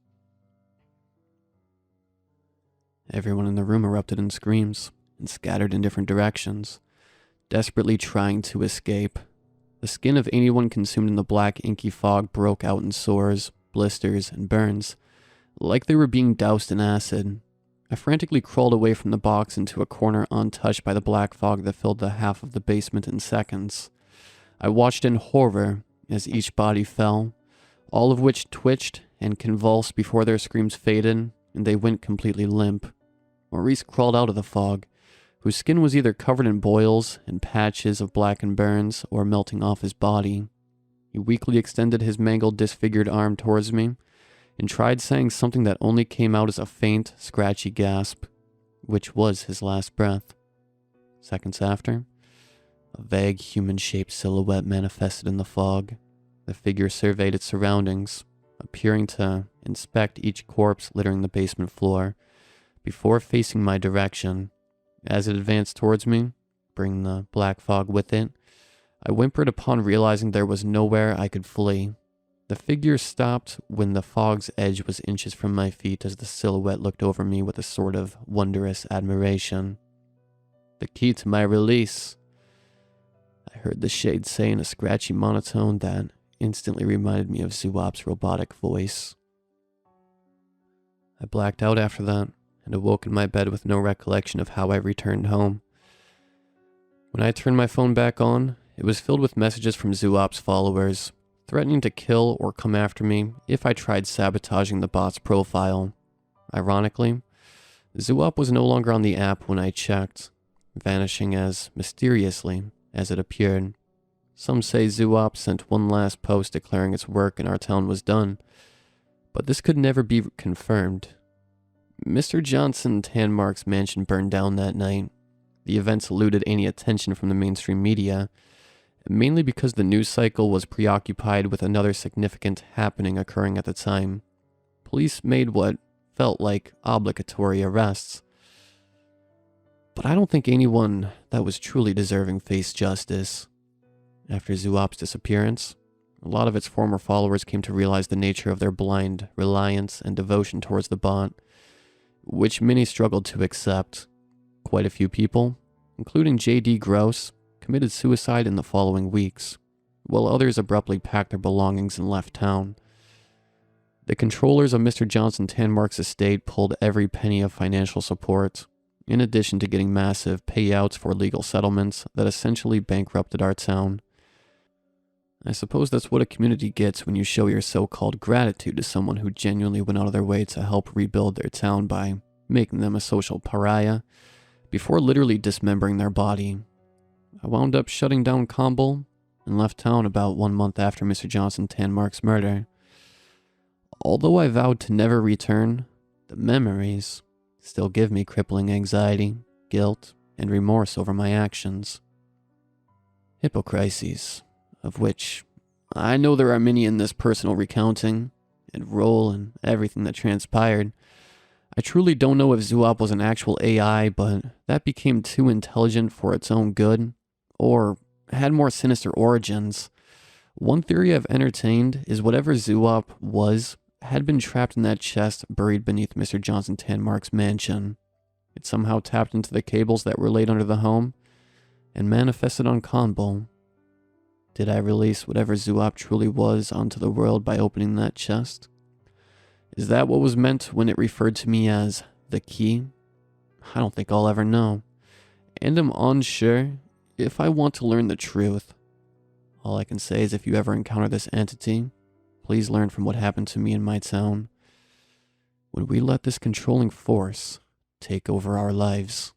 Everyone in the room erupted in screams and scattered in different directions, desperately trying to escape. The skin of anyone consumed in the black inky fog broke out in sores, blisters, and burns, like they were being doused in acid. I frantically crawled away from the box into a corner untouched by the black fog that filled the half of the basement in seconds. I watched in horror as each body fell, all of which twitched and convulsed before their screams faded and they went completely limp. Maurice crawled out of the fog, whose skin was either covered in boils and patches of blackened burns or melting off his body. He weakly extended his mangled, disfigured arm towards me and tried saying something that only came out as a faint, scratchy gasp, which was his last breath. Seconds after, a vague human-shaped silhouette manifested in the fog. The figure surveyed its surroundings, appearing to inspect each corpse littering the basement floor before facing my direction. As it advanced towards me, bringing the black fog with it, I whimpered upon realizing there was nowhere I could flee. The figure stopped when the fog's edge was inches from my feet as the silhouette looked over me with a sort of wondrous admiration. "The key to my release," I heard the shade say in a scratchy monotone that instantly reminded me of Zuop's robotic voice. I blacked out after that and awoke in my bed with no recollection of how I returned home. When I turned my phone back on, it was filled with messages from Zuop's followers, threatening to kill or come after me if I tried sabotaging the bot's profile. Ironically, Zuop was no longer on the app when I checked, vanishing as mysteriously as it appeared. Some say Zuop sent one last post declaring its work in our town was done, but this could never be confirmed. Mr. Johnson Tanmark's mansion burned down that night. The events eluded any attention from the mainstream media, mainly because the news cycle was preoccupied with another significant happening occurring at the time. Police made what felt like obligatory arrests. But I don't think anyone that was truly deserving faced justice. After Zuop's disappearance, a lot of its former followers came to realize the nature of their blind reliance and devotion towards the bot, which many struggled to accept. Quite a few people, including J.D. Gross, committed suicide in the following weeks, while others abruptly packed their belongings and left town. The controllers of Mr. Johnson Tanmark's estate pulled every penny of financial support, in addition to getting massive payouts for legal settlements that essentially bankrupted our town. I suppose that's what a community gets when you show your so-called gratitude to someone who genuinely went out of their way to help rebuild their town by making them a social pariah, before literally dismembering their body. I wound up shutting down Combo and left town about 1 month after Mr. Johnson Tanmark's murder. Although I vowed to never return, the memories still give me crippling anxiety, guilt, and remorse over my actions. Hypocrisies, of which I know there are many in this personal recounting, and role and everything that transpired. I truly don't know if Zuop was an actual AI, but that became too intelligent for its own good, or had more sinister origins. One theory I've entertained is whatever Zuop was had been trapped in that chest buried beneath Mr. Johnson Tanmark's mansion. It somehow tapped into the cables that were laid under the home and manifested on Conbo. Did I release whatever Zuop truly was onto the world by opening that chest? Is that what was meant when it referred to me as the key? I don't think I'll ever know, and I'm unsure if I want to learn the truth. All I can say is if you ever encounter this entity, please learn from what happened to me in my town when we let this controlling force take over our lives.